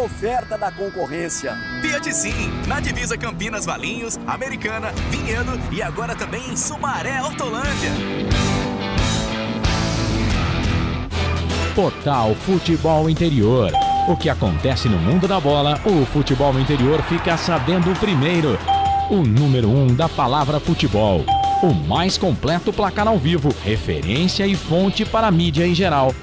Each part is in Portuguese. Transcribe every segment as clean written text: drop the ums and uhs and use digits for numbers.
oferta da concorrência. Fiat Sim, na divisa Campinas, Valinhos, Americana, Vinhedo e agora também em Sumaré, Hortolândia. Portal Futebol Interior. O que acontece no mundo da bola, o futebol interior fica sabendo primeiro. O número 1 da palavra futebol. O mais completo placar ao vivo, referência e fonte para a mídia em geral.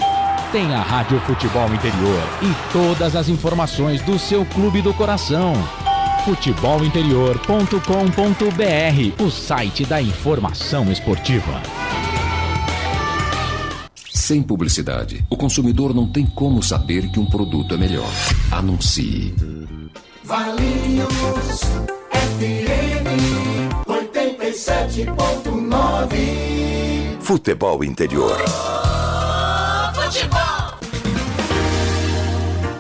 Tem a Rádio Futebol Interior e todas as informações do seu clube do coração. futebolinterior.com.br, o site da informação esportiva. Sem publicidade, o consumidor não tem como saber que um produto é melhor. Anuncie. Valinhos FM 87.9. Futebol Interior. Futebol.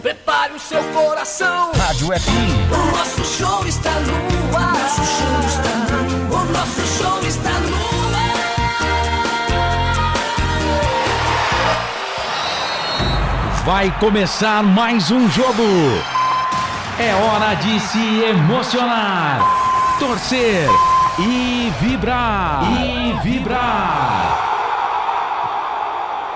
Prepare o seu coração. Rádio FM. O nosso show está no ar. O nosso show está no ar. Vai começar mais um jogo. É hora de se emocionar, torcer e vibrar.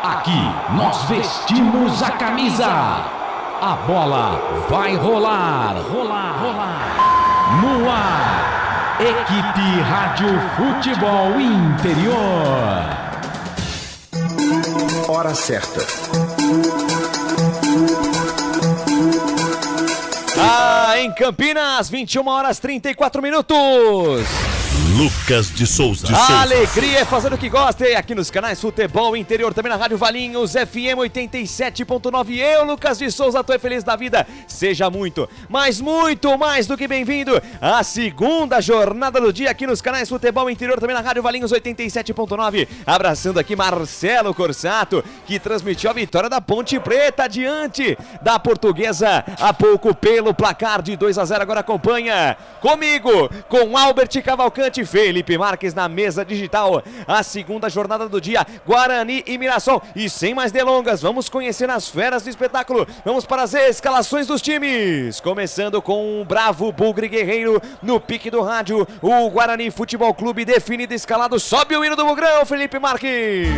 Aqui nós vestimos a camisa. A bola vai rolar. No ar, equipe Rádio Futebol Interior. Hora certa. Em Campinas, 21h34. Lucas de Souza. A alegria é fazer o que gosta. E aqui nos canais Futebol Interior, também na Rádio Valinhos, FM 87.9. Eu, Lucas de Souza, tô feliz da vida. Seja muito, mas muito mais do que bem-vindo à segunda jornada do dia aqui nos canais Futebol Interior, também na Rádio Valinhos 87.9. Abraçando aqui Marcelo Corsato, que transmitiu a vitória da Ponte Preta diante da Portuguesa há pouco pelo placar de 2-0. Agora acompanha comigo, com Albert Cavalcante, Felipe Marques na mesa digital, a segunda jornada do dia, Guarani e Mirassol. E sem mais delongas, vamos conhecer as feras do espetáculo. Vamos para as escalações dos times, começando com o bravo Bugre Guerreiro no pique do rádio. O Guarani Futebol Clube definido, escalado, sobe o hino do Bugrão, Felipe Marques.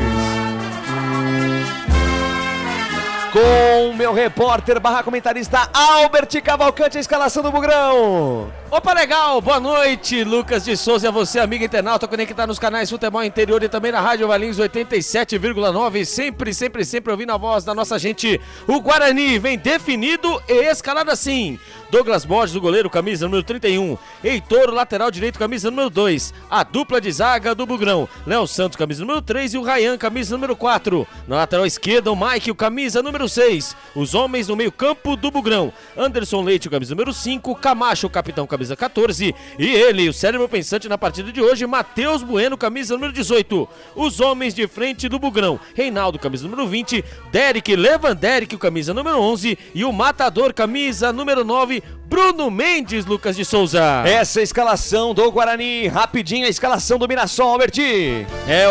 Com meu repórter / comentarista Albert Cavalcante, a escalação do Bugrão. Opa, legal, boa noite, Lucas de Souza, e a você, amigo internauta, conectado nos canais Futebol Interior e também na Rádio Valinhos 87,9, sempre ouvindo a voz da nossa gente. O Guarani vem definido e escalado assim: Douglas Borges, o goleiro, camisa número 31, Heitor, lateral direito, camisa número 2, a dupla de zaga do Bugrão, Léo Santos, camisa número 3 e o Ryan, camisa número 4, na lateral esquerda o Mike, o camisa número 6, os homens no meio campo do Bugrão, Anderson Leite, o camisa número 5, Camacho, o capitão, camisa 14, e ele, o cérebro pensante na partida de hoje, Matheus Bueno, camisa número 18, os homens de frente do Bugrão, Reinaldo, camisa número 20, Derek Levanderic, o camisa número 11, e o matador, camisa número 9, Bruno Mendes, Lucas de Souza. Essa é a escalação do Guarani. Rapidinho a escalação do Mirassol, Albert.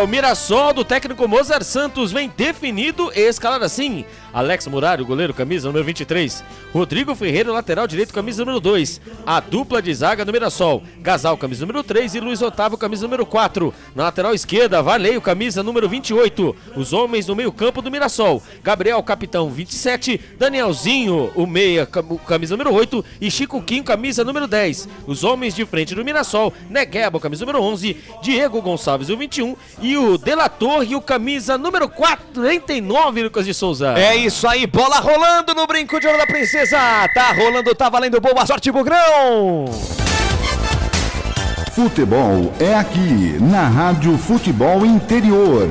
O Mirassol do técnico Mozart Santos vem definido e escalado assim: Alex Murari, o goleiro, camisa número 23, Rodrigo Ferreira, lateral direito, camisa número 2, a dupla de zaga do Mirassol, Gasal, camisa número 3 e Luiz Otávio, camisa número 4, na lateral esquerda, Valeio, camisa número 28, os homens no meio campo do Mirassol, Gabriel, capitão, 27, Danielzinho, o meia, camisa número 8 e Chico Quinho, camisa número 10, os homens de frente do Mirassol, Negueba, camisa número 11, Diego Gonçalves, o 21 e o Delator e o camisa número 49, Lucas de Souza. É isso aí, bola rolando no brinco de ouro da princesa. Tá rolando, tá valendo, boa sorte, Bugrão. Futebol é aqui, na Rádio Futebol Interior.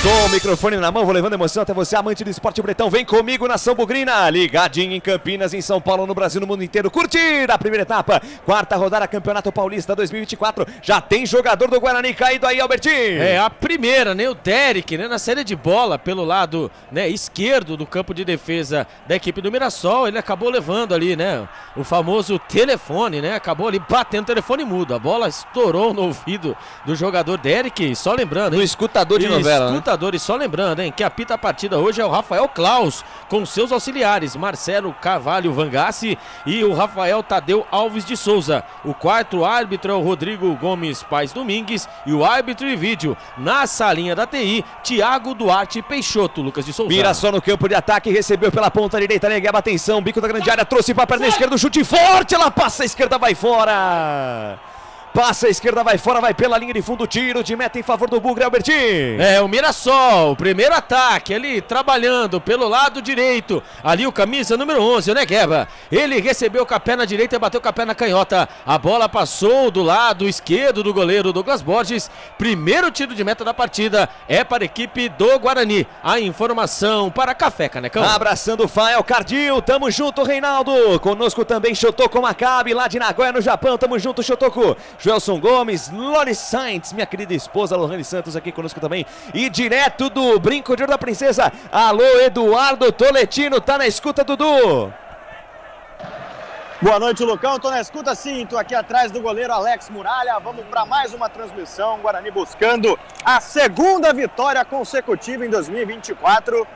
Com o microfone na mão, vou levando emoção até você, amante do esporte bretão. Vem comigo, Nação Bugrina, ligadinho em Campinas, em São Paulo, no Brasil, no mundo inteiro. Curtir a primeira etapa, quarta rodada, Campeonato Paulista 2024. Já tem jogador do Guarani caído aí, Albertinho. É a primeira, né? O Derek, né? Na saída de bola pelo lado, né, esquerdo do campo de defesa da equipe do Mirassol. Ele acabou levando ali, né? O famoso telefone, né? Acabou ali batendo o telefone mudo. A bola estourou no ouvido do jogador Derek. Só lembrando, no escutador de novela, né? apitadores. Só lembrando, hein, que apita a partida hoje é o Rafael Klaus, com seus auxiliares, Marcelo Carvalho Vangassi e o Rafael Tadeu Alves de Souza. O quarto árbitro é o Rodrigo Gomes Paz Domingues e o árbitro e vídeo na salinha da TI, Thiago Duarte Peixoto. Lucas de Souza. Mirassol no campo de ataque, recebeu pela ponta direita, Negueba, atenção, bico da grande área, trouxe para a perna esquerda, o chute forte, ela passa a esquerda, vai fora. Passa a esquerda, vai fora, vai pela linha de fundo, tiro de meta em favor do Bugre, Albertinho. É, o Mirassol, o primeiro ataque, ali trabalhando pelo lado direito. Ali o camisa número 11, o Negueba. Ele recebeu com a perna direita e bateu com a perna canhota. A bola passou do lado esquerdo do goleiro Douglas Borges. Primeiro tiro de meta da partida é para a equipe do Guarani. A informação para Café Canecão. Abraçando o Fael Cardil, tamo junto, Reinaldo. Conosco também Shotoko Maccabi, lá de Nagoya, no Japão. Tamo junto, Shotoko. Joelson Gomes, Lori Sainz, minha querida esposa Lohane Santos aqui conosco também. E direto do Brinco de Ouro da Princesa, alô Eduardo Toletino, tá na escuta, Dudu? Boa noite, Lucão, tô na escuta sim, tô aqui atrás do goleiro Alex Muralha. Vamos para mais uma transmissão, Guarani buscando a segunda vitória consecutiva em 2024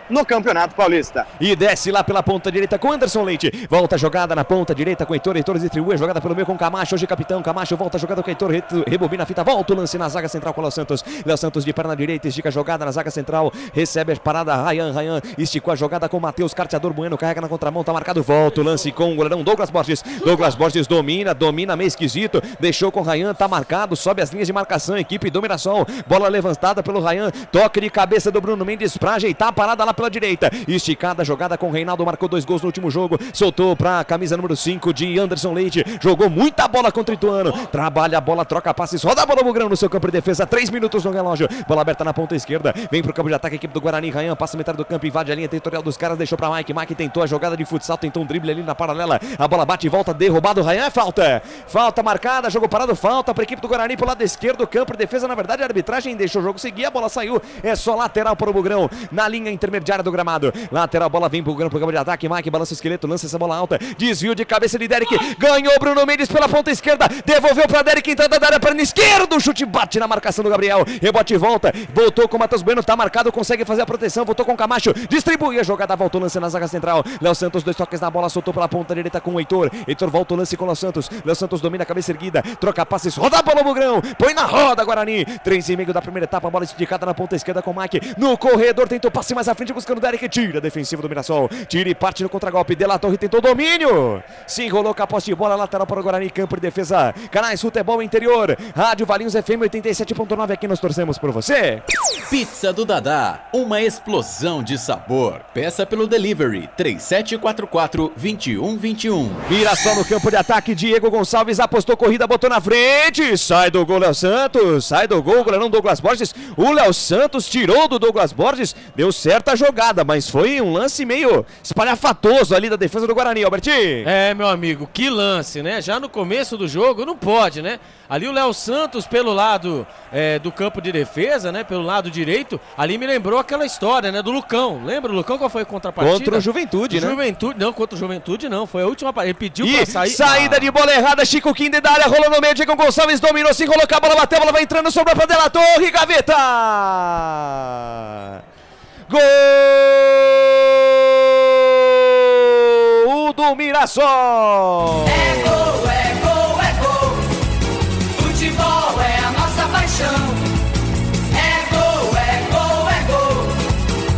no Campeonato Paulista. E desce lá pela ponta direita com Anderson Leite. Volta a jogada na ponta direita com Heitor. Heitor distribui a jogada pelo meio com Camacho. Hoje capitão Camacho volta a jogada com Heitor. Rebobina a fita. Volta o lance na zaga central com o Léo Santos. Léo Santos de perna direita. Estica a jogada na zaga central. Recebe a parada. Rayan esticou a jogada com Matheus Carteador Bueno. Carrega na contramão. Tá marcado. Volta o lance com o goleirão Douglas Borges. Douglas Borges domina meio esquisito. Deixou com o Rayan. Tá marcado. Sobe as linhas de marcação. Equipe do Mirassol. Bola levantada pelo Rayan. Toque de cabeça do Bruno Mendes pra ajeitar a parada lá pela direita. Esticada a jogada com o Reinaldo, marcou 2 gols no último jogo, soltou pra camisa número 5 de Anderson Leite, jogou muita bola contra o Ituano, trabalha a bola, troca passes, roda a bola Bugrão no seu campo de defesa, 3 minutos no relógio, bola aberta na ponta esquerda, vem pro campo de ataque a equipe do Guarani, Rayan passa metade do campo, invade a linha territorial dos caras, deixou pra Mike tentou a jogada de futsal, tentou um drible ali na paralela, a bola bate e volta, derrubado, Rayan, falta marcada, jogo parado, falta pra equipe do Guarani pro lado esquerdo, campo de defesa, na verdade a arbitragem deixou o jogo seguir, a bola saiu, é só lateral para o Bugrão, na linha intermediária do gramado, lateral, bola vem pro campo de ataque, Mike balança o esqueleto, lança essa bola alta, desvio de cabeça de Derek, ganhou Bruno Mendes pela ponta esquerda, devolveu pra Derek, entrada da área, perna esquerda, o chute bate na marcação do Gabriel, rebote e volta, voltou com o Matheus Bueno, tá marcado, consegue fazer a proteção, voltou com o Camacho, distribui a jogada, voltou o lance na zaga central, Léo Santos, 2 toques na bola, soltou pela ponta direita com o Heitor volta o lance com o Léo Santos domina a cabeça erguida, troca passes, roda a bola Bugrão, põe na roda Guarani, 3,5 da primeira etapa, bola esticada na ponta esquerda com o Mike, no corredor, tentou passe mais à frente, buscando o Derek, tira defensivo do Mirassol, tira e parte no contragolpe, De La Torre tentou domínio, se enrolou com a posse de bola, lateral para o Guarani, campo de defesa, canais Futebol Interior, Rádio Valinhos FM 87.9, aqui nós torcemos por você. Pizza do Dadá, uma explosão de sabor, peça pelo delivery, 3744-2121. Mirassol no campo de ataque, Diego Gonçalves apostou corrida, botou na frente, sai do gol Léo Santos, sai do gol, goleirão Douglas Borges, o Léo Santos tirou do Douglas Borges, deu certa jogada, mas foi um lance meio espalhafatoso ali da defesa do Guarani, Albertinho. É, meu amigo, que lance, né? Já no começo do jogo, não pode, né? Ali o Léo Santos pelo lado do campo de defesa, né? Pelo lado direito, ali me lembrou aquela história, né? Do Lucão, lembra o Lucão qual foi a contrapartida? Contra o Juventude, né? Não, contra o Juventude não, foi a última partida, ele pediu pra sair. Saída de bola errada, Chico Quinde da área, rolou no meio, Diego Gonçalves dominou, se enrolou com a bola, bateu, a bola vai entrando, sobrou pra De La Torre, gaveta! Gol do Mirassol! É gol, é gol, é gol. Futebol é a nossa paixão. É gol, é gol, é gol.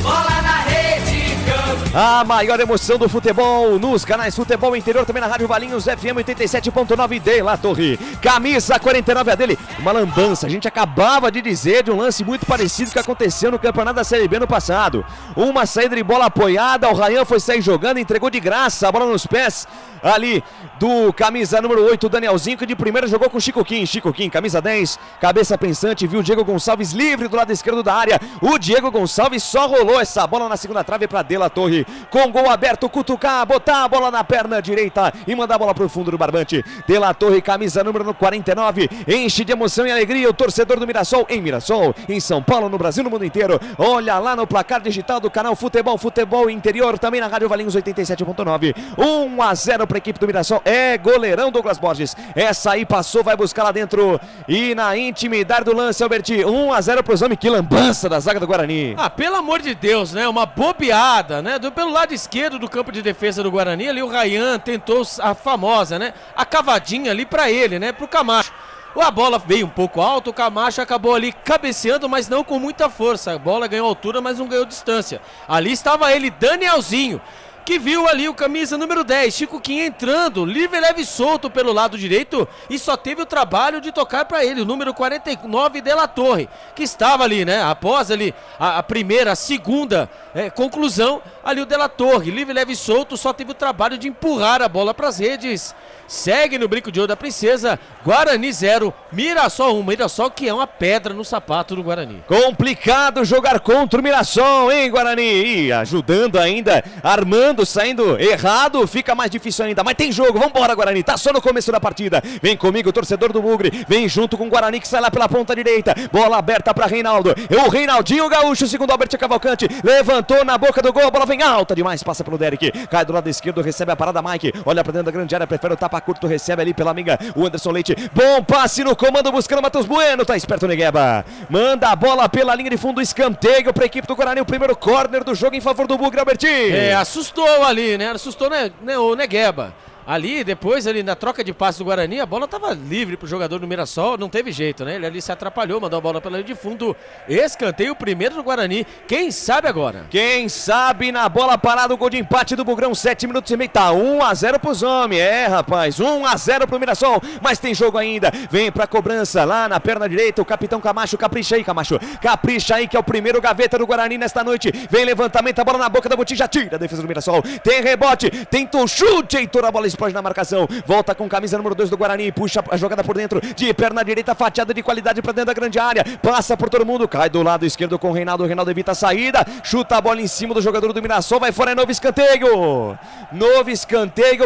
Bola na rede, campo. A maior emoção do futebol nos canais Futebol Interior, também na Rádio Valinhos FM 87.9, De La Torre. Camisa 49 a dele, uma lambança. A gente acabava de dizer de um lance muito parecido que aconteceu no Campeonato da Série B no passado. Uma saída de bola apoiada, o Rayan foi sair jogando, entregou de graça a bola nos pés ali do camisa número 8, Danielzinho, que de primeira jogou com Chico Kim, camisa 10, cabeça pensante, viu o Diego Gonçalves livre do lado esquerdo da área. O Diego Gonçalves só rolou essa bola na segunda trave para De La Torre. Barbante, com gol aberto, cutucar, botar a bola na perna direita e mandar a bola pro fundo do Barbante. De La Torre, camisa número 49, enche de emoção e alegria o torcedor do Mirassol, em Mirassol, em São Paulo, no Brasil, no mundo inteiro. Olha lá no placar digital do canal Futebol Interior, também na Rádio Valinhos 87.9. 1-0 para a equipe do Mirassol. É goleirão Douglas Borges. Essa aí passou, vai buscar lá dentro e na intimidade do lance, Alberti. 1-0 para os homens. Que lambança da zaga do Guarani. Ah, pelo amor de Deus, né? Uma bobeada, né? Pelo lado esquerdo do campo de defesa do Guarani, ali o Ryan tentou a famosa, né? A cavadinha ali para ele, né? Pro Camacho. A bola veio um pouco alto, o Camacho acabou ali cabeceando, mas não com muita força. A bola ganhou altura, mas não ganhou distância. Ali estava ele, Danielzinho, que viu ali o camisa número 10, Chico Kim, entrando, livre, leve e solto pelo lado direito e só teve o trabalho de tocar para ele, o número 49, De La Torre, que estava ali, né, após ali a primeira, a segunda conclusão, ali o De La Torre, livre, leve e solto, só teve o trabalho de empurrar a bola para as redes. Segue no brinco de ouro da princesa, Guarani 0, Mirassol 1, Mirassol que é uma pedra no sapato do Guarani. Complicado jogar contra o Mirassol, hein, Guarani? E ajudando ainda, armando, saindo errado, fica mais difícil ainda, mas tem jogo, vambora Guarani, tá só no começo da partida. Vem comigo, torcedor do Bugre, vem junto com o Guarani que sai lá pela ponta direita, bola aberta para Reinaldo, o Reinaldinho Gaúcho, segundo Albert Cavalcante, levantou na boca do gol, a bola vem alta demais, passa pelo Derek, cai do lado esquerdo, recebe a parada Mike, olha pra dentro da grande área, prefere o tapa curto, recebe ali pela amiga o Anderson Leite, bom passe no comando buscando o Matheus Bueno, tá esperto o Negueba, manda a bola pela linha de fundo, escanteio pra equipe do Guarani, o primeiro corner do jogo em favor do Bugre, Alberti. Assustou ali, né, assustou o Negueba. Ali, depois, ali na troca de passe do Guarani, a bola estava livre pro jogador do Mirassol, não teve jeito, né? Ele ali se atrapalhou, mandou a bola pela linha de fundo, escanteio primeiro do Guarani, quem sabe agora? Quem sabe na bola parada, o gol de empate do Bugrão, 7 minutos e meio, tá 1-0 pros homens, rapaz, 1-0 pro Mirassol, mas tem jogo ainda, vem pra cobrança lá na perna direita, o capitão Camacho, capricha aí Camacho, capricha aí que é o primeiro gaveta do Guarani nesta noite, vem levantamento, a bola na boca da botija, tira a defesa do Mirassol, tem rebote, tentou chute, Heitor, a bola explode na marcação, volta com camisa número 2 do Guarani, puxa a jogada por dentro, de perna direita, fatiada de qualidade pra dentro da grande área, passa por todo mundo, cai do lado esquerdo com o Reinaldo, evita a saída, chuta a bola em cima do jogador do Mirassol, vai fora, é novo escanteio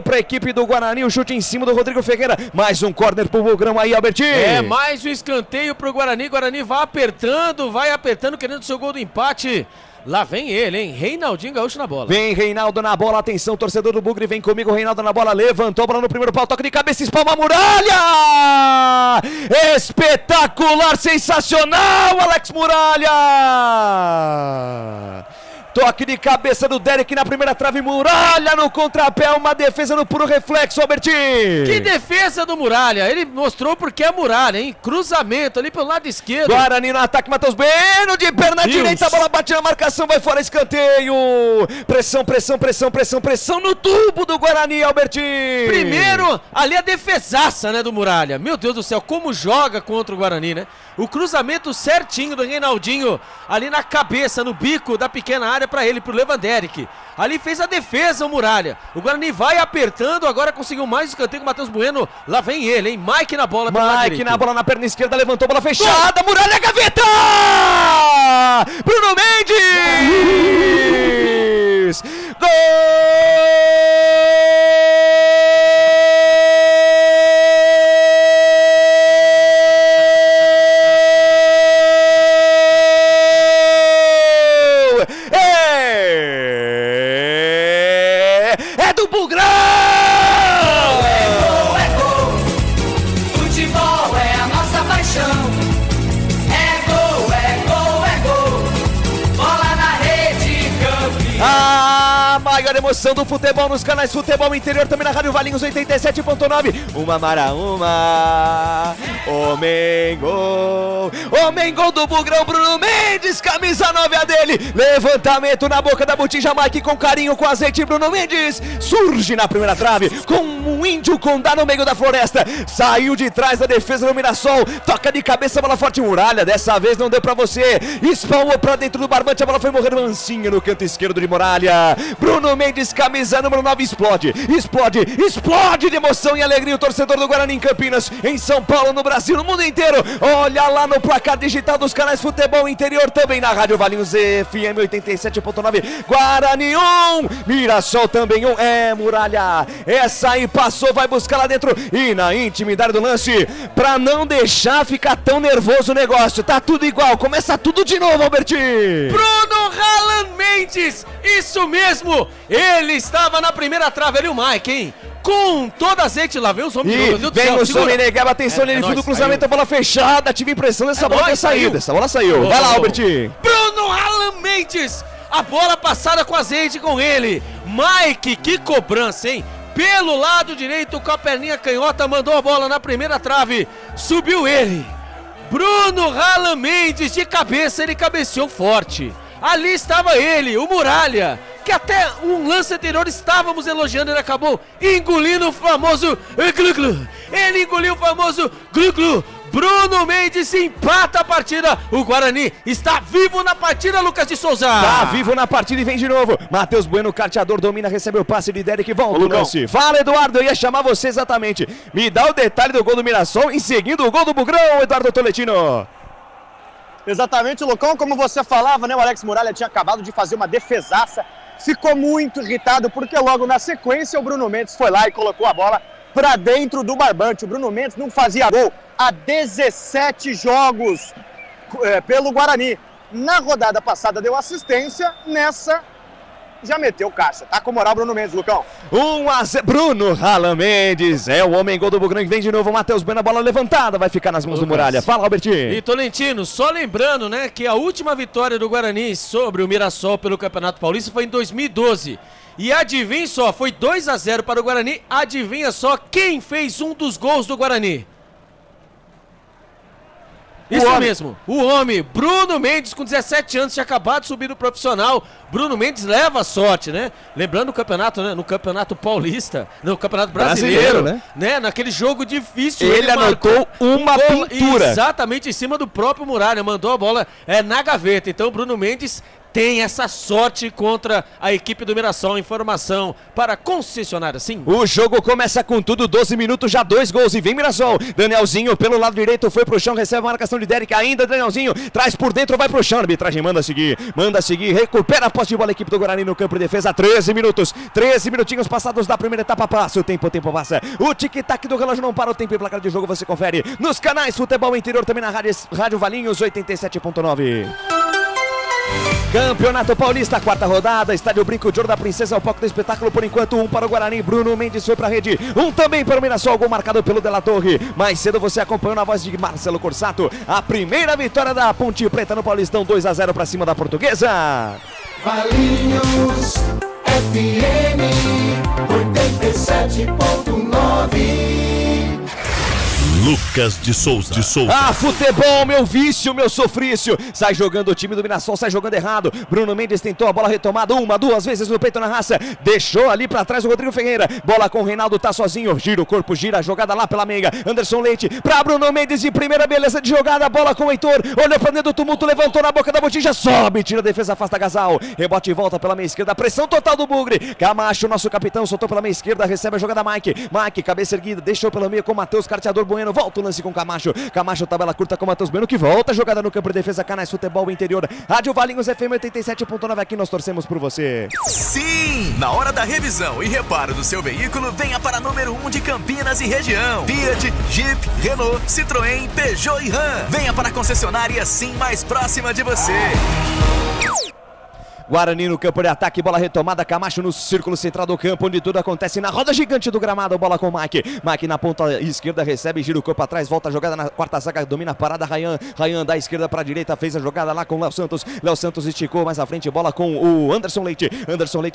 pra equipe do Guarani, o chute em cima do Rodrigo Ferreira, mais um corner pro Bugrão aí, Albertinho. Mais um escanteio pro Guarani, Guarani vai apertando, querendo seu gol do empate. Lá vem ele, hein? Reinaldinho Gaúcho na bola. Vem Reinaldo na bola, atenção, torcedor do Bugre, vem comigo, Reinaldo na bola, levantou a bola no primeiro pau, toque de cabeça, espalma a muralha! Espetacular, sensacional, Alex Muralha! Toque de cabeça do Derek na primeira trave, Muralha no contrapé, uma defesa no puro reflexo, Albertinho. Que defesa do Muralha, ele mostrou porque é Muralha, hein? Cruzamento ali pelo lado esquerdo. Guarani no ataque, Matheus Bueno de perna direita, a bola bate na marcação, vai fora, escanteio. Pressão no tubo do Guarani, Albertinho. Primeiro, ali a defesaça, né, do Muralha. Meu Deus do céu, como joga contra o Guarani, né? O cruzamento certinho do Reinaldinho, ali na cabeça, no bico da pequena área pra ele, pro Lewanderick. Ali fez a defesa o Muralha. O Guarani vai apertando, agora conseguiu mais escanteio com o Matheus Bueno. Lá vem ele, hein? Mike na bola. Mike na bola na perna esquerda, levantou, bola fechada. Gol! Muralha, gaveta! Bruno Mendes! Gol! Maior emoção do futebol nos canais Futebol Interior, também na Rádio Valinhos 87.9. Uma mara, uma. Homem gol do Bugrão, Bruno Mendes, camisa 9 a dele. Levantamento na boca da botija, Mike com carinho, com azeite, Bruno Mendes surge na primeira trave com como um índio condá no meio da floresta. Saiu de trás da defesa do Mirassol. Toca de cabeça, bola forte, Muralha. Dessa vez não deu pra você. Espalmou pra dentro do barbante. A bola foi morrer mansinha no canto esquerdo de Muralha. Bruno Mendes, camisa número 9, explode. Explode, explode de emoção e alegria o torcedor do Guarani em Campinas, em São Paulo, no Brasil, no mundo inteiro. Olha lá no placar digital dos canais Futebol Interior, também na Rádio Valinhos FM 87.9. Guarani 1, Mirassol também 1. É, Muralha, essa aí passou, vai buscar lá dentro e na intimidade do lance, pra não deixar ficar tão nervoso o negócio. Tá tudo igual, começa tudo de novo, Albertinho. Bruno Hallan Mendes, isso mesmo, ele estava na primeira trave ali, o Mike, hein? Com toda azeite, lá vem os homens. E vem o Somenegaba, atenção nele, fundo do cruzamento, a bola fechada, tive a impressão dessa bola ter saído. Essa bola saiu, vai lá, Albertinho. Bruno Hallan Mendes, a bola passada com azeite com ele. Mike, que cobrança, hein? Pelo lado direito, com a perninha canhota, mandou a bola na primeira trave, subiu ele. Bruno Hallan Mendes, de cabeça, ele cabeceou forte. Ali estava ele, o Muralha, que até um lance anterior estávamos elogiando, ele acabou engolindo o famoso glu-glu. Ele engoliu o famoso glu-glu. Bruno Mendes empata a partida. O Guarani está vivo na partida, Lucas de Souza. Tá vivo na partida e vem de novo. Matheus Bueno, carteador, domina, recebe o passe de Derek, volta o lance. Fala, Eduardo, eu ia chamar você exatamente. Me dá o detalhe do gol do Mirassol, em seguida o gol do Bugrão, Eduardo Toletino. Exatamente, Lucão, como você falava, né? O Alex Muralha tinha acabado de fazer uma defesaça, ficou muito irritado porque logo na sequência o Bruno Mendes foi lá e colocou a bola para dentro do barbante. O Bruno Mendes não fazia gol há 17 jogos pelo Guarani. Na rodada passada deu assistência, nessa já meteu caixa. Tá com moral Bruno Mendes, Lucão. 1-0, Bruno Hallan Mendes, é o homem gol do Bugrão que vem de novo. O Matheus Bueno, a bola levantada, vai ficar nas mãos do Muralha. Fala, Albertinho. E Tolentino, só lembrando, né, que a última vitória do Guarani sobre o Mirassol pelo Campeonato Paulista foi em 2012. E adivinha só, foi 2-0 para o Guarani. Adivinha só quem fez um dos gols do Guarani? Isso mesmo, o homem, Bruno Mendes, com 17 anos, tinha acabado de subir no profissional. Bruno Mendes leva a sorte, né? Lembrando o campeonato, né? No Campeonato Paulista, no Campeonato Brasileiro, né? Naquele jogo difícil. Ele anotou uma pintura. Exatamente em cima do próprio Muralha, mandou a bola na gaveta. Então, Bruno Mendes tem essa sorte contra a equipe do Mirassol. Informação para a concessionária, sim. O jogo começa com tudo, 12 minutos, já 2 gols e vem Mirassol. Danielzinho pelo lado direito, foi pro chão, recebe a marcação de Derek, ainda Danielzinho, traz por dentro, vai pro chão, a arbitragem manda seguir, recupera a posse de bola a equipe do Guarani no campo de defesa, 13 minutos, 13 minutinhos passados da primeira etapa, passa o tempo passa. O tic-tac do relógio não para, o tempo e placar de jogo você confere nos canais Futebol Interior, também na Rádio Valinhos 87.9. Campeonato Paulista, quarta rodada, Estádio Brinco de Ouro da Princesa, ao palco do espetáculo, por enquanto 1 para o Guarani, Bruno Mendes foi para a rede, 1 também para o Mirassol, gol marcado pelo De La Torre. Mais cedo você acompanhou na voz de Marcelo Corsato a primeira vitória da Ponte Preta no Paulistão, 2-0 para cima da Portuguesa. Valinhos FM 87.9. Lucas de Souza. Ah, futebol, meu vício, meu sofrício. Sai jogando o time do Mirassol, sai jogando errado. Bruno Mendes tentou a bola retomada 1, 2 vezes no peito na raça. Deixou ali pra trás o Rodrigo Ferreira. Bola com o Reinaldo, tá sozinho. Gira o corpo, gira a jogada lá pela meia. Anderson Leite pra Bruno Mendes de primeira, beleza de jogada. Bola com o Heitor. Olhou pra dentro do tumulto, levantou na boca da botija. Sobe, tira a defesa, afasta Gasal. Rebote e volta pela meia esquerda. Pressão total do Bugre. Camacho, nosso capitão, soltou pela meia esquerda. Recebe a jogada Mike. Mike, cabeça erguida. Deixou pela meia com o Matheus, carteador Bueno. Volta o lance com Camacho. Camacho, tabela curta com o Matheus Bueno, que volta a jogada no campo de defesa. Canais Futebol Interior. Rádio Valinhos FM 87.9. Aqui nós torcemos por você. Sim! Na hora da revisão e reparo do seu veículo, venha para número 1 de Campinas e região. Fiat, Jeep, Renault, Citroën, Peugeot e Ram. Venha para a concessionária Sim mais próxima de você. Guarani no campo de ataque, bola retomada, Camacho no círculo central do campo, onde tudo acontece na roda gigante do gramado, bola com o Mike. Mike na ponta esquerda, recebe, gira o corpo atrás, volta a jogada na quarta zaga, domina a parada, Rayan da esquerda para a direita, fez a jogada lá com o Léo Santos esticou mais à frente, bola com o Anderson Leite,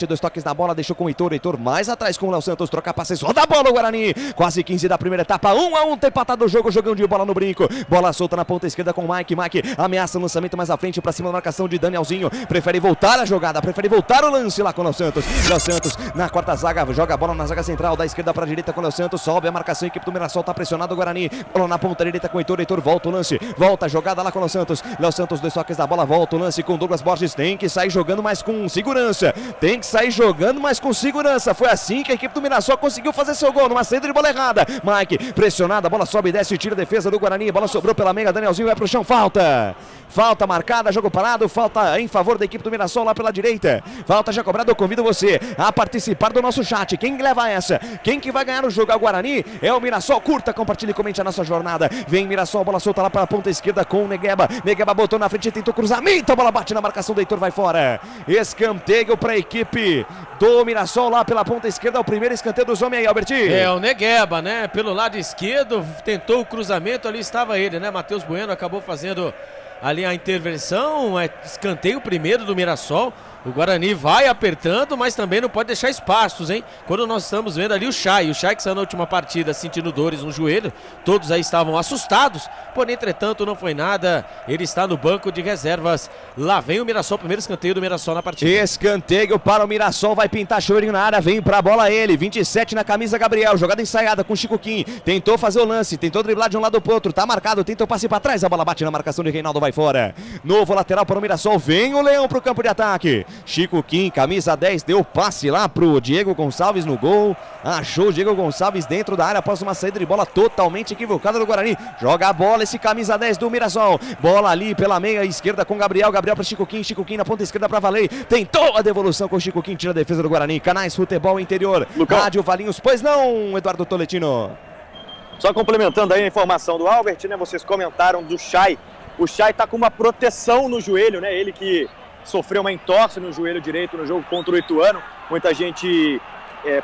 2 toques na bola, deixou com o Heitor mais atrás com o Léo Santos, troca passes, roda a bola o Guarani, quase 15 da primeira etapa, 1-1, tem empatado o jogo, jogando de bola no brinco, bola solta na ponta esquerda com o Mike, ameaça o lançamento mais à frente, para cima da marcação de Danielzinho, prefere voltar a jogada, prefere voltar o lance lá com o Léo Santos. Léo Santos na quarta zaga, joga a bola na zaga central, da esquerda para a direita com o Léo Santos, sobe a marcação, a equipe do Mirassol tá pressionado o Guarani. Bola na ponta direita com o Heitor, Heitor volta o lance, volta a jogada lá com o Léo Santos. Léo Santos, 2 toques da bola, volta o lance com o Douglas Borges, tem que sair jogando mais com segurança. Tem que sair jogando mais com segurança. Foi assim que a equipe do Mirassol conseguiu fazer seu gol, numa saída de bola errada. Mike, pressionado, a bola sobe e desce, tira a defesa do Guarani, a bola sobrou pela meia, Danielzinho vai pro chão, falta. Falta marcada, jogo parado, falta em favor da equipe do Mirassol lá pela direita. Falta já cobrada, eu convido você a participar do nosso chat. Quem leva essa? Quem que vai ganhar o jogo? É o Guarani? É o Mirassol? Curta, compartilhe e comente a nossa jornada. Vem Mirassol, bola solta lá para a ponta esquerda com o Negueba. Negueba botou na frente, tentou cruzamento, a bola bate na marcação do Heitor, vai fora. Escanteio para a equipe do Mirassol lá pela ponta esquerda, o primeiro escanteio dos homens aí, Albertinho. É, o Negueba, né? Pelo lado esquerdo, tentou o cruzamento, ali estava ele, né? Matheus Bueno acabou fazendo ali a intervenção, escanteio primeiro do Mirassol. O Guarani vai apertando, mas também não pode deixar espaços, hein? Quando nós estamos vendo ali o Chay que saiu na última partida sentindo dores no joelho, todos aí estavam assustados, porém, entretanto, não foi nada. Ele está no banco de reservas. Lá vem o Mirassol, primeiro escanteio do Mirassol na partida. Escanteio para o Mirassol, vai pintar chuveirinho na área, vem pra bola ele, 27 na camisa, Gabriel, jogada ensaiada com o Chico Kim, tentou fazer o lance, tentou driblar de um lado pro outro, tá marcado, tentou passe pra trás, a bola bate na marcação de Reinaldo, vai fora. Novo lateral para o Mirassol, vem o Leão pro campo de ataque. Chico Kim, camisa 10, deu passe lá pro Diego Gonçalves no gol. Achou o Diego Gonçalves dentro da área após uma saída de bola totalmente equivocada do Guarani. Joga a bola esse camisa 10 do Mirassol. Bola ali pela meia esquerda com Gabriel. Gabriel para Chico Kim na ponta esquerda para Valei. Tentou a devolução com o Chico Kim, tira a defesa do Guarani. Canais Futebol Interior. Rádio Valinhos, pois não, Eduardo Toletino. Só complementando aí a informação do Albert, né? Vocês comentaram do Chay. O Chay tá com uma proteção no joelho, né? Ele que sofreu uma entorse no joelho direito no jogo contra o Ituano. Muita gente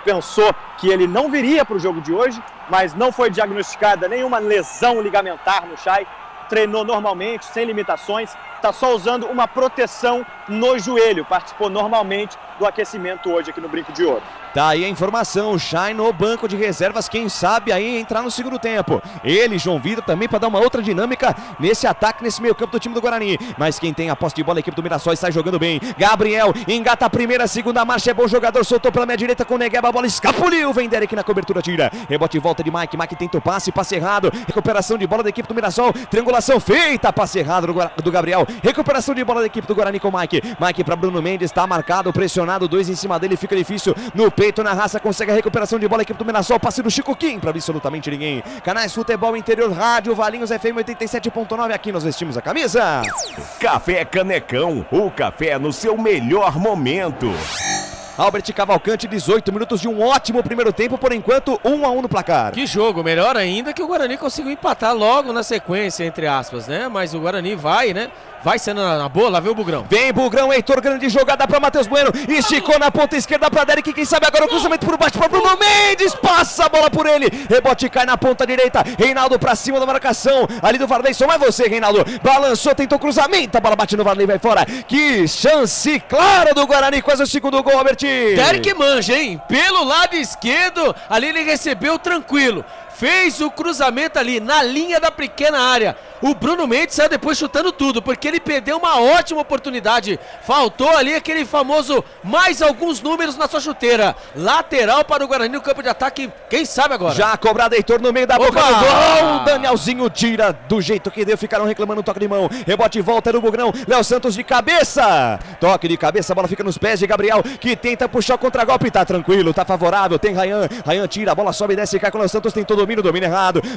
pensou que ele não viria para o jogo de hoje, mas não foi diagnosticada nenhuma lesão ligamentar no Chay. Treinou normalmente, sem limitações, está só usando uma proteção no joelho. Participou normalmente do aquecimento hoje aqui no Brinco de Ouro. Tá aí a informação, o Chay no banco de reservas, quem sabe aí entrar no segundo tempo. Ele, João Vitor, também para dar uma outra dinâmica nesse ataque, nesse meio campo do time do Guarani. Mas quem tem a posse de bola, a equipe do Mirassol, sai jogando bem. Gabriel engata a primeira, segunda marcha, é bom jogador, soltou pela meia direita com o Negueba, a bola escapuliu, vem Derek na cobertura, tira. Rebote e volta de Mike, Mike tenta o passe errado, recuperação de bola da equipe do Mirassol, triangulação feita, passe errado do Gabriel, recuperação de bola da equipe do Guarani com Mike. Mike para Bruno Mendes, tá marcado, pressionado, 2 em cima dele, fica difícil no peito, na raça, consegue a recuperação de bola, a equipe do Mirassol, passe do Chico Kim para absolutamente ninguém. Canais Futebol Interior, Rádio Valinhos FM 87.9, aqui nós vestimos a camisa. Café Canecão, o café no seu melhor momento. Albert Cavalcante, 18 minutos de um ótimo primeiro tempo, por enquanto 1-1 no placar. Que jogo, melhor ainda que o Guarani conseguiu empatar logo na sequência, entre aspas, né? Mas o Guarani vai, né? Vai sendo na boa, lá vem o Bugrão. Vem Bugrão, Heitor, grande jogada para Matheus Bueno, esticou na ponta esquerda para Derek, quem sabe agora o cruzamento por baixo para Bruno Mendes, passa a bola por ele, rebote cai na ponta direita, Reinaldo para cima da marcação, ali do Varley, só mais você, Reinaldo, balançou, tentou cruzamento, a bola bate no Varley, vai fora, que chance clara do Guarani, quase o segundo gol, Albert. Derek manja, hein? Pelo lado esquerdo, ali ele recebeu tranquilo. Fez o cruzamento ali na linha da pequena área. O Bruno Mendes saiu depois chutando tudo, porque ele perdeu uma ótima oportunidade. Faltou ali aquele famoso mais alguns números na sua chuteira. Lateral para o Guarani no campo de ataque, quem sabe agora. Já cobrado, Heitor no meio da boca do gol. Danielzinho tira do jeito que deu, ficaram reclamando um toque de mão. Rebote e volta no Bugrão. Léo Santos de cabeça. Toque de cabeça, a bola fica nos pés de Gabriel, que tenta puxar o contra-golpe. Tá tranquilo, tá favorável. Tem Rayan. Rayan tira, a bola sobe e desce e cai com o Léo Santos. Tentou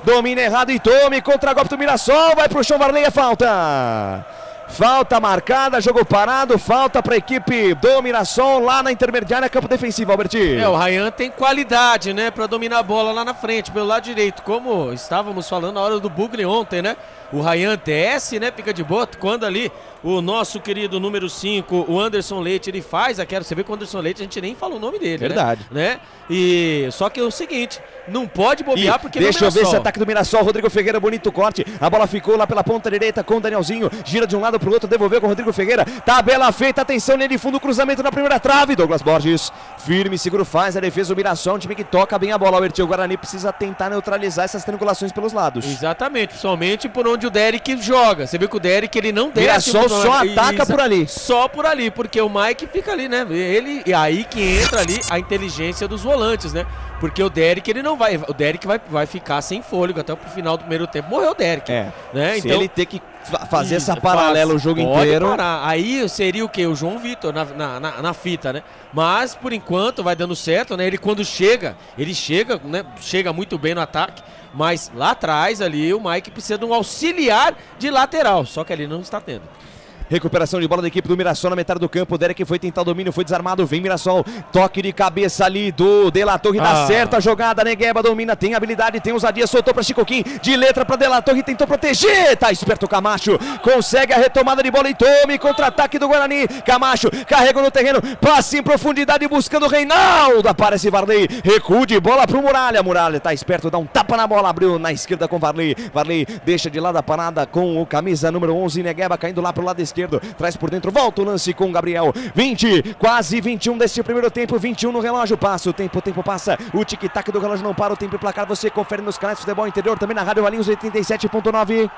domina errado e tome, contra-golpe do Mirassol, vai pro chão, Varley, é falta. Falta marcada, jogo parado, falta para a equipe do Mirassol lá na intermediária, campo defensivo, Alberti. O Rayan tem qualidade, né, para dominar a bola lá na frente, pelo lado direito, como estávamos falando na hora do Bugre ontem, né? O Rayan desce, né, fica de boa, quando ali o nosso querido número 5, o Anderson Leite, ele faz aquela, você vê que o Anderson Leite a gente nem falou o nome dele, verdade, né? E só que é o seguinte, não pode bobear porque deixa eu ver esse ataque do Mirassol, Rodrigo Ferreira, bonito corte, a bola ficou lá pela ponta direita com o Danielzinho, gira de um lado pro outro, devolveu com o Rodrigo Ferreira, tabela feita, atenção nele, fundo, cruzamento na primeira trave, Douglas Borges Firme, seguro, faz a defesa, o Mirassol, um time que toca bem a bola. O Guarani precisa tentar neutralizar essas triangulações pelos lados. Exatamente, principalmente por onde o Derek joga. Você viu que o Derek, ele não desce. Mirassol só ataca por ali. Só por ali, porque o Mike fica ali, né? E aí que entra ali a inteligência dos volantes, né? Porque o Derek, ele não vai. O Derek vai ficar sem fôlego até pro final do primeiro tempo. Morreu o Derek. Né? Se então, ele ter que fazer essa paralela o jogo inteiro. Parar. Aí seria o quê? O João Vitor na fita, né? Mas, por enquanto, vai dando certo, né? Ele quando chega, né? Chega muito bem no ataque. Mas lá atrás, ali, o Mike precisa de um auxiliar de lateral. Só que ele não está tendo. Recuperação de bola da equipe do Mirassol na metade do campo. O Derek foi tentar o domínio, foi desarmado. Vem Mirassol. Toque de cabeça ali do De La Torre. Dá certo a jogada. Negueba domina, tem habilidade, tem ousadia. Soltou para Chicoquim. De letra para De La Torre. Tentou proteger. Tá esperto o Camacho. Consegue a retomada de bola e tome. Contra-ataque do Guarani. Camacho carrega no terreno. Passe em profundidade buscando o Reinaldo. Aparece Varley. Recuo de bola pro Muralha. Muralha tá esperto, dá um tapa na bola. Abriu na esquerda com Varley. Varley deixa de lado a parada com o camisa número 11. Negueba caindo lá pro lado esquerdo. Traz por dentro, volta o lance com o Gabriel. 20, quase 21 deste primeiro tempo. 21 no relógio, passa o tempo passa. O tic-tac do relógio não para, o tempo e placar você confere nos canais de Futebol Interior, também na Rádio Valinhos 87.9.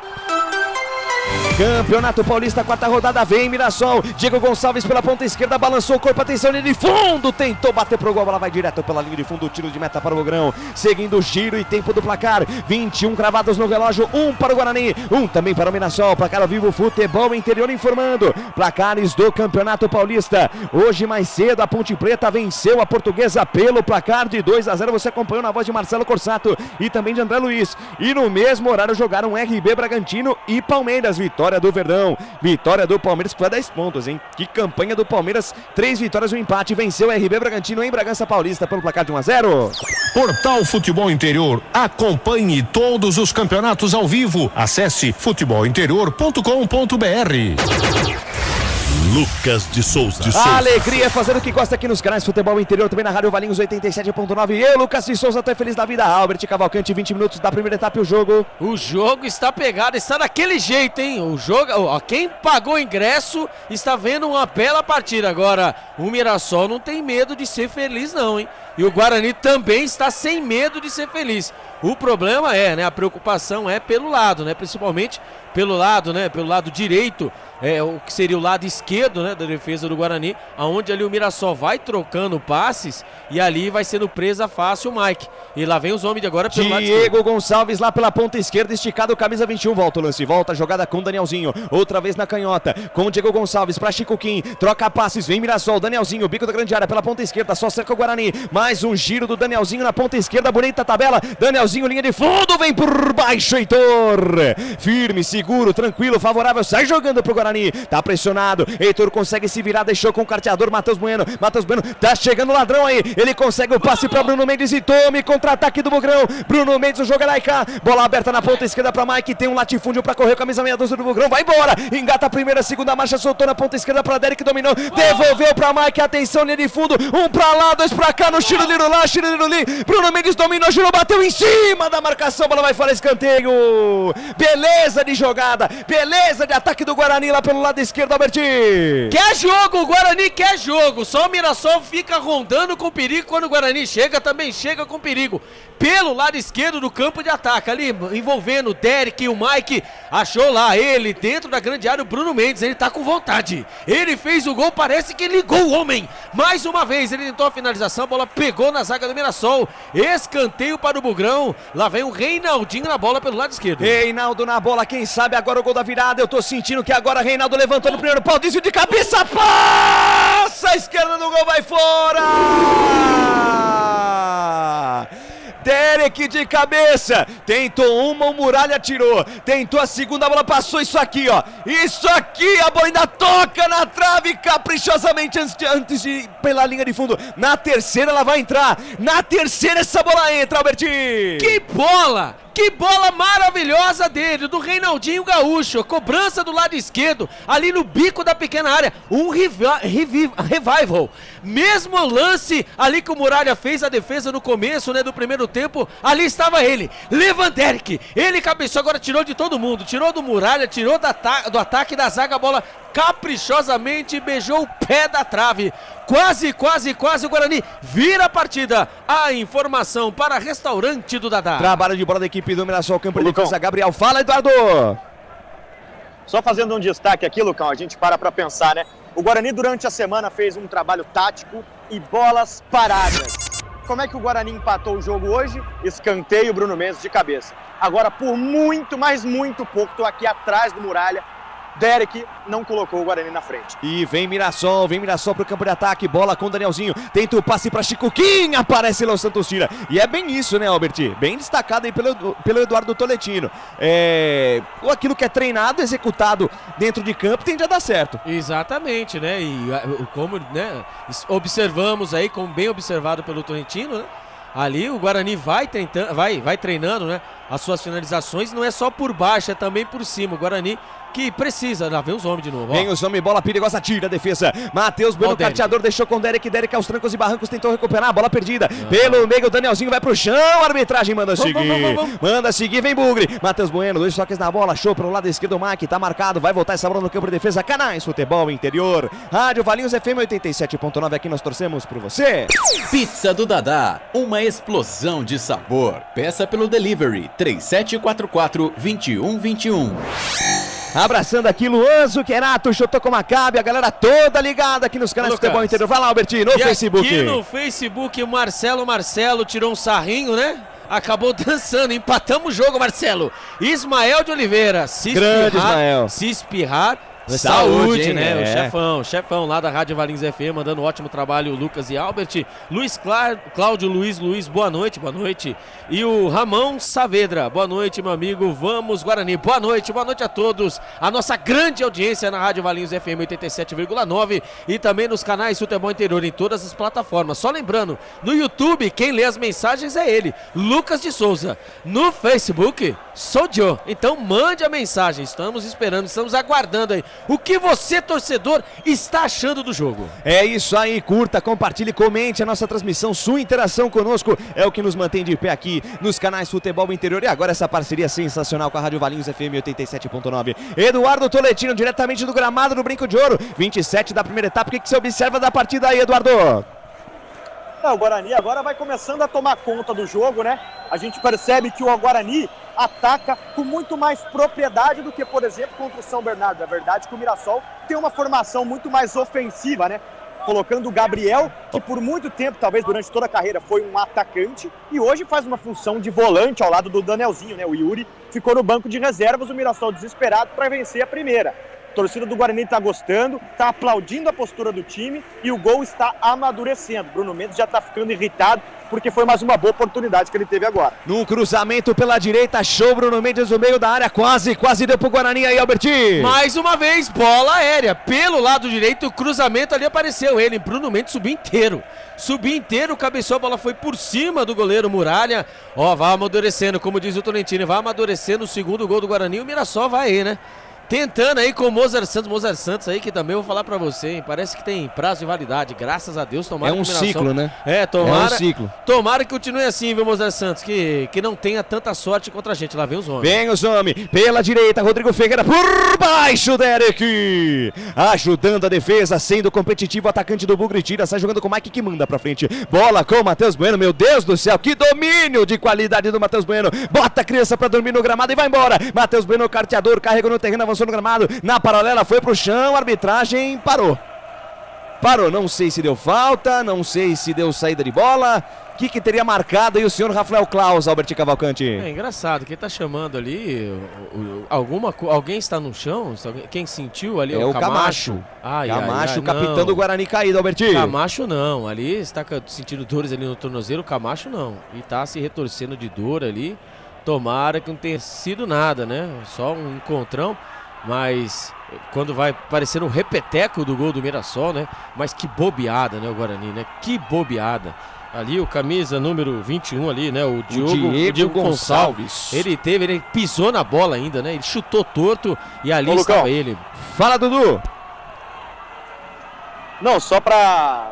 Campeonato Paulista, quarta rodada, vem Mirassol. Diego Gonçalves pela ponta esquerda, balançou o corpo, atenção, linha de fundo, tentou bater pro gol, a bola vai direto pela linha de fundo, tiro de meta para o Bugrão. Seguindo o giro e tempo do placar, 21 cravados no relógio, 1 para o Guarani, 1 também para o Mirassol. Placar ao vivo, Futebol Interior informando. Placares do Campeonato Paulista. Hoje mais cedo a Ponte Preta venceu a Portuguesa pelo placar de 2-0. Você acompanhou na voz de Marcelo Corsato e também de André Luiz. E no mesmo horário jogaram RB Bragantino e Palmeiras. Vitória do Verdão, vitória do Palmeiras que foi 10 pontos, hein? Que campanha do Palmeiras, 3 vitórias e um empate, venceu o RB Bragantino em Bragança Paulista pelo placar de 1-0. Portal Futebol Interior, acompanhe todos os campeonatos ao vivo, acesse futebolinterior.com.br. Lucas de Souza. Alegria fazer o que gosta aqui nos canais Futebol Interior, também na Rádio Valinhos 87.9. Eu, Lucas de Souza, tô feliz da vida. Albert Cavalcante, 20 minutos da primeira etapa e o jogo. O jogo está pegado, está daquele jeito, hein? O jogo, ó, quem pagou o ingresso está vendo uma bela partida. Agora, o Mirassol não tem medo de ser feliz não, hein? E o Guarani também está sem medo de ser feliz. O problema é, né? A preocupação é pelo lado, né? Principalmente pelo lado, né? Pelo lado direito, o que seria o lado esquerdo, né? Da defesa do Guarani, aonde ali o Mirassol vai trocando passes e ali vai sendo presa fácil o Mike. E lá vem os homens de agora pelo lado esquerdo. Diego Gonçalves lá pela ponta esquerda, esticado, camisa 21, volta o lance, volta a jogada com o Danielzinho, outra vez na canhota, com o Diego Gonçalves para Chicoquim, troca passes, vem Mirassol, Danielzinho, bico da grande área pela ponta esquerda, só cerca o Guarani, mais um giro do Danielzinho na ponta esquerda, bonita tabela, Danielzinho, linha de fundo, vem por baixo, Heitor, firme, seguro, tranquilo, favorável, sai jogando pro Guarani, tá pressionado, Heitor consegue se virar, deixou com o carteador, Matheus Bueno, tá chegando o ladrão aí, ele consegue o passe para Bruno Mendes e tome, contra-ataque do Bugrão, Bruno Mendes, o jogo é lá e cá, bola aberta na ponta esquerda para Mike, tem um latifúndio para correr, camisa meia dúzia do Bugrão, vai embora, engata a primeira, segunda marcha, soltou na ponta esquerda para Derek, dominou, devolveu para Mike, atenção, linha de fundo, 1 para lá, 2 para cá, no Chiruliro lá, Chiruliruli, Bruno Mendes dominou, girou, bateu em cima da marcação, bola vai fora, escanteio, beleza de jogada, beleza de ataque do Guarani lá pelo lado esquerdo, Alberti. Quer jogo, o Guarani quer jogo, só o Mirassol fica rondando com perigo, quando o Guarani chega, também chega com perigo, pelo lado esquerdo do campo de ataque, ali envolvendo o Derek e o Mike, achou lá ele dentro da grande área, o Bruno Mendes, ele tá com vontade, ele fez o gol, parece que ligou o homem, mais uma vez ele tentou a finalização, a bola pegou na zaga do Mirassol, escanteio para o Bugrão, lá vem o Reinaldinho na bola pelo lado esquerdo. Reinaldo na bola, quem sabe agora o gol da virada, eu tô sentindo que agora Reinaldo levantou no primeiro pau, desvio de cabeça, passa a esquerda do gol, vai fora! Derek de cabeça, tentou uma, o Muralha tirou, tentou a segunda, a bola passou, isso aqui, ó, isso aqui, a bola ainda toca na trave caprichosamente antes de ir pela linha de fundo, na terceira ela vai entrar, na terceira essa bola entra, Alberti! Que bola! Que bola maravilhosa dele, do Reinaldinho Gaúcho, cobrança do lado esquerdo, ali no bico da pequena área, um revival, mesmo lance ali que o Muralha fez a defesa no começo, né, do primeiro tempo, ali estava ele, Lewanderick, ele cabeçou, agora tirou de todo mundo, tirou do Muralha, tirou do ataque da zaga, a bola caprichosamente beijou o pé da trave, Quase o Guarani vira a partida. A informação para restaurante do Dadá. Trabalho de bola da equipe do Mirassol, campo de defesa, Gabriel. Fala, Eduardo. Só fazendo um destaque aqui, Lucão, a gente para pensar, né? O Guarani durante a semana fez um trabalho tático e bolas paradas. Como é que o Guarani empatou o jogo hoje? Escanteio, Bruno Mendes de cabeça. Agora, por muito, mas muito pouco, estou aqui atrás do Muralha. Derek não colocou o Guarani na frente. E vem Mirassol pro campo de ataque, bola com o Danielzinho, tenta o passe para Chico, quem aparece lá, o Santos tira. E é bem isso, né, Alberti? Bem destacado aí pelo Eduardo Toletino. Aquilo que é treinado, executado dentro de campo, tende a dar certo. Exatamente, né? E como, né, observamos aí, como bem observado pelo Toletino, né? Ali o Guarani vai treinando, né, as suas finalizações, não é só por baixo, é também por cima. O Guarani que precisa, lá vem os homens de novo. Ó. Vem os homens, bola perigosa, tira a defesa. Matheus Bueno, carteador, deixou com o Derek. Derek aos trancos e barrancos, tentou recuperar a bola perdida. Pelo meio, o Danielzinho vai pro chão, a arbitragem manda seguir. Manda seguir, vem Bugre. Matheus Bueno, 2 toques na bola, achou pro lado esquerdo o Mike, tá marcado, vai voltar essa bola no campo de defesa. Canais Futebol Interior. Rádio Valinhos FM 87.9, aqui nós torcemos por você. Pizza do Dadá, uma explosão de sabor. Peça pelo delivery 3744-2121. Abraçando aqui Luan Zuccherato, chutou com Maccabi, a galera toda ligada aqui nos canais do Futebol Interior. Vai lá, Albertinho, no Facebook. Aqui no Facebook, o Marcelo tirou um sarrinho, né? Acabou dançando, empatamos o jogo, Marcelo. Ismael de Oliveira, grande Ismael. Se espirrar, saúde, hein, né? O chefão lá da Rádio Valinhos FM, mandando um ótimo trabalho, o Lucas e Albert. Cláudio Luiz, boa noite. E o Ramon Saavedra, boa noite, meu amigo, vamos Guarani, boa noite a todos. A nossa grande audiência na Rádio Valinhos FM 87,9 e também nos canais Futebol Interior em todas as plataformas. Só lembrando, no YouTube, quem lê as mensagens é ele, Lucas de Souza. No Facebook, sou eu. Então mande a mensagem, estamos esperando, estamos aguardando aí. O que você, torcedor, está achando do jogo? É isso aí, curta, compartilhe, comente a nossa transmissão, sua interação conosco é o que nos mantém de pé aqui nos canais Futebol Interior. E agora essa parceria sensacional com a Rádio Valinhos FM 87.9. Eduardo Toletino, diretamente do gramado do Brinco de Ouro, 27 da primeira etapa. O que você observa da partida aí, Eduardo? O Guarani agora vai começando a tomar conta do jogo, né? A gente percebe que o Guarani ataca com muito mais propriedade do que, por exemplo, contra o São Bernardo. É verdade que o Mirassol tem uma formação muito mais ofensiva, né? Colocando o Gabriel, que por muito tempo, talvez durante toda a carreira, foi um atacante e hoje faz uma função de volante ao lado do Danielzinho, né? O Yuri ficou no banco de reservas, o Mirassol desesperado para vencer a primeira. A torcida do Guarani está gostando, está aplaudindo a postura do time e o gol está amadurecendo. Bruno Mendes já está ficando irritado porque foi mais uma boa oportunidade que ele teve agora. Num cruzamento pela direita, achou Bruno Mendes no meio da área, quase deu pro Guarani aí, Albertinho. Mais uma vez, bola aérea, pelo lado direito, o cruzamento ali apareceu ele, Bruno Mendes subiu inteiro, cabeceou, a bola foi por cima do goleiro Muralha. Ó, vai amadurecendo, como diz o Tolentino, vai amadurecendo o segundo gol do Guarani, o Mirassol vai aí, né? Tentando aí com o Mozart Santos aí, que também eu vou falar pra você, hein? Parece que tem prazo de validade, graças a Deus, tomara que o Mirassol... ciclo, né? Tomara, é um ciclo. Tomara que continue assim, viu, Mozart Santos, que não tenha tanta sorte contra a gente, lá vem os homens. Vem os homens, pela direita, Rodrigo Ferreira, por baixo, Derek, ajudando a defesa, sendo competitivo, atacante do Bugre, tira, sai jogando com o Mike que manda pra frente, bola com o Matheus Bueno, meu Deus do céu, que domínio de qualidade do Matheus Bueno, bota a criança pra dormir no gramado e vai embora, Matheus Bueno, carteador, carregou no terreno, avançou no gramado, na paralela foi pro chão, a arbitragem parou, não sei se deu falta, não sei se deu saída de bola, o que teria marcado aí o senhor Rafael Claus, Albert Cavalcante? É engraçado, quem tá chamando ali, alguém está no chão, quem sentiu ali é o Camacho. Camacho, capitão do Guarani caído, Albertinho. Camacho não, ali está sentindo dores ali no tornozelo, Camacho não, e tá se retorcendo de dor ali, tomara que não tenha sido nada, né, só um encontrão. Mas quando vai parecer um repeteco do gol do Mirassol, né? Mas que bobeada, né, o Guarani, né? Que bobeada. Ali o camisa número 21 ali, né? O Diego Gonçalves. Ele pisou na bola ainda, né? Ele chutou torto e ali estava ele. Fala, Dudu! Não, só pra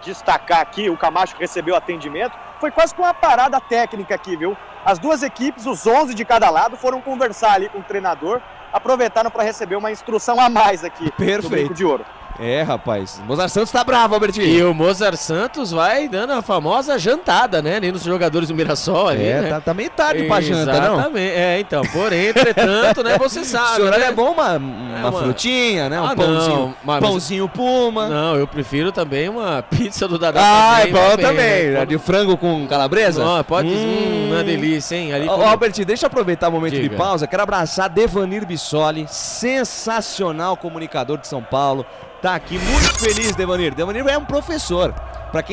destacar aqui, o Camacho que recebeu atendimento, foi quase com uma parada técnica aqui, viu? As duas equipes, os 11 de cada lado, foram conversar ali com o treinador, aproveitaram para receber uma instrução a mais aqui no Brinco de Ouro. É, rapaz. Mozart Santos tá bravo, Albertinho. E o Mozart Santos vai dando a famosa jantada, né? Nem nos jogadores do Mirassol ali, né? Tá meio tarde pra janta, não? Exatamente. Então. Porém, entretanto, né? Você sabe, esse horário né? é bom uma frutinha, né? Um pãozinho, pãozinho Puma. Não, eu prefiro também uma pizza do Dadá. É bom também. Né? De frango com calabresa? Não, pode uma delícia, hein? Ali Albert, deixa eu aproveitar o momento de pausa. Quero abraçar Devanir Bissoli, sensacional comunicador de São Paulo. Tá aqui, muito feliz, Devanir. Devanir é um professor.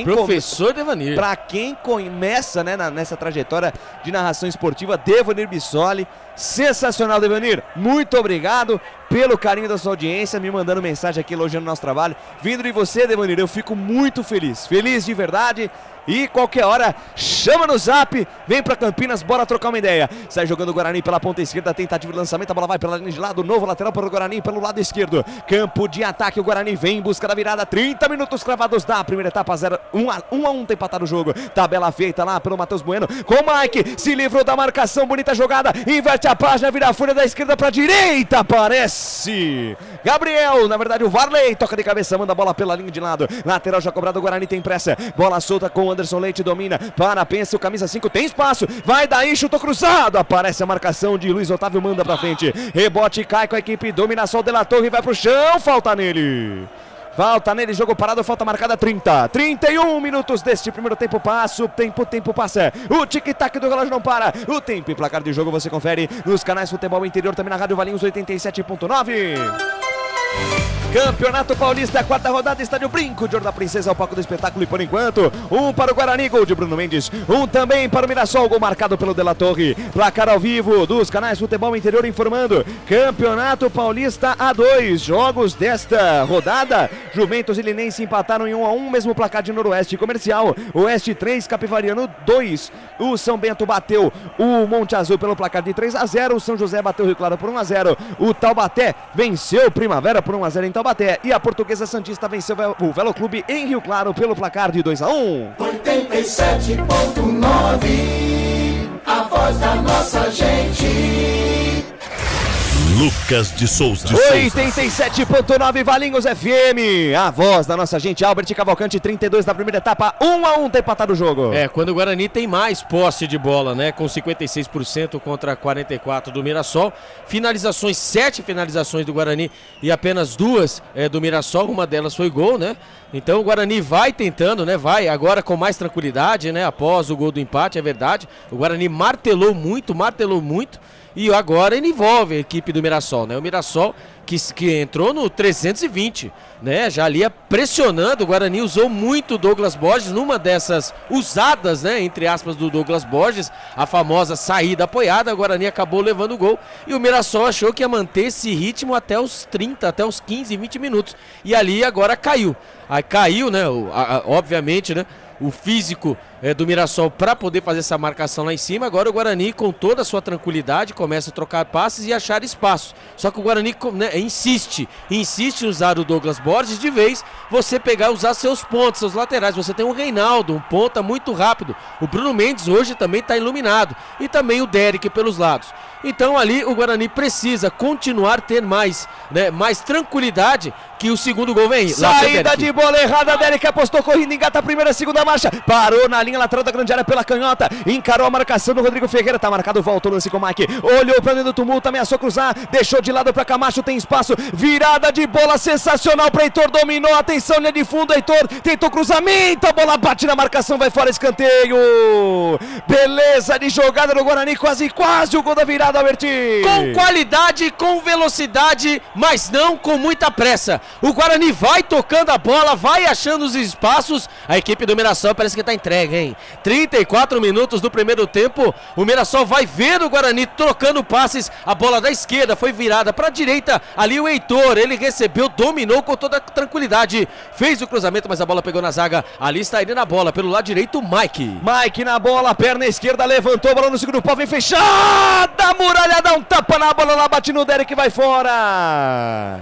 Professor Devanir. Pra quem começa, né, nessa trajetória de narração esportiva, Devanir Bissoli. Sensacional, Devanir. Muito obrigado pelo carinho da sua audiência, me mandando mensagem aqui elogiando o nosso trabalho. Vindo de você, Devanir, eu fico muito feliz. Feliz de verdade. E qualquer hora, chama no zap, vem pra Campinas, bora trocar uma ideia. Sai jogando o Guarani pela ponta esquerda, tentativa de lançamento, a bola vai pela linha de lado, novo lateral para o Guarani pelo lado esquerdo. Campo de ataque, o Guarani vem em busca da virada, 30 minutos cravados da primeira etapa, 1 a 1 tem empatado o jogo. Tabela feita lá pelo Matheus Bueno, com o Mike, se livrou da marcação, bonita jogada, inverte a página, vira a folha da esquerda pra direita, aparece Gabriel, na verdade o Varley, toca de cabeça, manda a bola pela linha de lado, lateral já cobrado, o Guarani tem pressa, bola solta com Anderson Leite, domina, pensa, o camisa 5 tem espaço, vai daí, chutou cruzado, aparece a marcação de Luiz Otávio, manda pra frente, rebote, cai com a equipe, dominação de La Torre, vai pro chão, falta nele, jogo parado, falta marcada 31 minutos deste primeiro tempo, passa, o tempo passa, o tic-tac do relógio não para, o tempo e placar de jogo você confere nos canais Futebol Interior, também na Rádio Valinhos 87.9. Campeonato Paulista, quarta rodada, Estádio Brinco de Ouro da Princesa, ao palco do espetáculo, e por enquanto, um para o Guarani, gol de Bruno Mendes, um também para o Mirassol, gol marcado pelo De La Torre. Placar ao vivo dos canais Futebol Interior informando, Campeonato Paulista A2, jogos desta rodada, Juventus e Linense empataram em 1 a 1, mesmo placar de Noroeste Comercial, Oeste 3, Capivariano 2, o São Bento bateu o Monte Azul pelo placar de 3 a 0, o São José bateu o Rio Claro por 1 a 0, o Taubaté venceu o Primavera por 1 a 0 em Taubaté, e a Portuguesa Santista venceu o Velo Clube em Rio Claro pelo placar de 2 a 1. 87.9, a voz da nossa gente. Lucas de Souza. 87.9 Valinhos FM, a voz da nossa gente. Albert Cavalcante, 32 da primeira etapa, 1 a 1 tem empatado o jogo. Quando o Guarani tem mais posse de bola, né? Com 56% contra 44% do Mirassol. Finalizações, 7 finalizações do Guarani e apenas 2 do Mirassol, uma delas foi gol, né? Então o Guarani vai tentando, né? Vai agora com mais tranquilidade, né? Após o gol do empate, é verdade. O Guarani martelou muito. E agora ele envolve a equipe do Mirassol, né? O Mirassol que entrou no 320, né? Já ali pressionando, o Guarani usou muito o Douglas Borges numa dessas usadas, né? Entre aspas, do Douglas Borges, a famosa saída apoiada, o Guarani acabou levando o gol e o Mirassol achou que ia manter esse ritmo até os 30, até os 15, 20 minutos. E ali agora caiu. Aí caiu, né? Obviamente, né? O físico do Mirassol para poder fazer essa marcação lá em cima. Agora o Guarani, com toda a sua tranquilidade, começa a trocar passes e achar espaço. Só que o Guarani, né, insiste em usar o Douglas Borges de vez, você usar seus pontos, seus laterais. Você tem o Reinaldo, um ponta muito rápido. O Bruno Mendes hoje também está iluminado. E também o Derek pelos lados. Então ali o Guarani precisa continuar a ter mais tranquilidade, que o segundo gol vem. Saída de bola errada, Derek apostou, corrida, engata a primeira, segunda marcha, parou na linha lateral da grande área pela canhota, encarou a marcação do Rodrigo Ferreira, tá marcado, voltou o lance com o Mike, olhou pra dentro do tumulto, ameaçou cruzar, deixou de lado pra Camacho, tem espaço, virada de bola sensacional pra Heitor, dominou, atenção, linha de fundo, Heitor tentou cruzamento, a bola bate na marcação, vai fora, escanteio, beleza de jogada do Guarani, quase o gol da virada, Albertinho. Com qualidade, com velocidade, mas não com muita pressa. O Guarani vai tocando a bola, vai achando os espaços. A equipe do Mirassol parece que tá entregue, hein? 34 minutos do primeiro tempo. O Mirassol vai ver o Guarani trocando passes. A bola da esquerda foi virada para a direita. Ali o Heitor, ele recebeu, dominou com toda a tranquilidade. Fez o cruzamento, mas a bola pegou na zaga. Ali está ele na bola, pelo lado direito, Mike. Mike na bola, perna esquerda, levantou a bola no segundo pau, vem fechada. A Muralha dá um tapa na bola, lá bate no Derek, vai fora.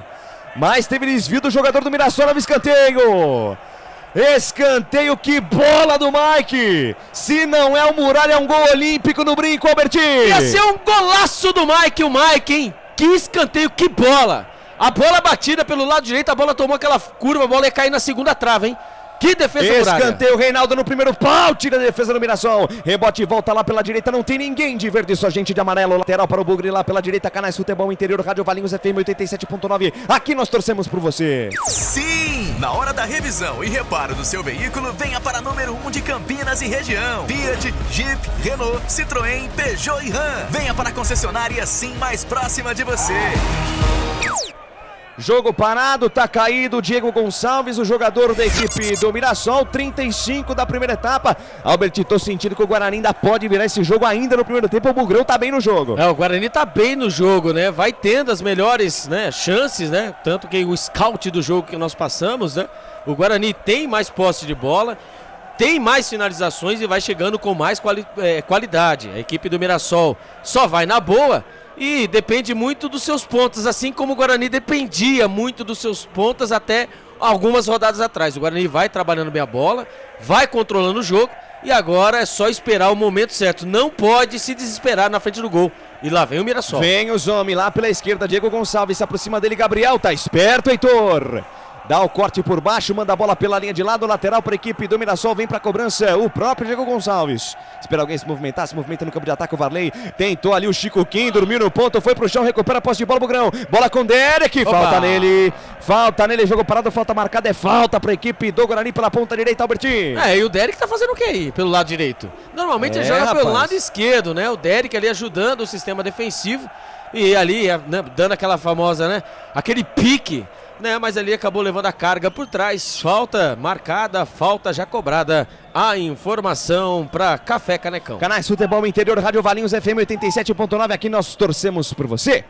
Mas teve desvio do jogador do Mirassol no escanteio. Escanteio, que bola do Mike. Se não é o Muralha, é um gol olímpico no Brinco, Albertinho. Ia ser um golaço do Mike, o Mike, hein? Que escanteio, que bola. A bola batida pelo lado direito, a bola tomou aquela curva, a bola ia cair na segunda trave, hein? Que defesa por área. Escanteio, Reinaldo no primeiro pau, tira a defesa do Mirassol. Rebote, volta lá pela direita, não tem ninguém de verde, só gente de amarelo. Lateral para o Bugre lá pela direita, Canais Futebol Interior, Rádio Valinhos FM 87.9. Aqui nós torcemos por você. Sim! Na hora da revisão e reparo do seu veículo, venha para número 1 de Campinas e região. Fiat, Jeep, Renault, Citroën, Peugeot e Ram. Venha para a concessionária Sim mais próxima de você. Jogo parado, tá caído Diego Gonçalves, o jogador da equipe do Mirassol, 35 da primeira etapa. Albert, tô sentindo que o Guarani ainda pode virar esse jogo ainda no primeiro tempo, o Bugrão tá bem no jogo. O Guarani tá bem no jogo, né? Vai tendo as melhores, né, chances, né? Tanto que o scout do jogo que nós passamos, né? O Guarani tem mais posse de bola, tem mais finalizações e vai chegando com mais qualidade. A equipe do Mirassol só vai na boa e depende muito dos seus pontos, assim como o Guarani dependia muito dos seus pontos até algumas rodadas atrás. O Guarani vai trabalhando bem a bola, vai controlando o jogo e agora é só esperar o momento certo. Não pode se desesperar na frente do gol. E lá vem o Mirassol. Vem os homens lá pela esquerda, Diego Gonçalves se aproxima dele, Gabriel, tá esperto, Heitor. Dá o corte por baixo, manda a bola pela linha de lado, lateral para a equipe do Mirassol, vem para a cobrança o próprio Diego Gonçalves. Espera alguém se movimentar, se movimenta no campo de ataque o Varley, tentou ali o Chico Kim, dormiu no ponto, foi pro chão, recupera a posse de bola, Bugrão, bola com Derek, falta nele, jogo parado, falta marcada, é falta para a equipe do Guarani pela ponta direita, Albertinho. E o Derek tá fazendo o que aí, pelo lado direito? Normalmente ele joga pelo lado esquerdo, né, o Derek ali ajudando o sistema defensivo e ali, né, dando aquela famosa, né, aquele pique, né, mas ali acabou levando a carga por trás. Falta marcada, falta já cobrada. A informação para Café Canecão. Canais Futebol Interior, Rádio Valinhos FM 87.9. Aqui nós torcemos por você.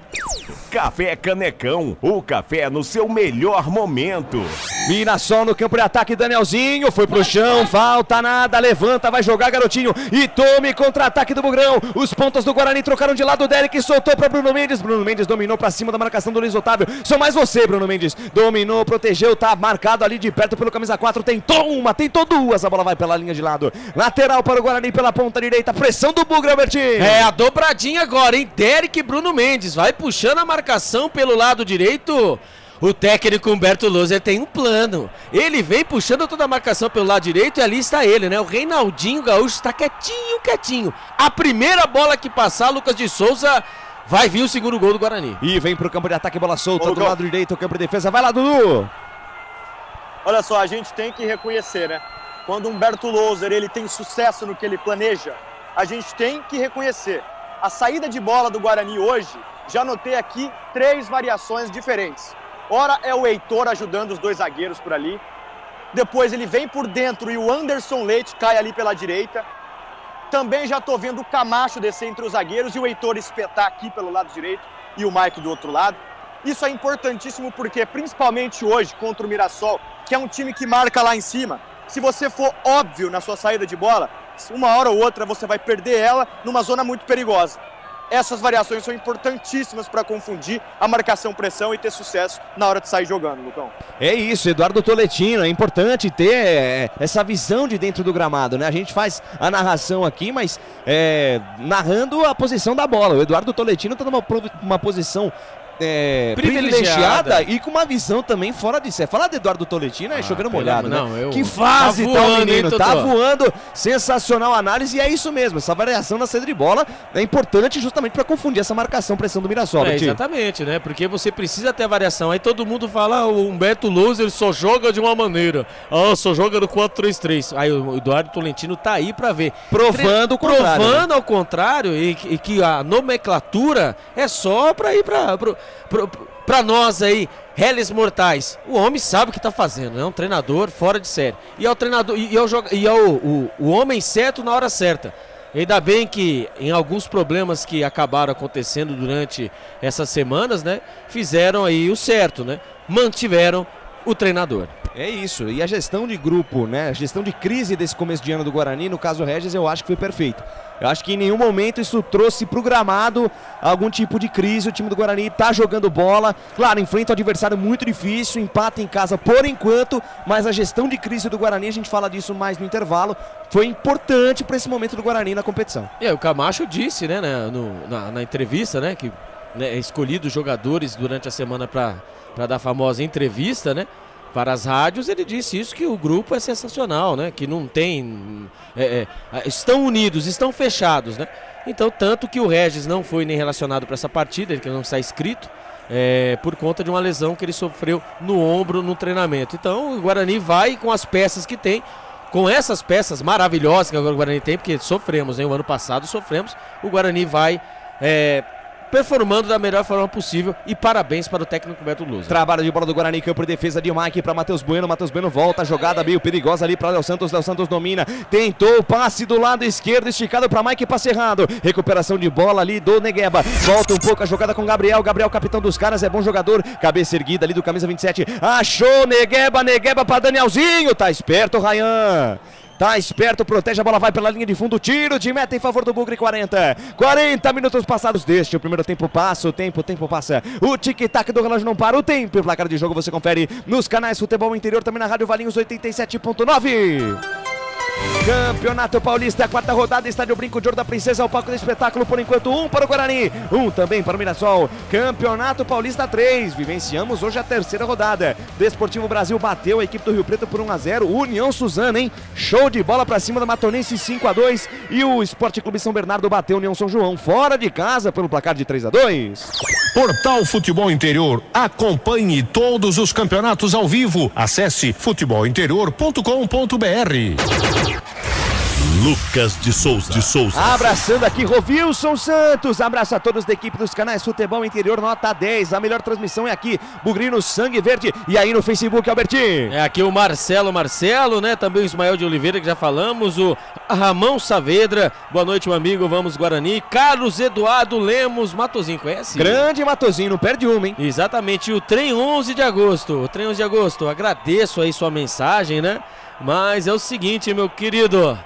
Café Canecão, o café no seu melhor momento. Mirassol no campo de ataque, Danielzinho foi pro chão, falta nada, levanta, vai jogar, garotinho, e tome contra-ataque do Bugrão. Os pontas do Guarani trocaram de lado, o Derek soltou para Bruno Mendes. Bruno Mendes dominou para cima da marcação do Luiz Otávio. Só mais você, Bruno Mendes. Dominou, protegeu, tá marcado ali de perto pelo camisa 4. Tentou uma, tentou duas, a bola vai pela linha de lado. Lateral para o Guarani pela ponta direita, pressão do Bugra, Albertinho. É a dobradinha agora, hein? Derek e Bruno Mendes, vai puxando a marcação pelo lado direito. O técnico Humberto Loser tem um plano. Ele vem puxando toda a marcação pelo lado direito e ali está ele, né? O Reinaldinho Gaúcho está quietinho. A primeira bola que passar, Lucas de Souza, vai vir o segundo gol do Guarani. E vem pro campo de ataque, bola solta do lado direito, o campo de defesa. Vai lá, Dudu. Olha só, a gente tem que reconhecer, né? Quando o Humberto Loser, ele tem sucesso no que ele planeja, a gente tem que reconhecer. A saída de bola do Guarani hoje, já notei aqui 3 variações diferentes. Ora é o Heitor ajudando os 2 zagueiros por ali. Depois ele vem por dentro e o Anderson Leite cai ali pela direita. Também já estou vendo o Camacho descer entre os zagueiros e o Heitor espetar aqui pelo lado direito e o Mike do outro lado. Isso é importantíssimo porque, principalmente hoje, contra o Mirassol, que é um time que marca lá em cima, se você for óbvio na sua saída de bola, uma hora ou outra você vai perder ela numa zona muito perigosa. Essas variações são importantíssimas para confundir a marcação-pressão e ter sucesso na hora de sair jogando, Lucão. É isso, Eduardo Toletino, é importante ter essa visão de dentro do gramado, né? A gente faz a narração aqui, mas narrando a posição da bola. O Eduardo Toletino está numa posição privilegiada e com uma visão também fora de série. Falar de Eduardo Toletino é chovendo molhado, né? Que fase tá o menino, tá voando, sensacional análise e é isso mesmo, essa variação na saída de bola é importante justamente para confundir essa marcação, pressão do Mirassol. Exatamente, né? Porque você precisa ter a variação, aí todo mundo fala, o Humberto Loser só joga de uma maneira, só joga no 4-3-3, aí o Eduardo Tolentino tá aí para ver. Provando o contrário. Provando ao contrário e que a nomenclatura é só para ir para nós aí, réis mortais. O homem sabe o que tá fazendo, é um treinador fora de série. E é o treinador o homem certo na hora certa. Ainda bem que em alguns problemas que acabaram acontecendo durante essas semanas, né, fizeram aí o certo, né? Mantiveram o treinador. É isso, e a gestão de grupo, né? A gestão de crise desse começo de ano do Guarani, no caso Regis, eu acho que foi perfeito. Eu acho que em nenhum momento isso trouxe pro gramado algum tipo de crise. O time do Guarani tá jogando bola, claro, enfrenta um adversário muito difícil, empata em casa por enquanto, mas a gestão de crise do Guarani, a gente fala disso mais no intervalo, foi importante para esse momento do Guarani na competição. O Camacho disse, né, na entrevista, né, que né, escolhido os jogadores durante a semana para dar a famosa entrevista, né? Para as rádios, ele disse isso, que o grupo é sensacional, né? Que não tem... estão unidos, estão fechados, né? Então, tanto que o Regis não foi nem relacionado para essa partida, ele que não está inscrito, por conta de uma lesão que ele sofreu no ombro no treinamento. Então, o Guarani vai com as peças que tem, com essas peças maravilhosas que agora o Guarani tem, porque sofremos, né? O ano passado sofremos, o Guarani vai... performando da melhor forma possível, e parabéns para o técnico Beto Luz. Trabalho de bola do Guarani, campo de defesa de Mike para Matheus Bueno. Matheus Bueno volta, jogada meio perigosa ali para Léo Santos. Léo Santos domina, tentou o passe do lado esquerdo, esticado para Mike, passe errado. Recuperação de bola ali do Negueba. Volta um pouco a jogada com Gabriel. Gabriel, capitão dos caras, é bom jogador. Cabeça erguida ali do camisa 27. Achou Negueba, Negueba para Danielzinho. Tá esperto, Ryan. Tá esperto, protege, a bola vai pela linha de fundo, tiro de meta em favor do Bugre. 40 minutos passados deste, o primeiro tempo passa, o tempo passa, o tic-tac do relógio não para, o tempo e o placar de jogo você confere nos canais Futebol Interior, também na Rádio Valinhos 87.9. Campeonato Paulista, quarta rodada, Estádio Brinco de Ouro da Princesa, o palco do espetáculo, por enquanto 1 para o Guarani, 1 também para o Mirassol. Campeonato Paulista 3, vivenciamos hoje a terceira rodada. Desportivo Brasil bateu a equipe do Rio Preto por 1-0, União Suzana, hein? Show de bola para cima da Matonense, 5-2, e o Esporte Clube São Bernardo bateu União São João fora de casa pelo placar de 3-2. Portal Futebol Interior, acompanhe todos os campeonatos ao vivo. Acesse futebolinterior.com.br. Lucas de Souza. Abraçando aqui Rovilson Santos. Abraço a todos da equipe dos canais Futebol Interior, nota 10. A melhor transmissão é aqui, Bugrino Sangue Verde. E aí no Facebook, Albertinho? É aqui o Marcelo, né? Também o Ismael de Oliveira, que já falamos. O Ramão Saavedra. Boa noite, meu amigo. Vamos, Guarani. Carlos Eduardo Lemos Matozinho, conhece? Grande Matozinho, não perde uma, hein? Exatamente. O Trem 11 de agosto. Agradeço aí sua mensagem, né? Mas é o seguinte, meu querido.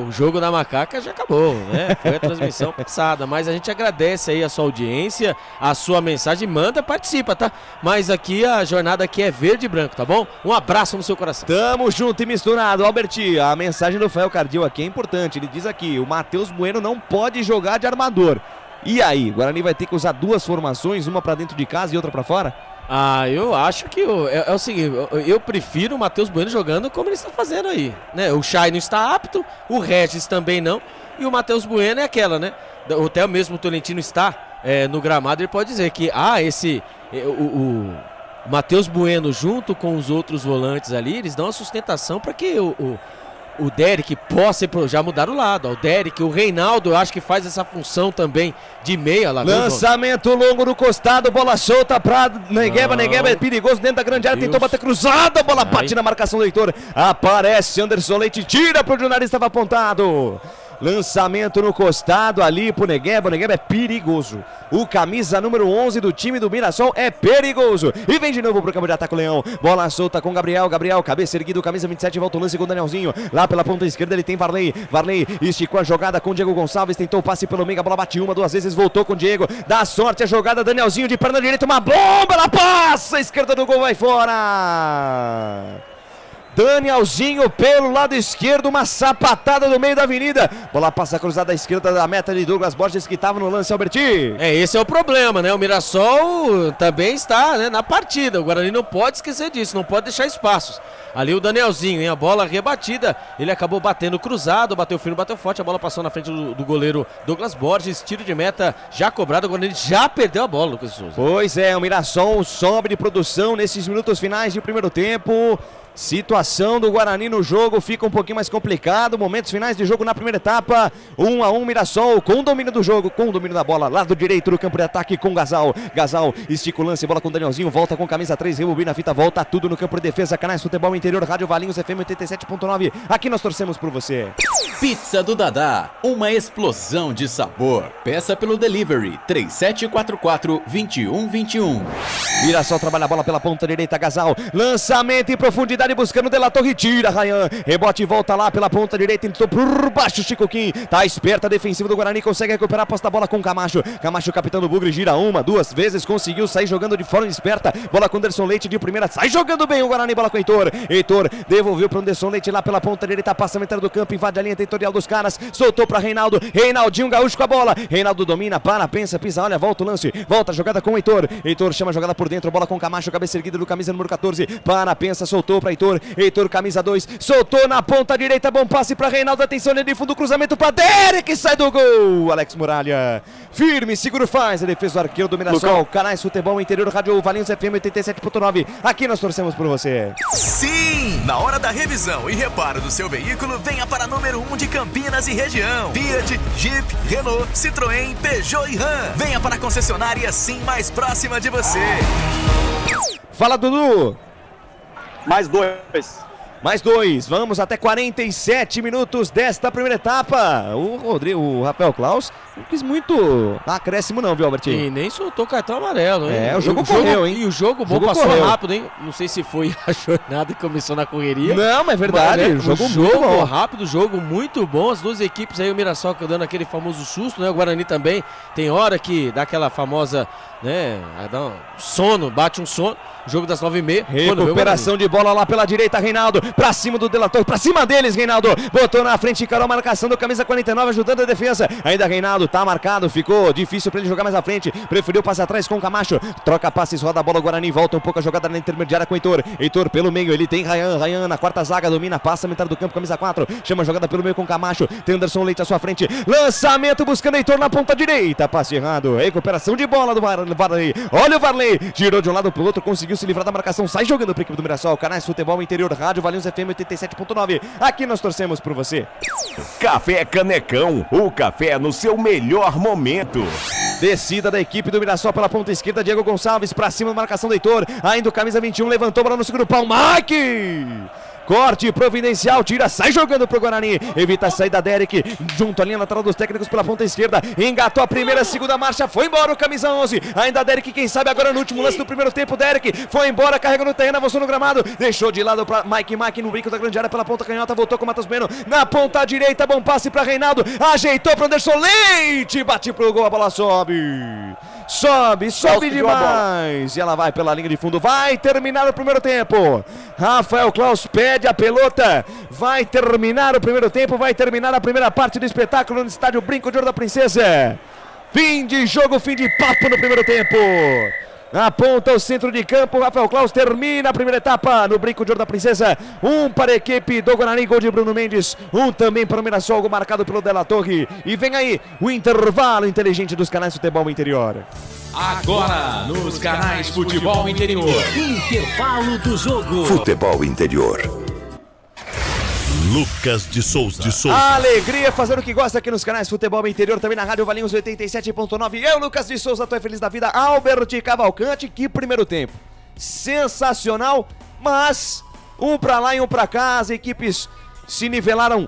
O jogo da macaca já acabou, né? Foi a transmissão passada, mas a gente agradece aí a sua audiência, a sua mensagem, manda, participa, tá? Mas aqui a jornada aqui é verde e branco, tá bom? Um abraço no seu coração. Tamo junto e misturado, Alberti. A mensagem do Fael Cardil aqui é importante, ele diz aqui, o Matheus Bueno não pode jogar de armador. E aí, o Guarani vai ter que usar duas formações, uma pra dentro de casa e outra pra fora? Eu acho que é o seguinte, eu prefiro o Matheus Bueno jogando como ele está fazendo aí, né? O Chay não está apto, o Regis também não, e o Matheus Bueno é aquela, né? Até mesmo o Tolentino está no gramado, ele pode dizer que o Matheus Bueno junto com os outros volantes ali, eles dão a sustentação para que o Derek possa já mudar o lado. O Derek, o Reinaldo, eu acho que faz essa função também de meia lá. Lançamento longo no costado, bola solta pra Negueba. Negueba é perigoso dentro da grande área, tentou bater cruzada, a bola bate na marcação do Heitor. Aparece Anderson Leite, tira pro jornalista, estava apontado. Lançamento no costado ali pro Negueba. O Negueba é perigoso. O camisa número 11 do time do Mirassol é perigoso. E vem de novo pro campo de ataque o Leão. Bola solta com Gabriel. Gabriel, cabeça erguida, camisa 27, volta o lance com o Danielzinho. Lá pela ponta esquerda ele tem Varley. Varley esticou a jogada com o Diego Gonçalves. Tentou o passe pelo meio. A bola bate uma, duas vezes. Voltou com o Diego. Dá sorte a jogada. Danielzinho de perna direita. Uma bomba. Ela passa. A esquerda do gol vai fora. Danielzinho pelo lado esquerdo, uma sapatada no meio da avenida. Bola passa cruzada à esquerda da meta de Douglas Borges, que estava no lance, Alberti. Esse é o problema, né? O Mirassol também está, né, na partida. O Guarani não pode esquecer disso, não pode deixar espaços. Ali o Danielzinho, hein? A bola rebatida. Ele acabou batendo cruzado, bateu firme, bateu forte. A bola passou na frente do goleiro Douglas Borges. Tiro de meta já cobrado. O Guarani já perdeu a bola, Lucas Souza. Pois é, o Mirassol sobe de produção nesses minutos finais de primeiro tempo. Situação do Guarani no jogo fica um pouquinho mais complicado. Momentos finais de jogo na primeira etapa. 1-1 Mirassol com o domínio do jogo, com o domínio da bola. Lado direito do campo de ataque com Gasal. Gasal estica o lance, bola com o Danielzinho. Volta com camisa 3, rebobina a fita, volta tudo no campo de defesa. Canais Futebol Interior, Rádio Valinhos FM 87.9. Aqui nós torcemos por você. Pizza do Dadá, uma explosão de sabor. Peça pelo delivery 3744-2121. Mirassol trabalha a bola pela ponta direita, Gasal. Lançamento em profundidade. velocidade buscando o De La Torre, tira Ryan, rebote e volta lá pela ponta direita, entrou por baixo Chico Kim, tá esperta a defensiva do Guarani, consegue recuperar a posse da bola com Camacho, capitão do Bugre, gira uma, duas vezes, conseguiu sair jogando de forma esperta, bola com Anderson Leite de primeira, sai jogando bem o Guarani, bola com Heitor devolveu para o Anderson Leite lá pela ponta direita, passa a entrada do campo, invade a linha territorial dos caras, soltou para Reinaldinho Gaúcho com a bola, Reinaldo domina, pensa, pisa, olha, volta o lance, volta a jogada com Heitor chama a jogada por dentro, bola com Camacho, cabeça erguida do camisa número 14, pensa, soltou para Heitor, camisa 2, soltou na ponta direita, bom passe para Reinaldo, atenção, linha de fundo, cruzamento para Derek, sai do gol, Alex Muralha, firme, seguro, faz a defesa do arqueiro do Mirassol, Canais Futebol Interior, Rádio Valinhos FM 87.9, aqui nós torcemos por você. Sim, na hora da revisão e reparo do seu veículo, venha para número 1 de Campinas e região, Fiat, Jeep, Renault, Citroën, Peugeot e Ram, venha para a concessionária Sim mais próxima de você. Fala, Dudu. Mais dois, vamos até 47 minutos desta primeira etapa. O Rafael Klaus não quis muito acréscimo não, viu, Albertinho? E nem soltou cartão amarelo, hein? O jogo correu, hein? E o jogo bom, passou rápido, hein? Não sei se foi a jornada que começou na correria. Não, mas é verdade, o jogo rápido, jogo muito bom. As duas equipes aí, o Mirassol dando aquele famoso susto, né? O Guarani também tem hora que dá aquela famosa, né? Dá um sono, bate um sono. Jogo das 9h30. Recuperação de bola lá pela direita, Reinaldo. Pra cima do De La Torre, pra cima deles, Reinaldo. Botou na frente, encarou a marcação do camisa 49, ajudando a defesa. Ainda Reinaldo, tá marcado, ficou difícil pra ele jogar mais à frente. Preferiu passar atrás com o Camacho. Troca passes, roda a bola, o Guarani volta um pouco a jogada na intermediária com o Heitor pelo meio, ele tem Ryan na quarta zaga, domina, passa a metade do campo, camisa 4. Chama a jogada pelo meio com o Camacho. Tem Anderson Leite à sua frente. Lançamento buscando Heitor na ponta direita. Passe errado. Recuperação de bola do Varley. Olha o Varley. Girou de um lado pro outro, conseguiu se livrar da marcação, sai jogando para a equipe do Mirassol, Canais Futebol Interior, Rádio Valinhos FM 87.9, aqui nós torcemos por você. Café Canecão, o café no seu melhor momento. Descida da equipe do Mirassol pela ponta esquerda, Diego Gonçalves para cima da marcação do Heitor, ainda o camisa 21, levantou bola no segundo pau, Mike! Corte providencial, tira, sai jogando pro Guarani, evita a saída Derek, junto à linha lateral dos técnicos pela ponta esquerda, engatou a primeira, segunda marcha, foi embora o camisa 11, ainda Derek, quem sabe agora no último lance do primeiro tempo, Derek foi embora, carregou no terreno, avançou no gramado, deixou de lado para Mike no brinco da grande área pela ponta canhota, voltou com o Matheus Bueno, na ponta direita, bom passe para Reinaldo, ajeitou para Anderson Leite, bate pro gol, a bola sobe demais, e ela vai pela linha de fundo, vai terminar o primeiro tempo, Rafael Klaus pede a pelota, vai terminar o primeiro tempo, vai terminar a primeira parte do espetáculo no estádio Brinco de Ouro da Princesa, fim de jogo, fim de papo no primeiro tempo, aponta o centro de campo, Rafael Klaus termina a primeira etapa no Brinco de Ouro da Princesa, um para a equipe do Guarani, gol de Bruno Mendes, um também para o Mirassol, gol marcado pelo De La Torre, e vem aí o intervalo inteligente dos Canais Futebol Interior. Agora, nos Canais Futebol Interior, intervalo do jogo. Futebol Interior. Lucas de Souza. Alegria fazer o que gosta aqui nos Canais Futebol Interior, também na Rádio Valinhos 87.9. Eu, Lucas de Souza, tô feliz da vida. Albert Cavalcante, que primeiro tempo sensacional, mas um pra lá e um pra cá, as equipes se nivelaram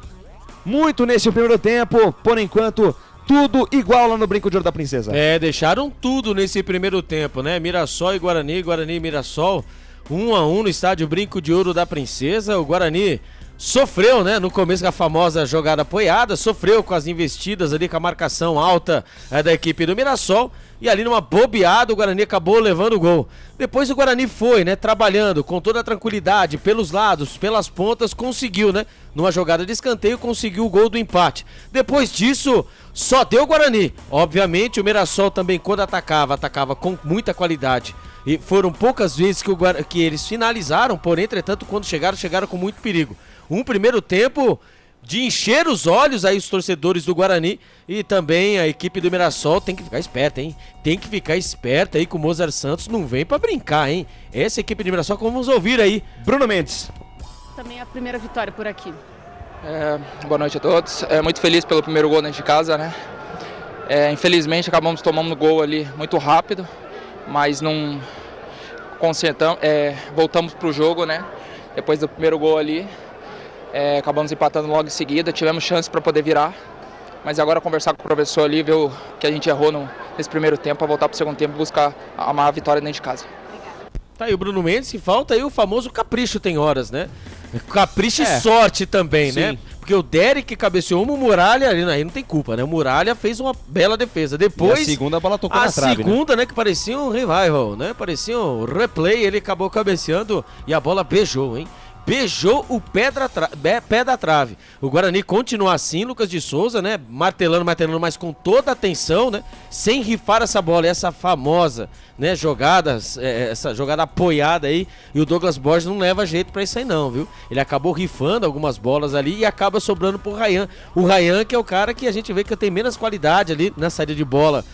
muito nesse primeiro tempo, por enquanto tudo igual lá no Brinco de Ouro da Princesa. Deixaram tudo nesse primeiro tempo, né? Mirassol e Guarani, Guarani e Mirassol, 1-1 no estádio Brinco de Ouro da Princesa. O Guarani sofreu, né, no começo com a famosa jogada apoiada, sofreu com as investidas ali, com a marcação alta da equipe do Mirassol, e ali numa bobeada o Guarani acabou levando o gol. Depois o Guarani foi, né, trabalhando com toda a tranquilidade, pelos lados, pelas pontas, conseguiu, né, numa jogada de escanteio, conseguiu o gol do empate. Depois disso, só deu o Guarani. Obviamente o Mirassol também, quando atacava com muita qualidade. E foram poucas vezes que eles finalizaram, porém, entretanto, quando chegaram com muito perigo. Um primeiro tempo de encher os olhos aí os torcedores do Guarani, e também a equipe do Mirassol tem que ficar esperta, hein? Tem que ficar esperta aí com o Mozart Santos, não vem pra brincar, hein? Essa equipe de Mirassol, como vamos ouvir aí. Bruno Mendes. Também a primeira vitória por aqui. Boa noite a todos. Muito feliz pelo primeiro gol dentro de casa, né? Infelizmente acabamos tomando gol ali muito rápido, mas não consertamos, voltamos pro jogo, né? Depois do primeiro gol ali, acabamos empatando logo em seguida, tivemos chance para poder virar, mas agora conversar com o professor ali, ver o que a gente errou nesse primeiro tempo, para voltar para o segundo tempo e buscar a vitória dentro de casa. Tá aí o Bruno Mendes, e falta aí o famoso capricho tem horas, né? Capricho e sorte também, né? Porque o Derek cabeceou o Muralha, aí não tem culpa, né? O Muralha fez uma bela defesa. Depois, e a segunda bola tocou na trave, a segunda, né? Que parecia um revival, né? Parecia um replay, ele acabou cabeceando e a bola beijou, hein? Beijou o pé da trave. O Guarani continua assim, Lucas de Souza, né? Martelando, mas com toda a atenção, né? Sem rifar essa bola, essa famosa, né? Essa jogada apoiada aí. E o Douglas Borges não leva jeito pra isso aí não, viu? Ele acabou rifando algumas bolas ali e acaba sobrando pro Ryan. O Ryan que é o cara que a gente vê que tem menos qualidade ali na saída de bola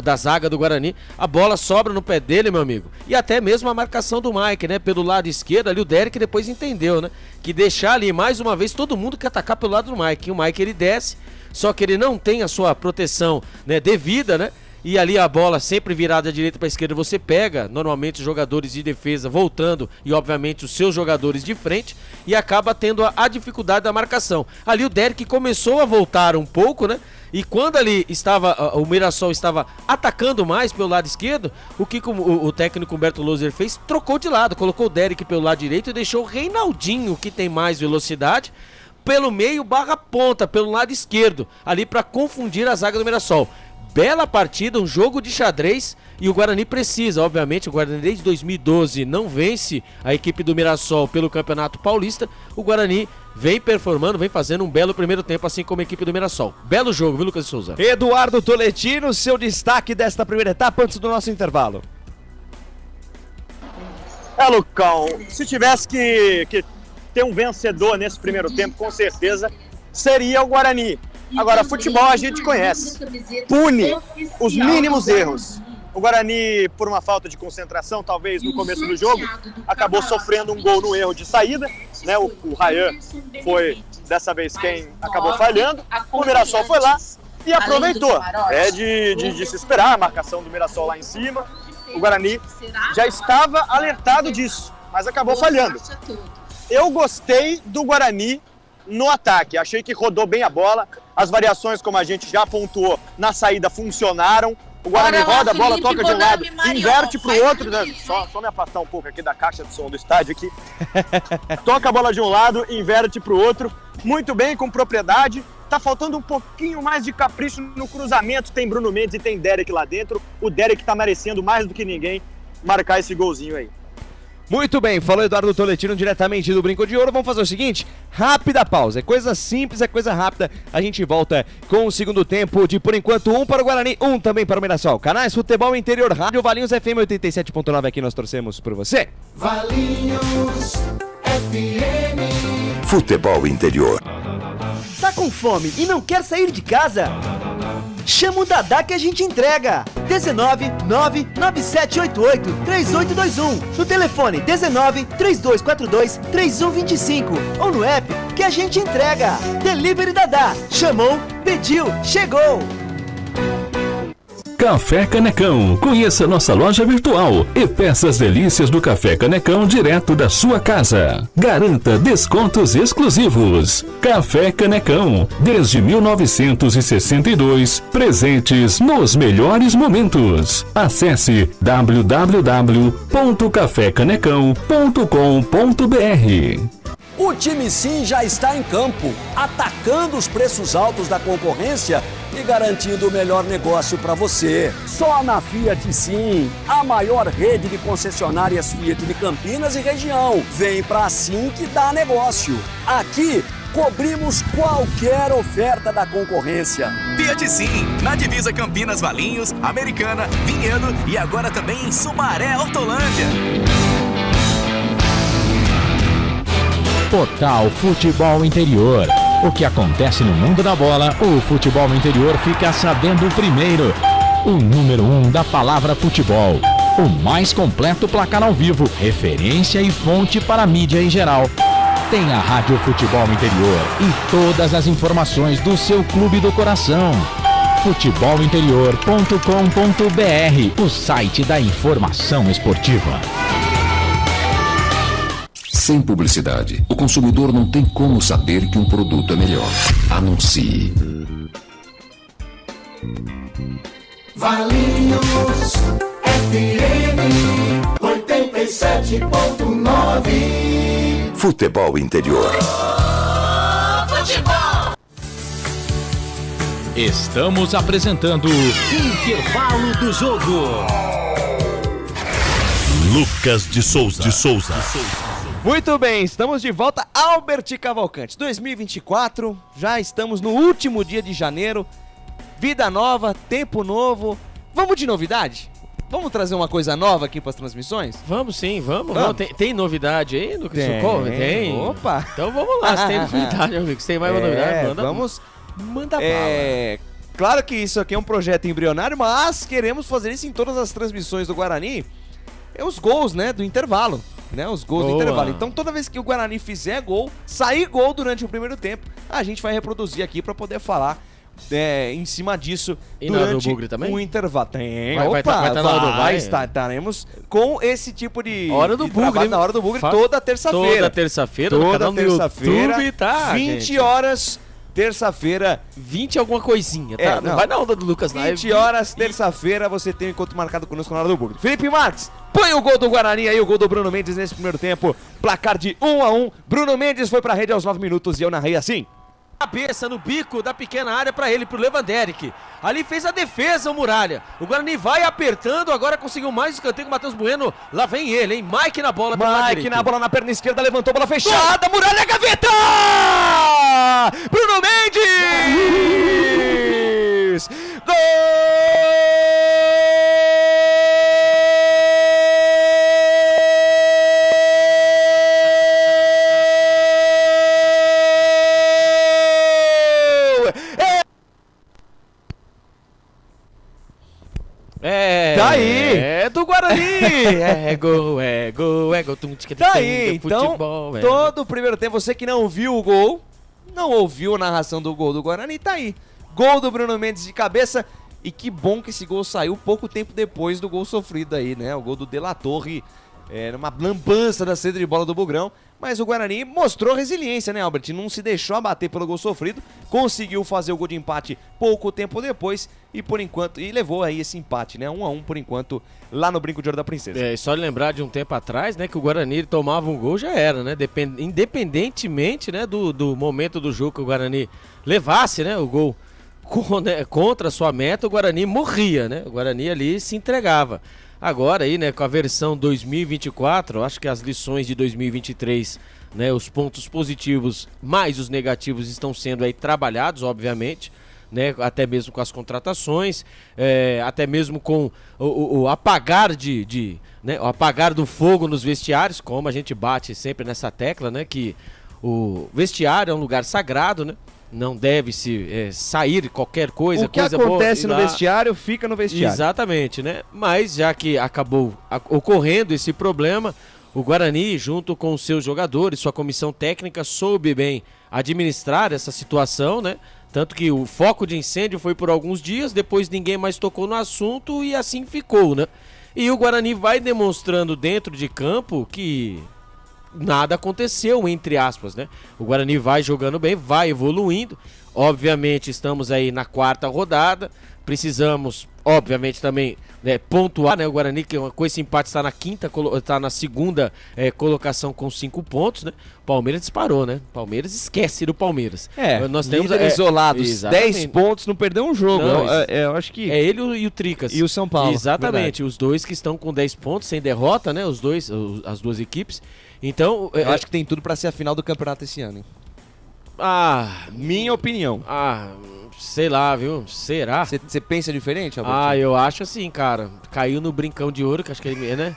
da zaga do Guarani. A bola sobra no pé dele, meu amigo. E até mesmo a marcação do Mike, né? Pelo lado esquerdo ali, o Derek depois entendeu, né? Que deixar ali mais uma vez todo mundo que atacar pelo lado do Mike. E o Mike ele desce, só que ele não tem a sua proteção, né, devida, né? E ali a bola sempre virada da direita para a esquerda, você pega normalmente os jogadores de defesa voltando e obviamente os seus jogadores de frente e acaba tendo a dificuldade da marcação. Ali o Derek começou a voltar um pouco, né? E quando ali o Mirassol estava atacando mais pelo lado esquerdo, o que o técnico Humberto Loser fez? Trocou de lado, colocou o Derek pelo lado direito e deixou o Reinaldinho, que tem mais velocidade, pelo meio barra ponta, pelo lado esquerdo, ali para confundir a zaga do Mirassol. Bela partida, um jogo de xadrez e o Guarani precisa, obviamente, o Guarani desde 2012 não vence a equipe do Mirassol pelo Campeonato Paulista, o Guarani vem performando, vem fazendo um belo primeiro tempo, assim como a equipe do Mirassol. Belo jogo, viu, Lucas de Souza? Eduardo Toletino, seu destaque desta primeira etapa antes do nosso intervalo. Lucão, se tivesse que ter um vencedor nesse primeiro tempo, com certeza seria o Guarani. Agora, futebol a gente conhece, pune os mínimos erros. O Guarani, por uma falta de concentração, talvez no começo do jogo, acabou sofrendo um gol no erro de saída, né? O Ryan foi, dessa vez, quem acabou falhando. O Mirassol foi lá e aproveitou. É de se esperar a marcação do Mirassol lá em cima. O Guarani já estava alertado disso, mas acabou falhando. Eu gostei do Guarani no ataque, achei que rodou bem a bola. As variações, como a gente já pontuou, na saída funcionaram. O Guarani roda, a bola toca de um lado, inverte para o outro, né? Só me afastar um pouco aqui da caixa de som do estádio aqui. Toca a bola de um lado, inverte para o outro. Muito bem, com propriedade. Tá faltando um pouquinho mais de capricho no cruzamento. Tem Bruno Mendes e tem Derek lá dentro. O Derek tá merecendo mais do que ninguém marcar esse golzinho aí. Muito bem, falou Eduardo Toletino diretamente do Brinco de Ouro. Vamos fazer o seguinte, rápida pausa, é coisa simples, é coisa rápida. A gente volta com o segundo tempo de, por enquanto, 1 para o Guarani, 1 também para o Mirassol. Canais Futebol Interior, Rádio Valinhos FM 87.9, aqui nós torcemos por você. Valinhos FM. Futebol Interior. Tá com fome e não quer sair de casa? Chama o Dadá que a gente entrega. 19 99788 3821. No telefone 19 3242 3125. Ou no app que a gente entrega. Delivery Dadá. Chamou, pediu, chegou. Café Canecão. Conheça nossa loja virtual e peça as delícias do Café Canecão direto da sua casa. Garanta descontos exclusivos. Café Canecão. Desde 1962, presentes nos melhores momentos. Acesse www.cafecanecão.com.br. O time Sim já está em campo, atacando os preços altos da concorrência e garantindo o melhor negócio para você. Só na Fiat Sim, a maior rede de concessionárias Fiat de Campinas e região. Vem pra Sim que dá negócio. Aqui cobrimos qualquer oferta da concorrência. Fiat Sim, na divisa Campinas, Valinhos, Americana, Vinhedo e agora também em Sumaré, Hortolândia. Portal Futebol Interior. O que acontece no mundo da bola, o futebol interior fica sabendo primeiro. O número 1 da palavra futebol. O mais completo placar ao vivo, referência e fonte para a mídia em geral. Tem a Rádio Futebol Interior e todas as informações do seu clube do coração. futebolinterior.com.br, o site da informação esportiva. Sem publicidade, o consumidor não tem como saber que um produto é melhor. Anuncie. Valinhos FM 87. 97.9. Futebol Interior. Futebol. Estamos apresentando Intervalo do Jogo. Lucas de Souza. Muito bem, estamos de volta. Albert Cavalcante, 2024, já estamos no último dia de janeiro. Vida nova, tempo novo. Vamos de novidade? Vamos trazer uma coisa nova aqui para as transmissões? Vamos sim, vamos. Tem novidade aí, Lucas? Tem. Opa! Então vamos lá, se tem novidade, meu amigo. Se tem mais uma novidade, manda bala. Claro que isso aqui é um projeto embrionário, mas queremos fazer isso em todas as transmissões do Guarani. Os gols, né, do intervalo. Os gols do intervalo. Então, toda vez que o Guarani fizer gol, sair gol durante o primeiro tempo, a gente vai reproduzir aqui para poder falar em cima disso durante o intervalo. Estaremos com esse tipo de Hora do Bugre, na Hora do Bugre toda terça-feira. Toda terça-feira, toda terça-feira, 20 gente. horas, terça-feira. 20 alguma coisinha, tá? Não vai na onda do Lucas, não. 20 horas, terça-feira, você tem um encontro marcado conosco na Hora do Bugre. Felipe Marques, põe o gol do Guarani aí, o gol do Bruno Mendes nesse primeiro tempo. Placar de 1-1. Bruno Mendes foi pra rede aos 9 minutos e eu narrei assim. Cabeça no bico da pequena área pra ele, pro Lewanderick. Ali fez a defesa o Muralha. O Guarani vai apertando, agora conseguiu mais escanteio com o Matheus Bueno. Lá vem ele, hein? Mike na bola. Mike na bola na perna esquerda, levantou, bola fechada. Gol! Muralha, gaveta! Bruno Mendes! Gol! Tá aí! É do Guarani! é gol. Tá aí, então, todo o primeiro tempo, você que não viu o gol, não ouviu a narração do gol do Guarani, tá aí. Gol do Bruno Mendes de cabeça, e que bom que esse gol saiu pouco tempo depois do gol sofrido aí, né? O gol do De La Torre, uma lambança da saída de bola do Bugrão. Mas o Guarani mostrou resiliência, né, Albert? Não se deixou abater pelo gol sofrido, conseguiu fazer o gol de empate pouco tempo depois e por enquanto, e levou aí esse empate, né, 1-1 por enquanto, lá no Brinco de Ouro da Princesa. E só lembrar de um tempo atrás, né, que o Guarani tomava um gol, já era, né, independentemente, né, do momento do jogo que o Guarani levasse, né, o gol contra a sua meta, o Guarani morria, né, o Guarani ali se entregava. Agora aí, né, com a versão 2024, acho que as lições de 2023, né, os pontos positivos mais os negativos estão sendo aí trabalhados, obviamente, né, até mesmo com as contratações, até mesmo com o apagar né, o apagar do fogo nos vestiários, como a gente bate sempre nessa tecla, né, que o vestiário é um lugar sagrado, né? Não deve-se sair qualquer coisa. O que acontece no vestiário, fica no vestiário. Exatamente, né? Mas já que acabou ocorrendo esse problema, o Guarani, junto com os seus jogadores, sua comissão técnica, soube bem administrar essa situação, né? Tanto que o foco de incêndio foi por alguns dias, depois ninguém mais tocou no assunto e assim ficou, né? E o Guarani vai demonstrando dentro de campo que nada aconteceu, entre aspas, né? O Guarani vai jogando bem, vai evoluindo. Obviamente estamos aí na 4ª rodada. Precisamos, obviamente, também pontuar, né? O Guarani, que com esse empate está na segunda colocação com 5 pontos, né? O Palmeiras disparou, né? Palmeiras esquece do Palmeiras. Nós temos isolados, exatamente. 10 pontos, não perdeu um jogo. Eu acho que é ele e o Tricas. E o São Paulo. Exatamente, os dois que estão com 10 pontos, sem derrota, né? As duas equipes. Então, eu acho que tem tudo pra ser a final do campeonato esse ano, hein? Minha opinião. Sei lá, viu? Será? Você pensa diferente, Alberto? Eu acho assim, cara. Caiu no brincão de ouro, que acho que ele, né?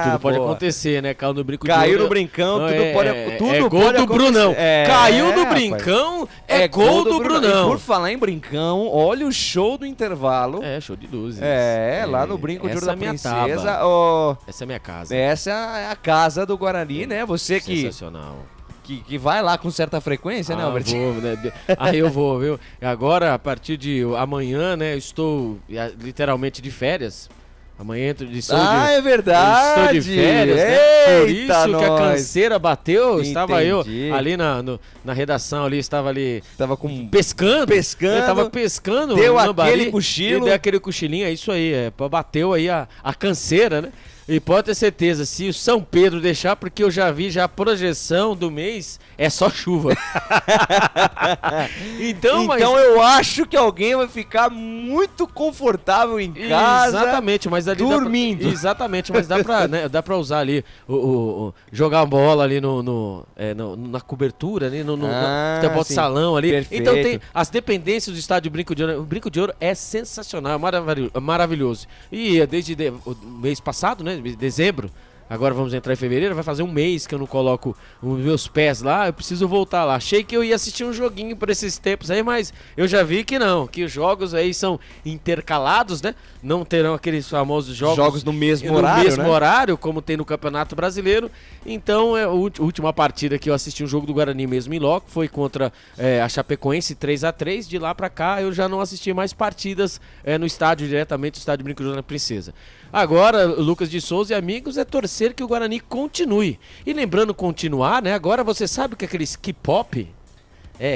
Tudo pode acontecer, né? Caiu no brinco de ouro. Caiu no brincão, tudo pode acontecer. Gol do Brunão. Caiu no brincão, gol do Brunão. E por falar em brincão, olha o show do intervalo. Show de luzes. Lá no Brinco de Ouro da Princesa. Essa é a minha casa. Essa é a casa do Guarani, né? Você que... Sensacional. Que vai lá com certa frequência, né, Albert? Eu vou, viu? Agora, a partir de amanhã, né, estou literalmente de férias. Amanhã é verdade! Estou de férias, né? Por isso que a canseira bateu. Entendi. Estava eu ali na redação, estava pescando. Eu estava pescando. Deu aquele cochilo. Deu aquele cochilinho, é isso aí. Bateu aí a canseira, né? E pode ter certeza, se o São Pedro deixar, porque eu já vi já a projeção do mês, é só chuva. Então eu acho que alguém vai ficar muito confortável em casa. Exatamente, mas ali dormindo. Exatamente, mas dá pra usar ali, jogar a bola ali na cobertura, ali no futebol de salão ali. Perfeito. Então tem as dependências do estádio Brinco de Ouro. O Brinco de Ouro é sensacional, é maravilhoso. E desde o mês passado, né, dezembro, agora vamos entrar em fevereiro, vai fazer um mês que eu não coloco os meus pés lá, eu preciso voltar lá. Achei que eu ia assistir um joguinho por esses tempos aí, mas eu já vi que não, que os jogos aí são intercalados, né? Não terão aqueles famosos jogos no mesmo horário, como tem no Campeonato Brasileiro. Então, a última partida que eu assisti um jogo do Guarani mesmo em loco foi contra a Chapecoense 3-3. De lá pra cá, eu já não assisti mais partidas no estádio, diretamente no estádio Brinco de Ouro na Princesa. Agora, Lucas de Souza e amigos, é torcer que o Guarani continue. E lembrando continuar, né? Agora você sabe que aqueles K-pop...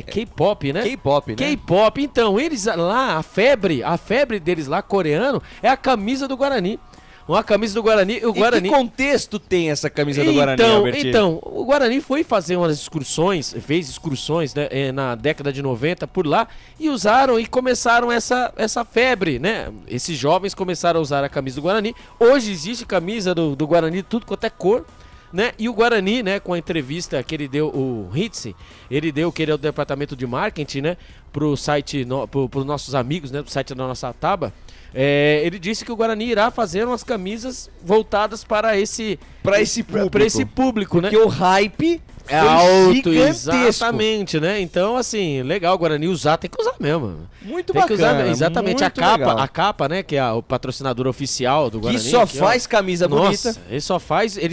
K-pop, né? K-pop, né? K-pop. Então, eles lá, a febre deles lá, coreano, é a camisa do Guarani. Uma camisa do Guarani. Que contexto tem essa camisa do Guarani, Albertinho? Então, o Guarani foi fazer umas excursões, fez excursões, né, na década de 90 por lá, e usaram e começaram essa febre, né? Esses jovens começaram a usar a camisa do Guarani. Hoje existe camisa do Guarani de tudo quanto é cor. Né? E o Guarani, né, com a entrevista que ele deu, o Hitze, ele deu, que ele é o departamento de marketing, né, pro site, pros nossos amigos, né, do site da nossa Taba, ele disse que o Guarani irá fazer umas camisas voltadas para esse público, né? Porque o hype é alto, exatamente, né? Então, assim, legal, o Guarani usar, tem que usar mesmo. Muito tem bacana. Que usar, exatamente, muito a capa, né, que é o patrocinador oficial do Guarani. Que só faz camisa bonita. Ele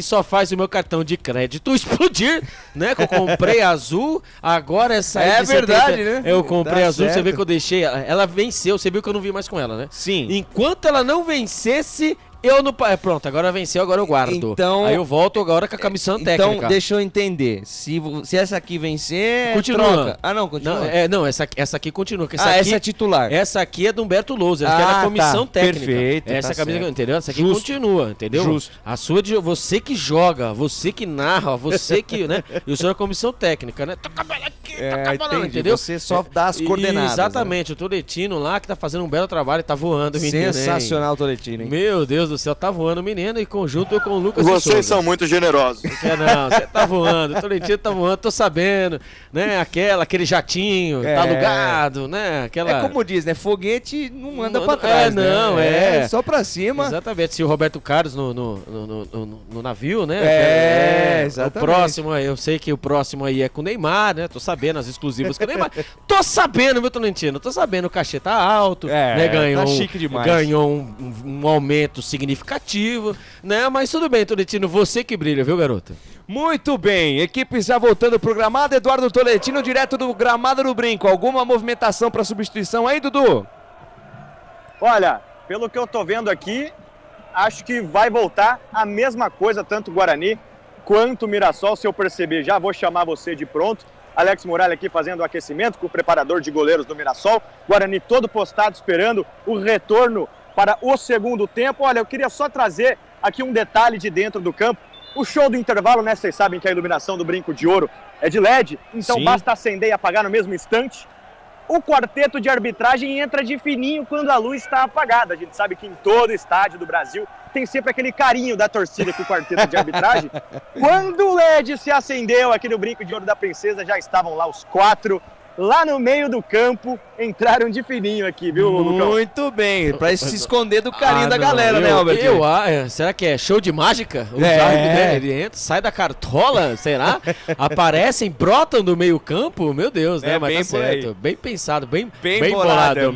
só faz o meu cartão de crédito explodir, né? Que eu comprei azul, agora essa aí. É verdade, né? Eu comprei Tá azul, certo. você vê que eu deixei, ela venceu, você viu que eu não vi mais com ela, né? Sim. Enquanto ela não vencesse, eu não... Pronto, agora venceu, agora eu guardo. Então, aí eu volto agora com a comissão técnica. Então, deixa eu entender. Se essa aqui vencer, continua. Troca. Ah, não, continua. Não, essa aqui continua. Essa é titular. Essa aqui é do Humberto Louser, que é da comissão técnica. Perfeito. Essa camisa, certo. entendeu? Essa aqui Justo. continua, entendeu? Justo. A sua de você que joga, você que narra, você que, né? E o senhor é a comissão técnica, né? Toca a bola aqui, toca a bola, entendi. entendeu? Você só dá as coordenadas. Exatamente, né? O Toletino lá que tá fazendo um belo trabalho, tá voando, menino. Sensacional o Toletino, hein? Meu Deus do céu, tá voando, menino, e conjunto com o Lucas. Vocês são muito generosos. Não, você tá voando, o Tolentino tá voando, tô sabendo, né? Aquele jatinho, tá alugado, né? É como diz, né? Foguete não anda pra trás, né? Só pra cima. Exatamente, se o Roberto Carlos no navio, né? Exatamente. O próximo, eu sei que o próximo aí é com o Neymar, né? Tô sabendo as exclusivas com o Neymar. Tô sabendo, meu Tolentino, tô sabendo, o cachê tá alto, né? Ganhou, tá chique demais. Ganhou um aumento significativo, né? Mas tudo bem, Tolentino, você que brilha, viu, garota? Muito bem, equipe já voltando pro gramado, Eduardo Toletino direto do gramado do Brinco. Alguma movimentação para substituição aí, Dudu? Olha, pelo que eu tô vendo aqui, acho que vai voltar a mesma coisa, tanto o Guarani quanto o Mirassol, se eu perceber. Já vou chamar você de pronto. Alex Muralha aqui fazendo o aquecimento com o preparador de goleiros do Mirassol. Guarani todo postado esperando o retorno para o segundo tempo. Olha, eu queria só trazer aqui um detalhe de dentro do campo. O show do intervalo, né? Vocês sabem que a iluminação do Brinco de Ouro é de LED, então Sim. Basta acender e apagar no mesmo instante. O quarteto de arbitragem entra de fininho quando a luz está apagada. A gente sabe que em todo estádio do Brasil tem sempre aquele carinho da torcida com o quarteto de arbitragem. Quando o LED se acendeu aqui no Brinco de Ouro da Princesa, já estavam lá os quatro, lá no meio do campo, entraram de fininho aqui, viu, Lucão? Muito bem, pra se esconder do carinho da galera, né, Albert? Será que é show de mágica? Os árbitros, né? Ele entra, sai da cartola, será? Aparecem, brotam do meio campo, meu Deus, né? Mas bem tá certo, aí. bem pensado, bem bolado.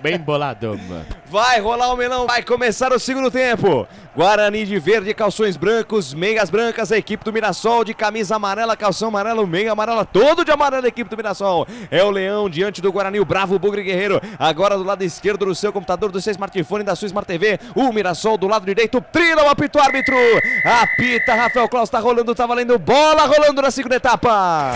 Bem bolado. Vai rolar o melão, vai começar o segundo tempo. Guarani de verde, calções brancos, meias brancas, a equipe do Mirassol de camisa amarela, calção amarelo, meia amarela, todo de amarelo a equipe do Mirassol. É o Leão diante do Guarani, o bravo Bugre Guerreiro. Agora do lado esquerdo do seu computador, do seu smartphone, da sua Smart TV, o Mirassol do lado direito, trila o apito árbitro. Apita, Rafael Claus, tá rolando, tá valendo, bola rolando na segunda etapa.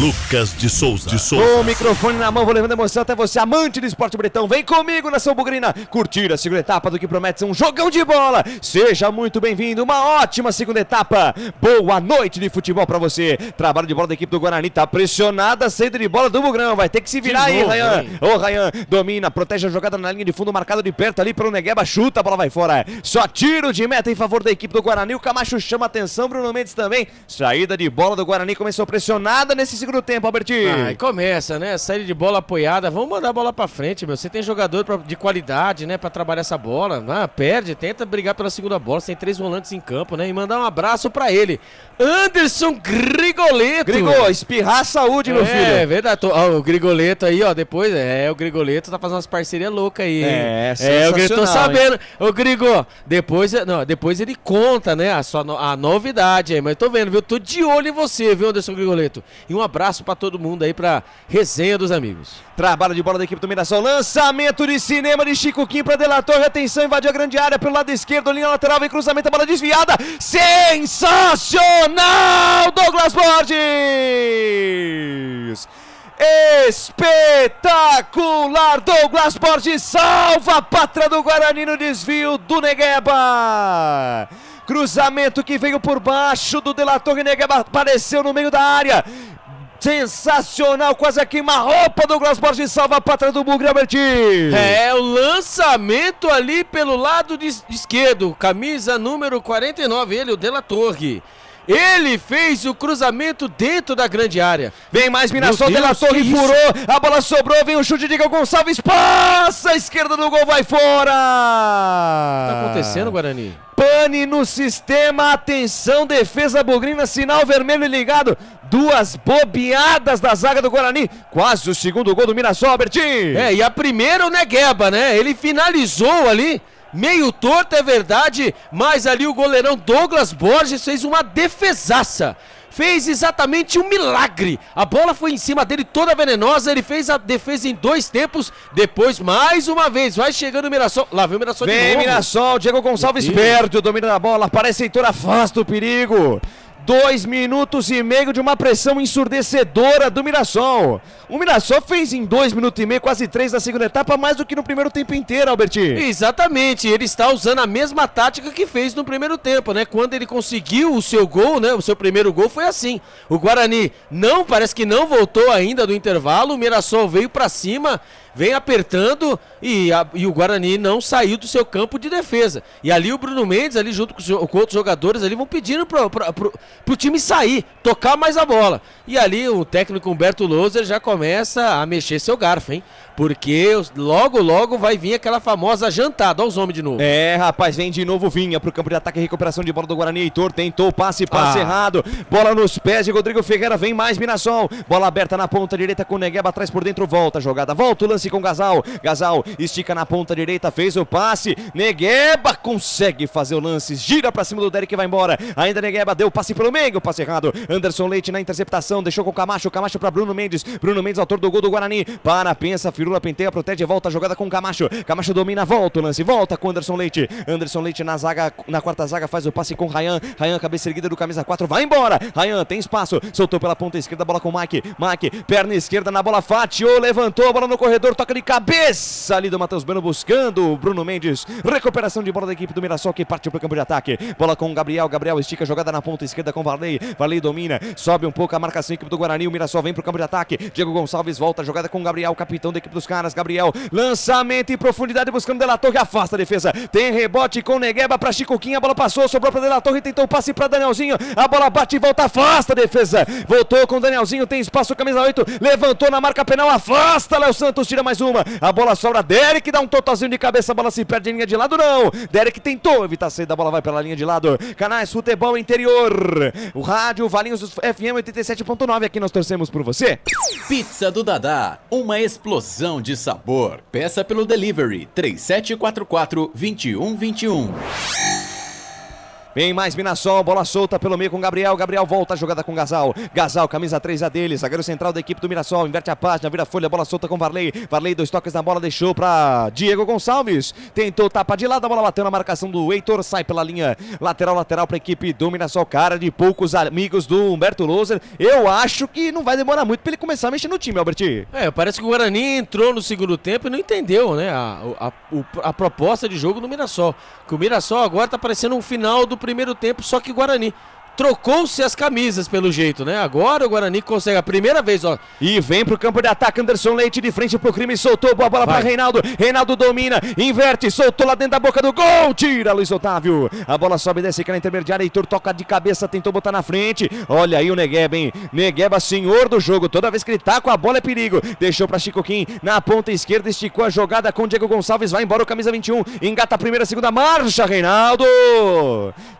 Lucas de Souza. Com o microfone na mão, vou levando a emoção até você, amante do esporte bretão. Vem comigo, Nação Bugrina, curtir a segunda etapa do que promete ser um jogão de bola. Seja muito bem-vindo, uma ótima segunda etapa. Boa noite de futebol pra você. Trabalho de bola da equipe do Guarani, tá pressionada a saída de bola do Bugrão. Vai ter que se virar aí, Rayan. Ô, Rayan, domina, protege a jogada na linha de fundo, marcado de perto ali pelo Negueba, chuta, a bola vai fora. Só tiro de meta em favor da equipe do Guarani. O Camacho chama atenção, Bruno Mendes também. Saída de bola do Guarani começou pressionada nesse segundo tempo, Albertinho. E começa, né? Saída de bola apoiada. Vamos mandar a bola pra frente, meu. Você tem jogador de qualidade, né? Pra trabalhar essa bola. Perde, tenta brigar pela segunda bola. Você tem 3 volantes em campo, né? E mandar um abraço pra ele. Anderson Grigoleto. Grigo, espirrar a saúde, meu filho. É verdade. O Grigoleto aí, ó. Depois, o Grigoleto tá fazendo umas parcerias loucas aí. Sensacional, o Grigo, tô sabendo. Ô, Grigo, depois ele conta, né? A novidade aí. Mas tô vendo, viu? Tô de olho em você, viu, Anderson Grigoleto? E um abraço pra todo mundo aí, pra resenha dos amigos. Trabalho de bola da equipe do Mirassol. Lançamento de cinema de Chico Kim para De La Torre. Atenção, invadiu a grande área pelo lado esquerdo. Linha lateral, vem cruzamento, a bola desviada. Sensacional, Douglas Borges! Espetacular, Douglas Borges salva a pátria do Guarani no desvio do Negueba. Cruzamento que veio por baixo do De La Torre. Negueba apareceu no meio da área. Sensacional, quase a queima-roupa. Douglas Borges salva a pátria do Bugre, Albertinho. O lançamento ali pelo lado esquerdo, camisa número 49, ele, o De La Torre. Ele fez o cruzamento dentro da grande área. Vem mais Mirassol, De La Torre furou, a bola sobrou, vem o chute de Diego Gonçalves, passa a esquerda do gol, vai fora. O que tá acontecendo, Guarani? Pane no sistema, atenção, defesa bugrina, sinal vermelho ligado. 2 bobeadas da zaga do Guarani, quase o segundo gol do Mirassol, Albertinho. E a primeira o Negueba, né? Ele finalizou ali. Meio torto, é verdade, mas ali o goleirão Douglas Borges fez uma defesaça. Fez exatamente um milagre. A bola foi em cima dele toda venenosa, ele fez a defesa em 2 tempos. Depois, mais uma vez, vai chegando o Mirassol. Lá vem o Mirassol de novo. Vem Mirassol, Diego Gonçalves perde o domínio da bola, aparece Heitor, afasta o perigo. 2 minutos e meio de uma pressão ensurdecedora do Mirassol. O Mirassol fez em 2 minutos e meio, quase 3 na segunda etapa, mais do que no primeiro tempo inteiro, Albertinho. Exatamente, ele está usando a mesma tática que fez no primeiro tempo, né? Quando ele conseguiu o seu gol, né? O seu primeiro gol foi assim. O Guarani parece que não voltou ainda do intervalo, o Mirassol veio pra cima, vem apertando e o Guarani não saiu do seu campo de defesa. E ali o Bruno Mendes, ali junto com outros jogadores, ali vão pedindo pro time sair, tocar mais a bola. E ali o técnico Humberto Loser já começa a mexer seu garfo, hein? Porque logo vai vir aquela famosa jantada. Olha os homens de novo. Rapaz, vem de novo Vinha pro campo de ataque e recuperação de bola do Guarani. Heitor tentou, passe errado. Bola nos pés de Rodrigo Ferreira, vem mais Mirassol. Bola aberta na ponta direita com o Negueba atrás por dentro, volta a jogada. Volta o lance com Gasal. Gasal estica na ponta direita, fez o passe. Negueba consegue fazer o lance, gira pra cima do Derek e vai embora. Ainda Negueba deu passe pelo meio, passe errado. Anderson Leite na interceptação, deixou com o Camacho pra Bruno Mendes. Bruno Mendes, autor do gol do Guarani. Pensa, Firula penteia, protege, volta a jogada com o Camacho. Camacho domina, volta o lance, volta com Anderson Leite. Anderson Leite na zaga, na quarta zaga, faz o passe com Rayan. Rayan, cabeça erguida do camisa 4, vai embora. Rayan tem espaço, soltou pela ponta esquerda, bola com o Mike. Perna esquerda na bola, fatiou, levantou a bola no corredor, toca de cabeça ali do Matheus Bueno buscando o Bruno Mendes. Recuperação de bola da equipe do Mirassol que partiu para o campo de ataque. Bola com o Gabriel, Gabriel estica a jogada na ponta esquerda com o Varley. Varley domina, sobe um pouco a marcação da equipe do Guarani. O Mirassol vem para o campo de ataque. Diego Gonçalves volta a jogada com o Gabriel, capitão da equipe dos caras. Gabriel, lançamento em profundidade buscando De La Torre, afasta a defesa. Tem rebote com Negueba para Chicoquinha, a bola passou, sobrou para De La Torre, tentou o passe para Danielzinho. A bola bate e volta, afasta a defesa. Voltou com Danielzinho, tem espaço, camisa 8, levantou na marca penal, afasta Léo Santos, tira mais uma. A bola sobra, Derek dá um totalzinho de cabeça, a bola se perde em linha de lado, não. Derek tentou evitar a saída, a bola vai pela linha de lado. Canais Futebol Interior. O rádio Valinhos FM 87.9, aqui nós torcemos por você. Pizza do Dadá, uma explosão de sabor. Peça pelo delivery 3744-2121. Vem mais Mirassol, bola solta pelo meio com Gabriel. Gabriel volta a jogada com Gasal. Gasal, camisa 3 a dele, zagueiro central da equipe do Mirassol. Inverte a página, vira folha, bola solta com Varley. Varley, 2 toques na bola, deixou pra Diego Gonçalves. Tentou tapa de lado, a bola bateu na marcação do Heitor. Sai pela linha lateral pra equipe do Mirassol. Cara de poucos amigos do Humberto Loser. Eu acho que não vai demorar muito pra ele começar a mexer no time, Albert. Parece que o Guarani entrou no segundo tempo e não entendeu, né, a proposta de jogo do Mirassol. Que o Mirassol agora tá parecendo um final do primeiro tempo, só que o Guarani trocou-se as camisas pelo jeito, né? Agora o Guarani consegue a primeira vez, ó. E vem pro campo de ataque, Anderson Leite de frente pro crime, soltou, boa bola pra Reinaldo. Reinaldo domina, inverte, soltou lá dentro da boca do gol, tira Luiz Otávio. A bola sobe e desce aqui na intermediária, Heitor toca de cabeça, tentou botar na frente. Olha aí o Negueba, hein? Negueba, senhor do jogo, toda vez que ele tá com a bola é perigo. Deixou pra Chico Kim na ponta esquerda, esticou a jogada com Diego Gonçalves, vai embora o camisa 21, engata a primeira, segunda marcha, Reinaldo.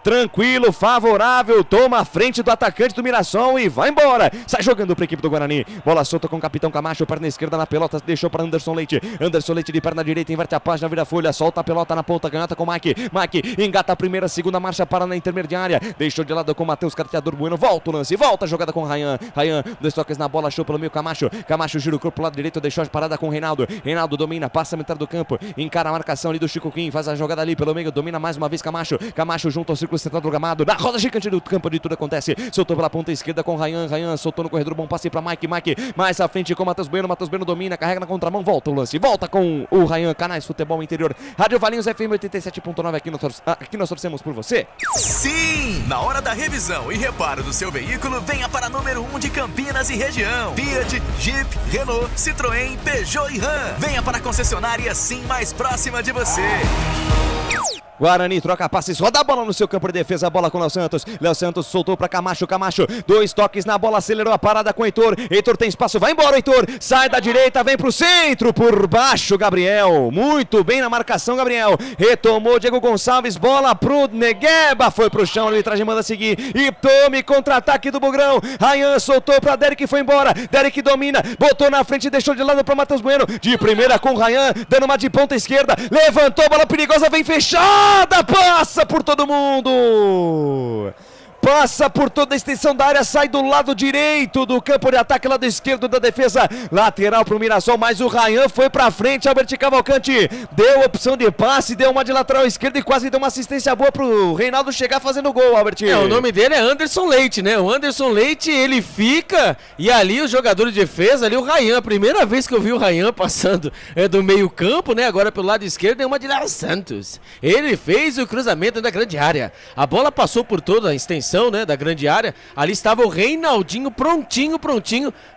Tranquilo, favorável. Toma a frente do atacante do Mirassol e vai embora. Sai jogando para a equipe do Guarani. Bola solta com o capitão Camacho, perna esquerda na pelota, deixou para Anderson Leite. Anderson Leite de perna direita, inverte a página, vira folha, solta a pelota na ponta, canhota com Mike. Mike engata a primeira, segunda marcha, para na intermediária. Deixou de lado com o Matheus Carteador Bueno. Volta o lance, volta a jogada com o Rayan. Rayan, 2 toques na bola, achou pelo meio Camacho. Camacho gira o corpo pro lado direito, deixou a parada com o Reinaldo. Reinaldo domina, passa a metade do campo, encara a marcação ali do Chico Kim, faz a jogada ali pelo meio, domina mais uma vez Camacho. Camacho junto ao círculo central do gramado, na roda gigante do campo de tudo acontece. Soltou pela ponta esquerda com Rayan. Rayan soltou no corredor, bom passe para Mike. Mike mais à frente com Matheus Bueno. Matheus Bueno domina, carrega na contramão, volta o lance, volta com o Rayan. Canais Futebol Interior, Rádio Valinhos FM 87.9. Aqui nós torcemos por você. Sim! Na hora da revisão e reparo do seu veículo, venha para número 1 de Campinas e região. Fiat, Jeep, Renault, Citroën, Peugeot e Ram. Venha para a concessionária Sim mais próxima de você. Guarani troca passes, roda a bola no seu campo de defesa, a bola com o Léo Santos. Léo Santos soltou para Camacho, Camacho, 2 toques na bola, acelerou a parada com o Heitor. Heitor tem espaço, vai embora Heitor, sai da direita, vem pro centro, por baixo Gabriel, muito bem na marcação Gabriel, retomou Diego Gonçalves, bola pro Negueba, foi pro chão, a arbitragem manda seguir e tome contra-ataque do Bugrão. Rayan soltou para Derek, foi embora, Derek domina, botou na frente, deixou de lado para Matheus Bueno, de primeira com Rayan, dando uma de ponta esquerda, levantou, bola perigosa, vem fechar. Passa por todo mundo. Passa por toda a extensão da área, sai do lado direito do campo de ataque, lado esquerdo da defesa, lateral pro Mirassol, mas o Rayan foi pra frente, Albert Cavalcante deu opção de passe, deu uma de lateral esquerda e quase deu uma assistência boa pro Reinaldo chegar fazendo gol, Albert. O nome dele é Anderson Leite, né? O Anderson Leite, ele fica e ali o jogador de defesa, ali o Rayan, a primeira vez que eu vi o Rayan passando do meio campo, né? Agora pelo lado esquerdo é uma de Léo Santos. Ele fez o cruzamento da grande área, a bola passou por toda a extensão, né, da grande área, ali estava o Reinaldinho prontinho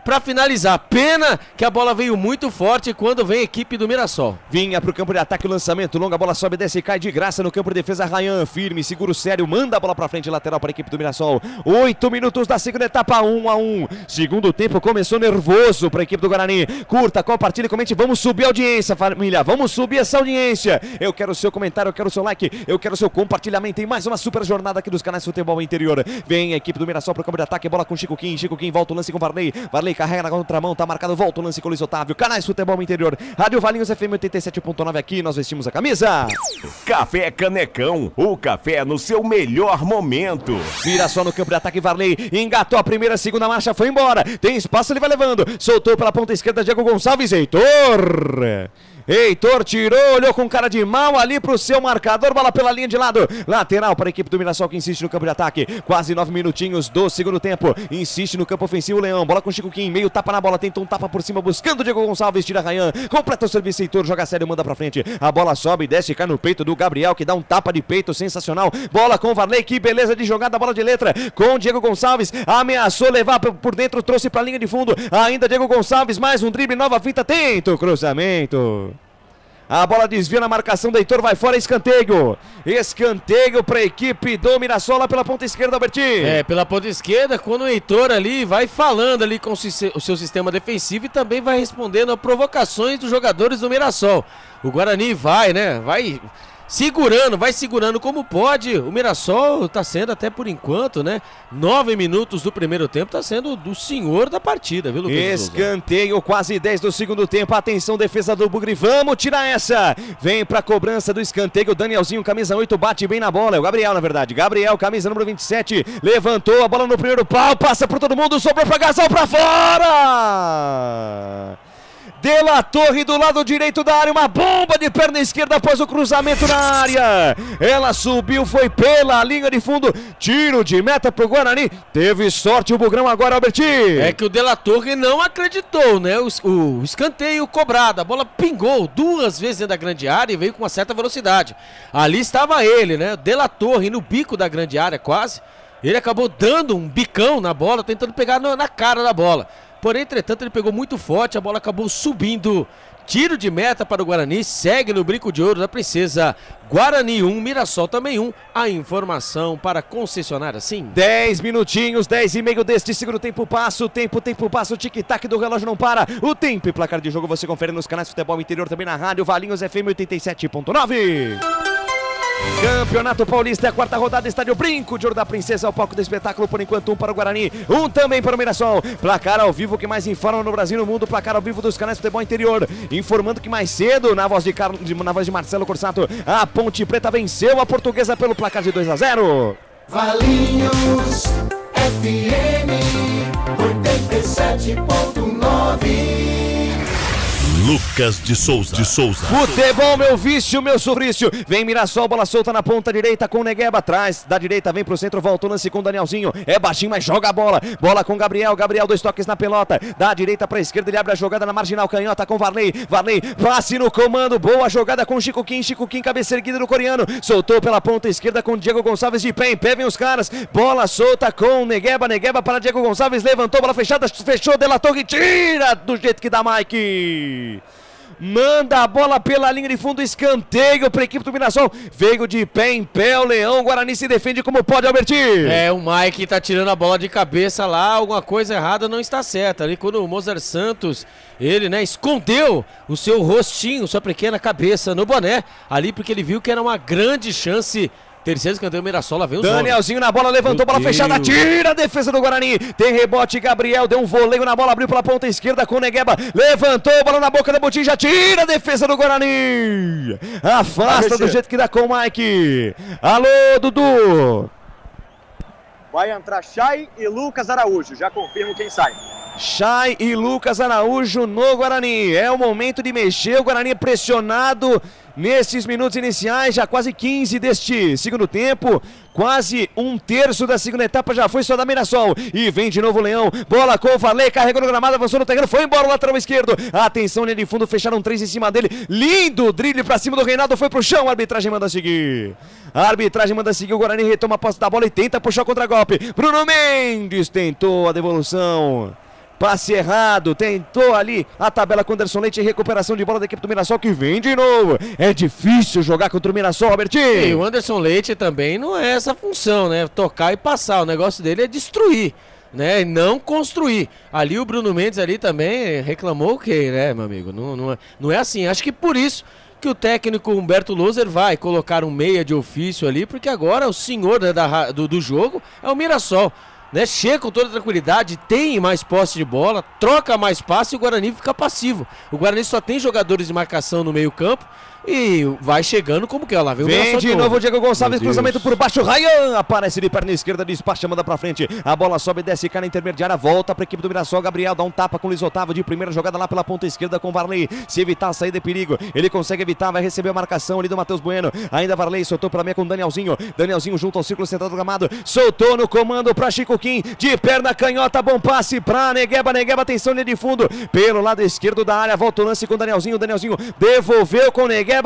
para finalizar. Pena que a bola veio muito forte quando vem a equipe do Mirassol. Vinha pro campo de ataque, o lançamento longo, a bola sobe, desce e cai de graça no campo de defesa. Rayan firme, seguro, sério, manda a bola pra frente, lateral para a equipe do Mirassol. 8 minutos da segunda etapa, 1-1. Segundo tempo começou nervoso para a equipe do Guarani. Curta, compartilhe, comente, vamos subir a audiência, família, vamos subir essa audiência. Eu quero o seu comentário, eu quero o seu like, eu quero o seu compartilhamento em mais uma super jornada aqui dos canais Futebol Interior. Vem a equipe do Mirassol pro campo de ataque, bola com Chico Kim, volta o lance com Varley. Varley carrega na contramão, tá marcado, volta o lance com Luiz Otávio. Canais Futebol Interior, Rádio Valinhos FM 87.9, aqui nós vestimos a camisa. Café Canecão, o café no seu melhor momento. Mirassol no campo de ataque, Varley engatou a primeira, segunda marcha, foi embora. Tem espaço, ele vai levando. Soltou pela ponta esquerda, Diego Gonçalves, Heitor tirou, olhou com cara de mal ali pro seu marcador, bola pela linha de lado, lateral para a equipe do Mirassol que insiste no campo de ataque, quase 9 minutinhos do segundo tempo, insiste no campo ofensivo, Leão, bola com Chico Kim, meio tapa na bola, tenta um tapa por cima, buscando o Diego Gonçalves, tira Rayan, completa o serviço, Heitor, joga sério, manda pra frente, a bola sobe, desce, cai no peito do Gabriel, que dá um tapa de peito sensacional, bola com o Varley, que beleza de jogada, bola de letra, com o Diego Gonçalves, ameaçou levar por dentro, trouxe pra linha de fundo, ainda Diego Gonçalves, mais um drible, nova fita, tenta o cruzamento. A bola desvia na marcação do Heitor, vai fora, escanteio. Escanteio para a equipe do Mirassol lá pela ponta esquerda, Albertinho. Pela ponta esquerda, quando o Heitor ali vai falando ali com o seu sistema defensivo e também vai respondendo a provocações dos jogadores do Mirassol. O Guarani vai, né? Vai segurando, vai segurando como pode. O Mirassol tá sendo até por enquanto, né? 9 minutos do primeiro tempo, tá sendo do senhor da partida, viu, Lucas? Escanteio, quase 10 do segundo tempo. Atenção, defesa do Bugre, vamos tirar essa. Vem pra cobrança do escanteio, Danielzinho, camisa 8, bate bem na bola. É o Gabriel, na verdade. Gabriel, camisa número 27, levantou a bola no primeiro pau, passa por todo mundo, sobrou pra Gasol, pra fora! De La Torre do lado direito da área, uma bomba de perna esquerda após o cruzamento na área. Ela subiu, foi pela linha de fundo, tiro de meta pro Guarani. Teve sorte o Bugrão agora, Albertinho. É que o De La Torre não acreditou, né? O escanteio cobrado, a bola pingou 2 vezes dentro da grande área e veio com uma certa velocidade. Ali estava ele, né? De La Torre no bico da grande área quase. Ele acabou dando um bicão na bola, tentando pegar na cara da bola. Porém, entretanto, ele pegou muito forte, a bola acabou subindo. Tiro de meta para o Guarani, segue no brinco de ouro da Princesa. Guarani 1, Mirassol também 1. A informação para concessionária, sim. 10 minutinhos, 10,5 deste segundo tempo passa. O tempo passa, o tic-tac do relógio não para. O tempo e placar de jogo você confere nos canais Futebol Interior, também na rádio Valinhos FM 87.9. Campeonato Paulista, é a 4ª rodada, estádio Brinco de Ouro da Princesa, o palco do espetáculo, por enquanto 1 para o Guarani, 1 também para o Mirassol. Placar ao vivo que mais informa no Brasil e no mundo, placar ao vivo dos canais Futebol Interior, informando que mais cedo, na voz de Marcelo Corsato, a Ponte Preta venceu a Portuguesa pelo placar de 2-0. Valinhos FM 87.9. Lucas de Souza. Futebol, meu vício, meu sorrício. Vem Mirassol, bola solta na ponta direita com o Negueba atrás. Da direita vem pro centro, volta o lance com o Danielzinho. É baixinho, mas joga a bola. Bola com o Gabriel. Gabriel, 2 toques na pelota. Da direita pra esquerda, ele abre a jogada na marginal canhota com o Varley. Varley, passe no comando. Boa jogada com o Chico Kim. Chico Kim, cabeça erguida do coreano. Soltou pela ponta esquerda com o Diego Gonçalves de pé. Em pé vem os caras. Bola solta com o Negueba. Negueba para Diego Gonçalves. Levantou, bola fechada. Fechou, De La Torre. Tira do jeito que dá, Mike. Manda a bola pela linha de fundo, escanteio para a equipe do Mirassol. Veio de pé em pé o Leão. Guarani se defende como pode, Albertinho. É, o Mike tá tirando a bola de cabeça lá. Alguma coisa errada não está certa. Ali quando o Mozart Santos, ele, né, escondeu o seu rostinho, sua pequena cabeça no boné. Ali porque ele viu que era uma grande chance. Terceiro escanteio, Mirassol, lá vem o Danielzinho na bola, levantou, bola fechada, tira a defesa do Guarani. Tem rebote, Gabriel deu um voleio na bola, abriu pela ponta esquerda com o Negueba. Levantou, bola na boca da botija, tira a defesa do Guarani. Afasta do jeito que dá com o Mike. Alô, Dudu. Vai entrar Chay e Lucas Araújo, já confirmo quem sai. Chay e Lucas Araújo no Guarani. É o momento de mexer, o Guarani é pressionado nesses minutos iniciais, já quase 15 deste segundo tempo. Quase 1/3 da segunda etapa já foi só da Mirassol. E vem de novo o Leão. Bola com o Varley, carregou no gramado, avançou no terreno, foi embora o lateral esquerdo. Atenção, linha de fundo, fecharam 3 em cima dele. Lindo drible pra cima do Reinaldo, foi pro chão. A arbitragem manda seguir. A arbitragem manda seguir, o Guarani retoma a posse da bola e tenta puxar o contra-golpe. Bruno Mendes tentou a devolução. Passe errado, tentou ali a tabela com o Anderson Leite, recuperação de bola da equipe do Mirassol que vem de novo. É difícil jogar contra o Mirassol, Albertinho. E o Anderson Leite também não é essa função, né? Tocar e passar, o negócio dele é destruir, né? E não construir. Ali o Bruno Mendes ali também reclamou o quê, né, meu amigo? Não é assim, acho que por isso que o técnico Humberto Loser vai colocar um meia de ofício ali, porque agora o senhor, né, do jogo é o Mirassol. Né, chega com toda tranquilidade, tem mais posse de bola, troca mais passe e o Guarani fica passivo. O Guarani só tem jogadores de marcação no meio campo e vai chegando como que é lá. Vem de novo o Diego Gonçalves, cruzamento por baixo, Ryan aparece de perna esquerda, despacha, manda pra frente, a bola sobe, desce, cai na intermediária, volta pra equipe do Mirassol, Gabriel dá um tapa com o Luiz Otávio de primeira jogada lá pela ponta esquerda com o Varley, se evitar a saída é perigo, ele consegue evitar, vai receber a marcação ali do Matheus Bueno, ainda Varley, soltou pra meia com o Danielzinho junto ao círculo central do gramado, soltou no comando pra Chico Kim, de perna canhota, bom passe pra Negueba, atenção, linha de fundo, pelo lado esquerdo da área, volta o lance com o Danielzinho devolveu com o Negueba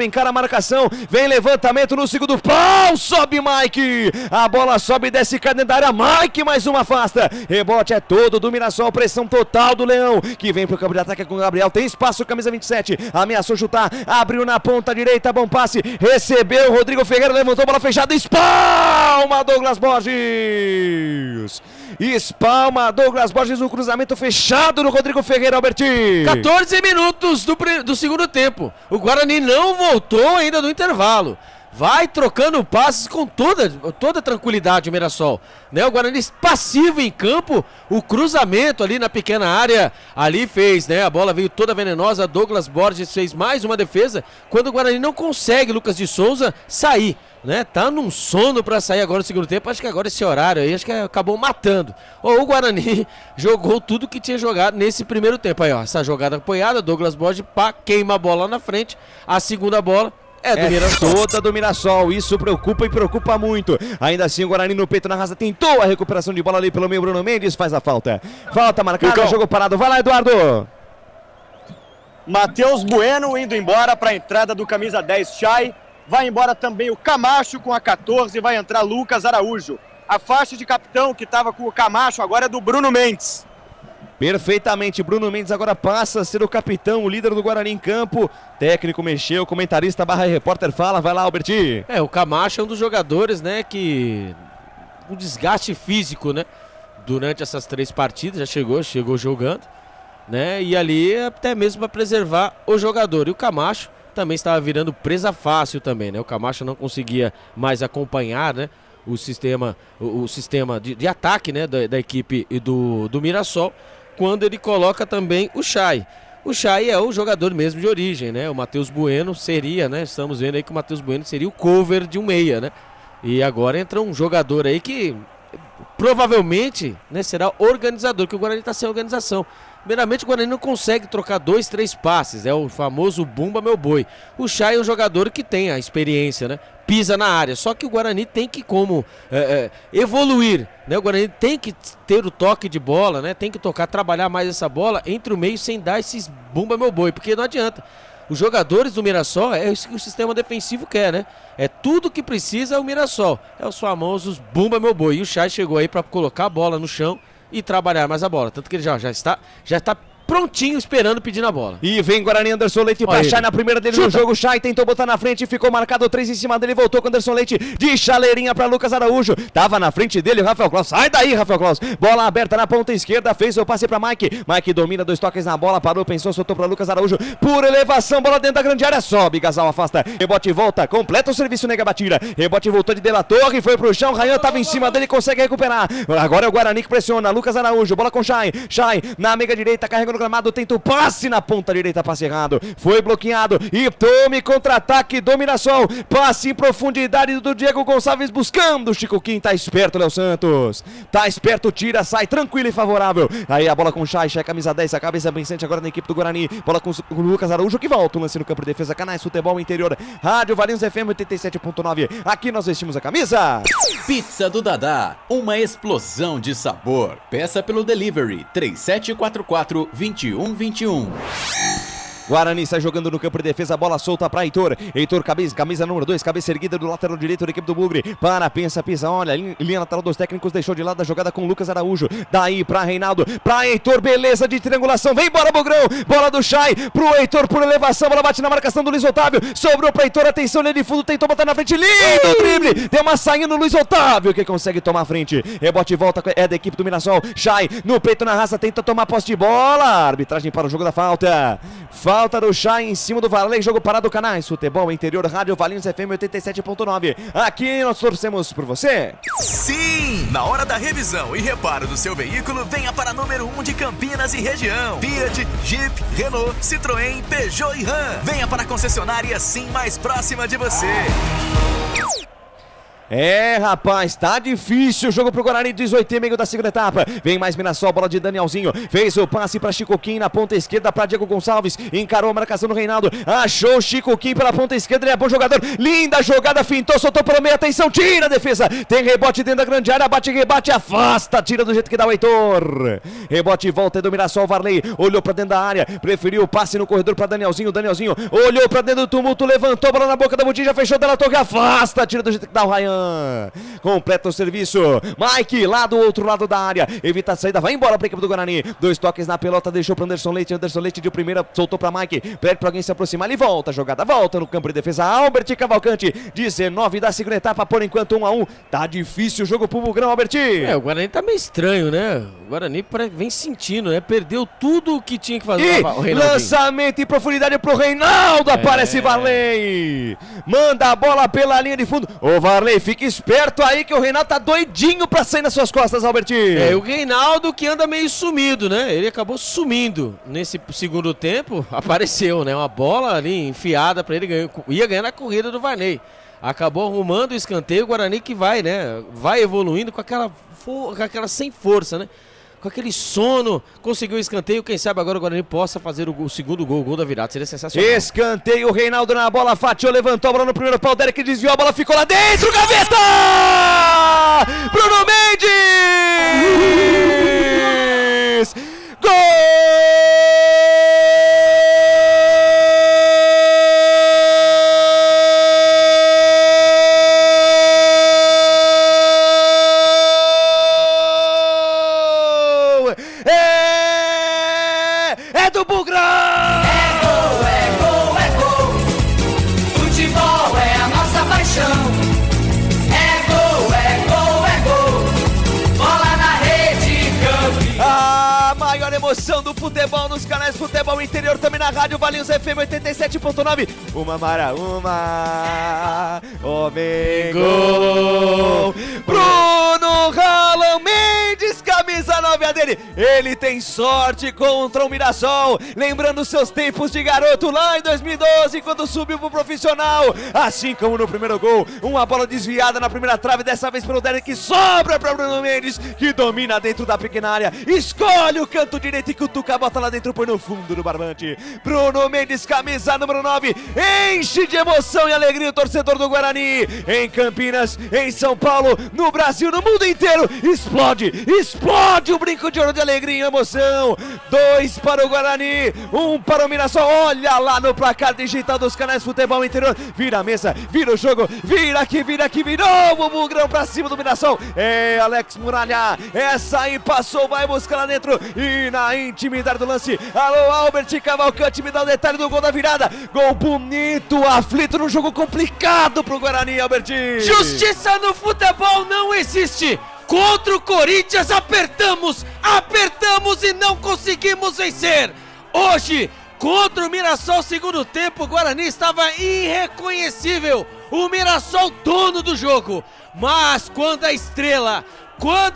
encara a marcação, vem levantamento no segundo pau, sobe Mike, a bola sobe, desce, cai dentro da área, Mike mais uma afasta, rebote é todo do Mirassol, pressão total do Leão, que vem pro campo de ataque com o Gabriel, tem espaço, camisa 27, ameaçou chutar, abriu na ponta direita, bom passe, recebeu, Rodrigo Ferreira levantou, bola fechada, espalma Douglas Borges. espalma Douglas Borges no cruzamento fechado no Rodrigo Ferreira, Alberti. 14 minutos do segundo tempo. O Guarani não voltou ainda no intervalo. Vai trocando passes com toda tranquilidade o Mirassol, né? O Guarani passivo em campo, o cruzamento ali na pequena área, ali fez, né? A bola veio toda venenosa, Douglas Borges fez mais uma defesa, quando o Guarani não consegue, Lucas de Souza, sair, né? Tá num sono pra sair agora no segundo tempo, acho que agora esse horário aí, acho que acabou matando. Ou o Guarani jogou tudo que tinha jogado nesse primeiro tempo, aí ó, essa jogada apoiada, Douglas Borges, pá, queima a bola na frente, a segunda bola, do Mirassol. Toda do Mirassol, isso preocupa e preocupa muito. Ainda assim o Guarani no peito na raça tentou a recuperação de bola ali pelo meio, Bruno Mendes faz a falta. Falta marcada, jogo parado, vai lá Eduardo. Matheus Bueno indo embora para a entrada do camisa 10 Chay. Vai embora também o Camacho com a 14, vai entrar Lucas Araújo. A faixa de capitão que estava com o Camacho agora é do Bruno Mendes. Perfeitamente, Bruno Mendes agora passa a ser o capitão, o líder do Guarani em campo. Técnico mexeu, comentarista / repórter fala, vai lá Alberti. O Camacho é um dos jogadores, né, que um desgaste físico, né, durante essas 3 partidas, já chegou jogando, né, e ali até mesmo para preservar o jogador. E o Camacho também estava virando presa fácil também, né, o Camacho não conseguia mais acompanhar, né, o sistema de ataque, né, da equipe do Mirassol, quando ele coloca também o Chay. O Chay é o jogador mesmo de origem, né? O Matheus Bueno seria, né? Estamos vendo aí que o Matheus Bueno seria o cover de um meia, né? E agora entra um jogador aí que provavelmente, né, será organizador, que o Guarani está sem organização. Primeiramente, o Guarani não consegue trocar 2, 3 passes, é o famoso bumba meu boi. O Chay é um jogador que tem a experiência, né? Pisa na área, só que o Guarani tem que evoluir, né? O Guarani tem que ter o toque de bola, né? Tem que trabalhar mais essa bola entre o meio sem dar esses bumba meu boi, porque não adianta. Os jogadores do Mirassol, é isso que o sistema defensivo quer, né? É tudo que precisa o Mirassol, é os famosos bumba meu boi. E o Chay chegou aí para colocar a bola no chão e trabalhar mais a bola, tanto que ele já está prontinho, esperando, pedindo a bola. E vem Guarani, Anderson Leite para Chay na primeira dele no jogo. Chay tentou botar na frente, ficou marcado 3 em cima dele, voltou com Anderson Leite de chaleirinha para Lucas Araújo. Tava na frente dele o Rafael Claus. Sai daí, Rafael Claus. Bola aberta na ponta esquerda, fez o passe para Mike. Mike domina 2 toques na bola, parou, pensou, soltou para Lucas Araújo. Por elevação, bola dentro da grande área, sobe, Gasal afasta. Rebote e volta, completa o serviço, nega batida. Rebote voltou de La Torre, foi pro chão, Rayan tava em cima dele, consegue recuperar. Agora é o Guarani que pressiona, Lucas Araújo, bola com Chay. Chay na meiga direita, carregando o gramado, tenta o passe na ponta direita, passe errado, foi bloqueado e tome contra-ataque do Mirassol, passe em profundidade do Diego Gonçalves buscando o Chico Kim, tá esperto Léo Santos, tá esperto, tira, sai tranquilo e favorável, aí a bola com Chay, camisa 10, a cabeça pensante agora na equipe do Guarani, bola com o Lucas Araújo que volta, o lance no campo de defesa, Canais Futebol Interior, Rádio Valinhos FM 87.9, aqui nós vestimos a camisa. Pizza do Dadá, uma explosão de sabor, peça pelo delivery 3744-2121. Guarani sai jogando no campo de defesa, bola solta para Heitor. Heitor, camisa número 2, cabeça erguida do lateral direito da equipe do Bugre. Para, pensa, pisa, olha, linha lateral dos técnicos, deixou de lado a jogada com Lucas Araújo. Daí para Reinaldo, para Heitor, beleza de triangulação, vem bola Bugrão, bola do Chay, pro Heitor por elevação, bola bate na marcação do Luiz Otávio, sobrou para Heitor, atenção, linha de fundo, tentou botar na frente, lindo drible, deu uma saída no Luiz Otávio, que consegue tomar a frente. Rebote e volta, é da equipe do Mirassol. Chay, no peito, na raça, tenta tomar posse de bola, arbitragem para o jogo da falta. Falta do Chay em cima do Varley, jogo parado, Canais Futebol Interior, Rádio Valinhos FM 87.9. Aqui nós torcemos por você. Sim! Na hora da revisão e reparo do seu veículo, venha para número 1 de Campinas e região. Fiat, Jeep, Renault, Citroën, Peugeot e Ram. Venha para a concessionária Sim mais próxima de você. É, rapaz, tá difícil o jogo pro Guarani, 18,5 da segunda etapa. Vem mais Mirassol, bola de Danielzinho. Fez o passe pra Chico Kim na ponta esquerda pra Diego Gonçalves. Encarou a marcação do Reinaldo. Achou o Chico Kim pela ponta esquerda, ele é bom jogador. Linda jogada, fintou, soltou pelo meio, atenção, tira a defesa. Tem rebote dentro da grande área, bate, rebate, afasta, tira do jeito que dá o Heitor. Rebote e volta do Mirassol, Varley. Olhou pra dentro da área, preferiu o passe no corredor pra Danielzinho. Danielzinho olhou pra dentro do tumulto, levantou a bola na boca da botija, fechou dela, torre, afasta, tira do jeito que dá o Rayan. Han. Completa o serviço. Mike lá do outro lado da área. Evita a saída. Vai embora para a equipe do Guarani. 2 toques na pelota. Deixou para Anderson Leite. Anderson Leite de primeira. Soltou para Mike. Pede para alguém se aproximar. Ele volta. Jogada volta no campo de defesa. Albert Cavalcante. 19 da segunda etapa. Por enquanto 1-1. Tá difícil o jogo pro Bugrão, Albert. O Guarani tá meio estranho, né? O Guarani vem sentindo, né? Perdeu tudo o que tinha que fazer. E lançamento em profundidade pro Reinaldo. Aparece Varley. Manda a bola pela linha de fundo. Ô Varley, fica esperto aí que o Reinaldo tá doidinho pra sair nas suas costas, Albert. O Reinaldo que anda meio sumido, né? Ele acabou sumindo nesse segundo tempo. Apareceu, né? Uma bola ali enfiada pra ele. Ia ganhar na corrida do Varley. Acabou arrumando o escanteio. O Guarani que vai, né? Vai evoluindo com aquela sem força, né? Com aquele sono, conseguiu o escanteio. Quem sabe agora o Guarani possa fazer o segundo gol, o gol da virada. Seria sensacional. Escanteio, o Reinaldo na bola, fatiou, levantou a bola no primeiro pau. Derek desviou, a bola ficou lá dentro. Gaveta! Bruno Mendes! Gol! Do Bugrão! É gol, é gol, é gol. Futebol é a nossa paixão. É gol, é gol, é gol. Bola na rede, campeão. A maior emoção do futebol nos canais Futebol Interior, também na Rádio Valinhos FM 87.9. Uma. Homem gol. Bruno Hallam Mendes, camisa 9 a dele. Ele tem sorte contra o Mirassol. Lembrando seus tempos de garoto lá em 2012, quando subiu pro profissional. Assim como no primeiro gol, uma bola desviada na primeira trave, dessa vez pelo Derek, que sobra para Bruno Mendes, que domina dentro da pequena área. Escolhe o canto direito e cutuca a bota lá dentro, põe no fundo do barbante. Bruno Mendes, camisa número 9, enche de emoção e alegria o torcedor do Guarani. Em Campinas, em São Paulo, no Brasil, no mundo inteiro. Explode o brinco de ouro de alegria e emoção. 2 para o Guarani, 1 para o Mirassol. Olha lá no placar digital dos canais Futebol Interior. Vira a mesa, vira o jogo, vira aqui, virou o Bugrão pra cima do Mirassol. É Alex Muralha, essa aí passou, vai buscar lá dentro e na intimidade do lance. Alô, Albert Cavalcante, me dá o detalhe do gol da virada. Gol bonito, aflito num jogo complicado pro Guarani, Albert. Justiça no futebol não existe. Contra o Corinthians apertamos e não conseguimos vencer. Hoje, contra o Mirassol, segundo tempo, o Guarani estava irreconhecível. O Mirassol dono do jogo. Mas quando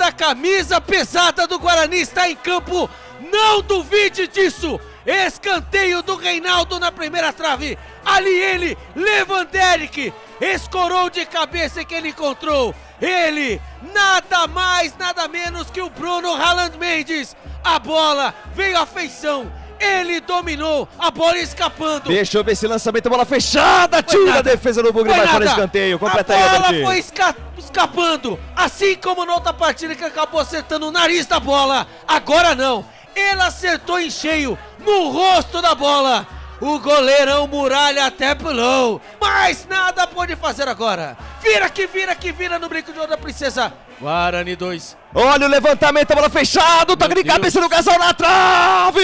a camisa pesada do Guarani está em campo, não duvide disso. Escanteio do Reinaldo na primeira trave. Ali ele, Lewanderic, escorou de cabeça que ele encontrou. Ele, nada mais, nada menos que o Bruno Hallam Mendes. A bola veio à feição. Ele dominou, a bola escapando. Deixa eu ver esse lançamento, bola fechada. Tira a defesa do Bugre, vai para o escanteio. Completa aí, a bola foi escapando. Assim como na outra partida que acabou acertando o nariz da bola. Agora não. Ele acertou em cheio no rosto da bola. O goleirão Muralha até pulou, mas nada pode fazer agora. Vira no brinco de ouro da princesa. Guarani 2. Olha o levantamento, a bola fechada, toque de cabeça no Gasal na trave.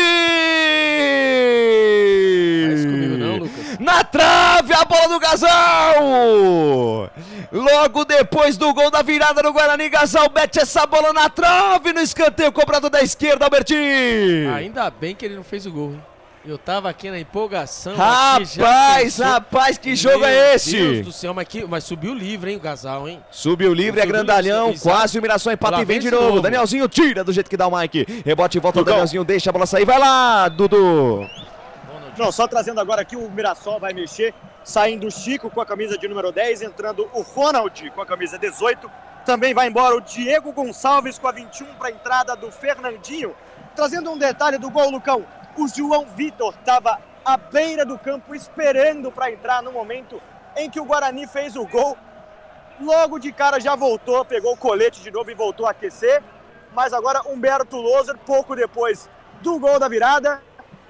Faz comigo não, Lucas. Na trave, a bola do Gasal. Logo depois do gol da virada do Guarani, Gasal mete essa bola na trave, no escanteio cobrado da esquerda, Albertinho. Ainda bem que ele não fez o gol, hein? Eu tava aqui na empolgação. Rapaz, que jogo é esse? Meu Deus do céu, mas subiu livre, hein, o Gasal, hein? Subiu livre, é grandalhão, quase o Mirassol empata e vem de novo. Danielzinho tira do jeito que dá o Mike. Rebote e volta, Danielzinho deixa a bola sair. Vai lá, Dudu. Não, só trazendo agora aqui o Mirassol vai mexer. Saindo o Chico com a camisa de número 10, entrando o Ronald com a camisa 18. Também vai embora o Diego Gonçalves com a 21 para a entrada do Fernandinho. Trazendo um detalhe do gol, Lucão. O João Vitor estava à beira do campo esperando para entrar no momento em que o Guarani fez o gol. Logo de cara já voltou, pegou o colete de novo e voltou a aquecer. Mas agora Humberto Loser, pouco depois do gol da virada.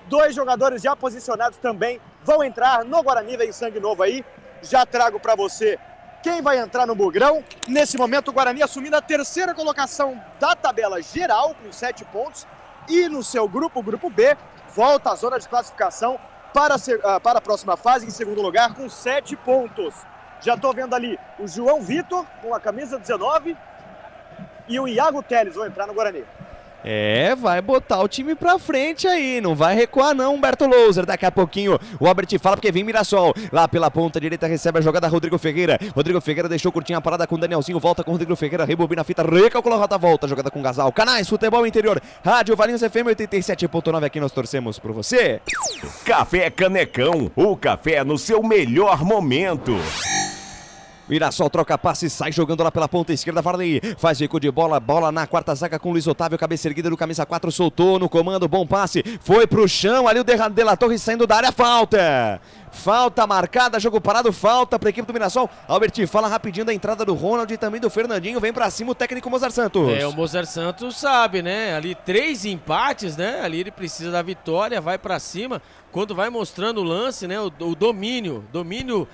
2 jogadores já posicionados também vão entrar no Guarani, vem sangue novo aí. Já trago para você Quem vai entrar no Bugrão? Nesse momento o Guarani assumindo a terceira colocação da tabela geral com 7 pontos. E no seu grupo, o grupo B, volta à zona de classificação para a próxima fase, em segundo lugar, com 7 pontos. Já estou vendo ali o João Vitor com a camisa 19 e o Iago Teles vão entrar no Guarani. Vai botar o time pra frente aí, não vai recuar não, Humberto Louser. Daqui a pouquinho o Albert fala porque vem Mirassol. Lá pela ponta direita recebe a jogada Rodrigo Ferreira. Rodrigo Ferreira deixou curtinha a parada com o Danielzinho, volta com o Rodrigo Ferreira, rebobina a fita, recalcula a rota, volta, jogada com o Gasal. Canais Futebol Interior, Rádio Valinhos FM 87.9, aqui nós torcemos por você. Café Canecão, o café no seu melhor momento. Mirassol troca passe, sai jogando lá pela ponta esquerda, Varley faz recuo de bola, bola na quarta zaga com Luiz Otávio, cabeça erguida do camisa 4, soltou no comando, bom passe, foi pro chão, ali o De La Torre saindo da área, falta marcada, jogo parado, falta para a equipe do Mirassol. Albert, fala rapidinho da entrada do Ronald e também do Fernandinho, vem para cima o técnico Mozart Santos. O Mozart Santos sabe, né, ali 3 empates, né, ali ele precisa da vitória, vai para cima. Quando vai mostrando o lance, né, o domínio domínio,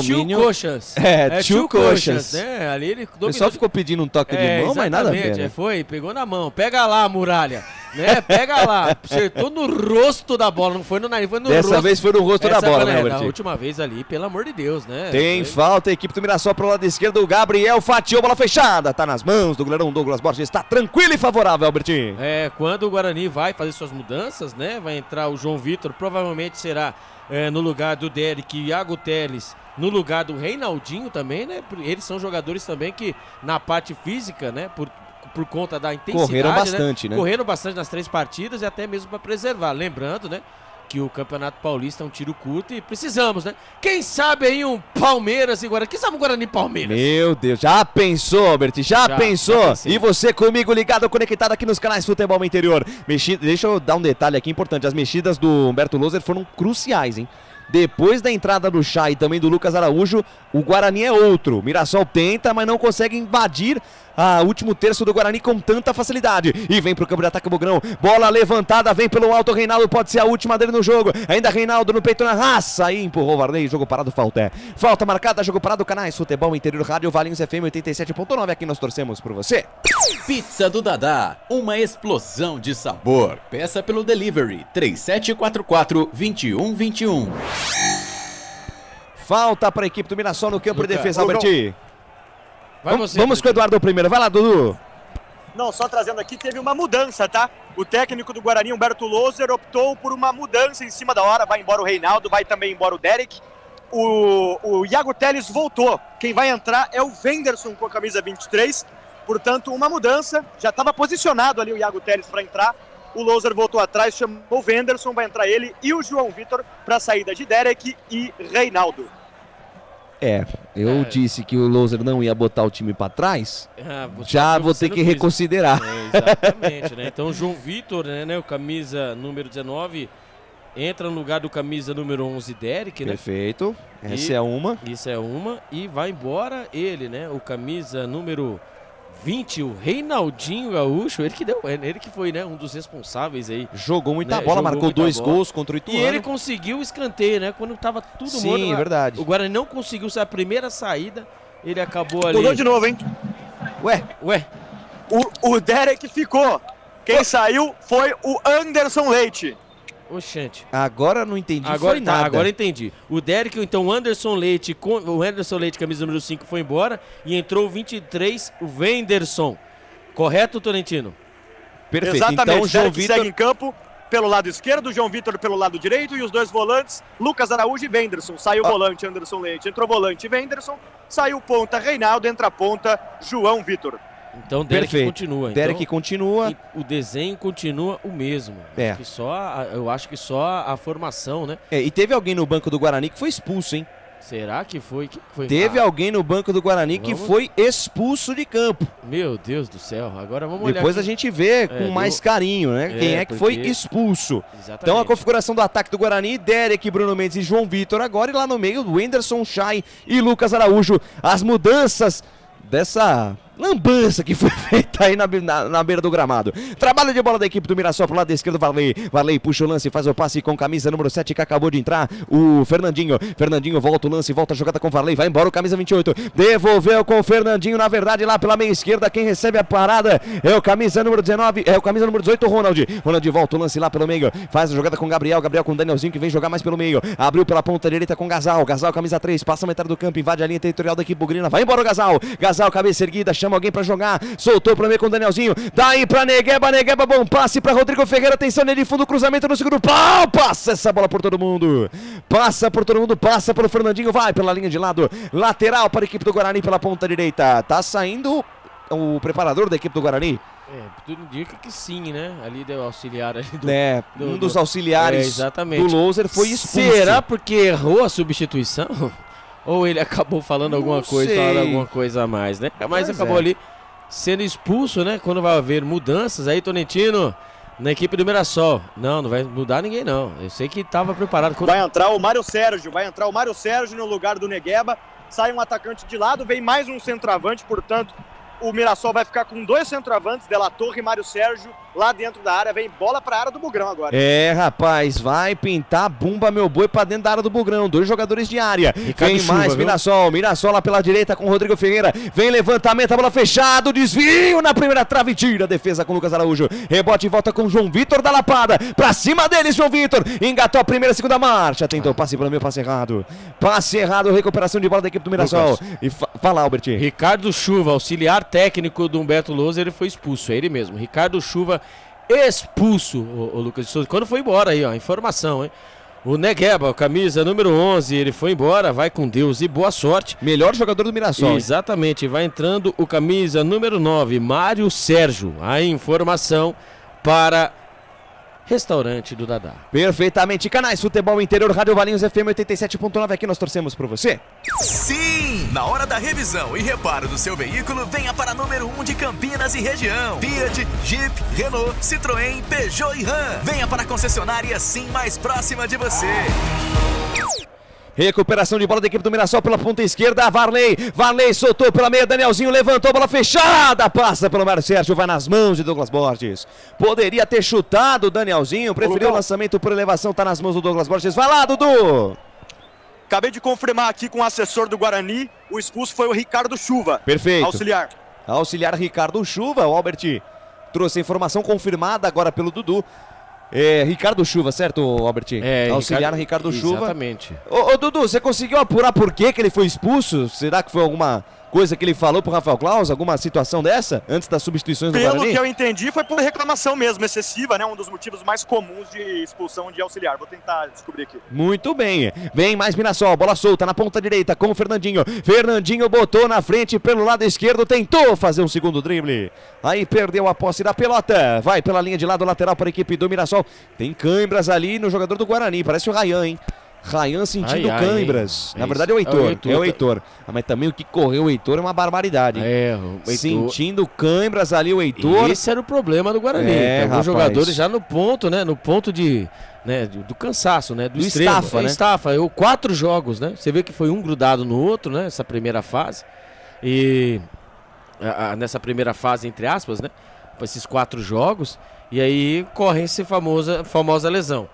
tio coxas. Tio coxas, né, ali ele dominou. Só ficou pedindo um toque de mão, mas nada a ver, né? Pegou na mão, pega lá, Muralha, né, pega lá, acertou no rosto da bola, não foi no nariz, foi no rosto. Dessa vez foi no rosto da bola, né, da última vez ali, pelo amor de Deus, né. Tem falta, a equipe do Mirassol pro lado esquerdo, o Gabriel fatiou, bola fechada, tá nas mãos do goleirão Douglas Borges, tá tranquilo e favorável, Albertinho. Quando o Guarani vai fazer suas mudanças, né, vai entrar o João Vitor, provavelmente será no lugar do Derek e Iago Teles, no lugar do Reinaldinho também, né, eles são jogadores também que na parte física, né, por conta da intensidade, correram bastante, né? Correram bastante nas 3 partidas e até mesmo para preservar, lembrando, né, que o Campeonato Paulista é um tiro curto e precisamos, né? Quem sabe aí um Palmeiras e Guarani? Quem sabe um Guarani e Palmeiras? Meu Deus, já pensou, Albert? Já pensou? E você comigo ligado, conectado aqui nos canais Futebol Interior. Deixa eu dar um detalhe aqui importante. As mexidas do Humberto Louser foram cruciais, hein? Depois da entrada do Chay e também do Lucas Araújo, o Guarani é outro. Mirassol tenta, mas não consegue invadir o último terço do Guarani com tanta facilidade. E vem pro campo de ataque o Bugrão. Bola levantada, vem pelo alto. Reinaldo pode ser a última dele no jogo. Ainda Reinaldo no peito na raça. Aí empurrou o Varley. Jogo parado, falta. Falta marcada, jogo parado. Canais Futebol Interior, Rádio Valinhos FM 87.9. Aqui nós torcemos por você. Pizza do Dadá, uma explosão de sabor. Peça pelo delivery 3744-2121. Falta para a equipe do Mirassol no campo de defesa, Albert. Vamos com o Eduardo primeiro. Vai lá, Dudu. Não, só trazendo aqui, teve uma mudança, tá? O técnico do Guarani, Humberto Louser, optou por uma mudança em cima da hora. Vai embora o Reinaldo, vai também embora o Derek. O Iago Teles voltou. Quem vai entrar é o Wenderson com a camisa 23. Portanto, uma mudança. Já estava posicionado ali o Iago Teles para entrar. O Louser voltou atrás, chamou o Wenderson, vai entrar ele e o João Vitor para a saída de Derek e Reinaldo. Eu disse que o Louser não ia botar o time para trás, já vou ter que reconsiderar. Exatamente, né? Então o João Vitor, né, o camisa número 19, entra no lugar do camisa número 11, Derek, né? Perfeito, essa é uma. Isso é uma, e vai embora ele, né, o camisa número 20, o Reinaldinho Gaúcho, ele que foi, né, um dos responsáveis aí. Jogou muita bola, marcou 2 gols contra o Ituano. E ele conseguiu o escanteio, né, quando tava tudo morto. Sim, é verdade. O Guarani não conseguiu ser a primeira saída, ele acabou ali. Pulou de novo, hein? Ué. O Derek ficou. Quem saiu foi o Anderson Leite. Oxente. Agora não entendi, foi nada. Agora entendi. O Derek, então o Anderson Leite, camisa número 5, foi embora e entrou o 23, o Wenderson. Correto, Tolentino? Perfeito. Exatamente, então o João Vitor segue em campo pelo lado esquerdo, o João Vitor pelo lado direito e os 2 volantes, Lucas Araújo e Wenderson. Saiu o volante Anderson Leite, entrou volante Wenderson, saiu ponta Reinaldo, entra ponta João Vitor. Então Derek continua. Derek continua. E o desenho continua o mesmo. Eu acho que só a formação, né? E teve alguém no banco do Guarani que foi expulso, hein? Será que foi? Teve alguém no banco do Guarani que foi expulso de campo. Meu Deus do céu, agora vamos olhar. Depois a gente vê com mais carinho, né? Quem é que foi expulso. Exatamente. Então a configuração do ataque do Guarani, Derek, Bruno Mendes e João Vitor agora. E lá no meio, Wenderson, Chay e Lucas Araújo. As mudanças dessa lambança que foi feita aí na beira do gramado. Trabalho de bola da equipe do Mirassol pro lado esquerdo, Varley puxa o lance, faz o passe com camisa número 7 que acabou de entrar, o Fernandinho volta o lance, volta a jogada com Varley, vai embora o camisa 28, devolveu com o Fernandinho, na verdade lá pela meia esquerda, quem recebe a parada é o camisa número 19, é o camisa número 18, Ronald volta o lance lá pelo meio, faz a jogada com Gabriel com o Danielzinho que vem jogar mais pelo meio, abriu pela ponta direita com Gasal camisa 3, passa a metade do campo, invade a linha territorial da equipe bugrina, vai embora o Gasal, cabeça erguida, chama alguém pra jogar, soltou pro meio com o Danielzinho, daí pra Negueba, bom passe pra Rodrigo Ferreira, atenção nele de fundo, cruzamento no segundo pau, passa essa bola por todo mundo, passa pelo Fernandinho, vai pela linha de lado, lateral para a equipe do Guarani pela ponta direita, tá saindo o preparador da equipe do Guarani. Tudo indica que sim, né? Ali deu auxiliar ali um dos auxiliares do Louser foi expulso. Será porque errou a substituição? Ou ele acabou falando alguma coisa a mais, né? Mas acabou ali sendo expulso, né? Quando vai haver mudanças aí, Tonentino, na equipe do Mirassol. Não vai mudar ninguém, não. Eu sei que estava preparado. Vai entrar o Mário Sérgio, no lugar do Negueba. Sai um atacante de lado, vem mais um centroavante, portanto, o Mirassol vai ficar com 2 centroavantes, De La Torre e Mário Sérgio, lá dentro da área. Vem bola pra área do Bugrão agora. Rapaz, vai pintar bumba meu boi pra dentro da área do Bugrão. 2 jogadores de área. Vem mais Mirassol lá pela direita com o Rodrigo Ferreira. Vem levantamento, a bola fechado, desvio na primeira trave, tira a defesa com o Lucas Araújo. Rebote e volta com o João Vitor da Lapada. Pra cima deles, João Vitor. Engatou a primeira e segunda marcha. Tentou passe pelo meio, passe errado. Passe errado, recuperação de bola da equipe do Mirassol. E fala, Albert. Ricardo Chuva, auxiliar técnico do Humberto Louser, ele foi expulso. É ele mesmo. Ricardo Chuva expulso, o Lucas de Souza, quando foi embora aí, ó, informação, hein? O Negueba, camisa número 11, ele foi embora, vai com Deus e boa sorte. Melhor jogador do Mirassol. Exatamente, vai entrando o camisa número 9, Mário Sérgio. A informação para Restaurante do Dadá. Perfeitamente, canais Futebol Interior, Rádio Valinhos FM 87.9, aqui nós torcemos por você. Sim! Na hora da revisão e reparo do seu veículo, venha para número 1 de Campinas e região. Fiat, Jeep, Renault, Citroën, Peugeot e Ram. Venha para a concessionária Sim mais próxima de você. Recuperação de bola da equipe do Mirassol pela ponta esquerda, Varley soltou pela meia, Danielzinho levantou, bola fechada, passa pelo Mário Sérgio, vai nas mãos de Douglas Borges. Poderia ter chutado o Danielzinho, preferiu o lançamento por elevação, tá nas mãos do Douglas Borges. Vai lá, Dudu! Acabei de confirmar aqui com o assessor do Guarani, o expulso foi o Ricardo Chuva. Perfeito. Auxiliar Ricardo Chuva, o Albert trouxe a informação confirmada agora pelo Dudu. Ricardo Chuva, certo, Albert? Auxiliar Ricardo Chuva. Exatamente. Ô Dudu, você conseguiu apurar por que ele foi expulso? Será que foi alguma coisa que ele falou pro Rafael Claus? Alguma situação dessa? Antes das substituições do Guarani? Pelo que eu entendi, foi por reclamação mesmo, excessiva, né? Um dos motivos mais comuns de expulsão de auxiliar. Vou tentar descobrir aqui. Muito bem. Vem mais Mirassol, bola solta na ponta direita com o Fernandinho. Fernandinho botou na frente pelo lado esquerdo, tentou fazer um segundo drible. Aí perdeu a posse da pelota. Vai pela linha de lado lateral para a equipe do Mirassol. Tem câimbras ali no jogador do Guarani. Parece o Rayan, hein? Rayan sentindo câimbras. Na verdade é o Heitor. É o Heitor. Mas também o que correu o Heitor é uma barbaridade. Sentindo câimbras ali o Heitor. E esse era o problema do Guarani. Alguns jogadores já no ponto, né? No ponto de... Né, do cansaço, né? Do extremo. Estafa, né? Estafa. 4 jogos, né? Você vê que foi um grudado no outro, né? Essa primeira fase. E... nessa primeira fase, entre aspas, né? Esses 4 jogos. E aí corre essa famosa lesão.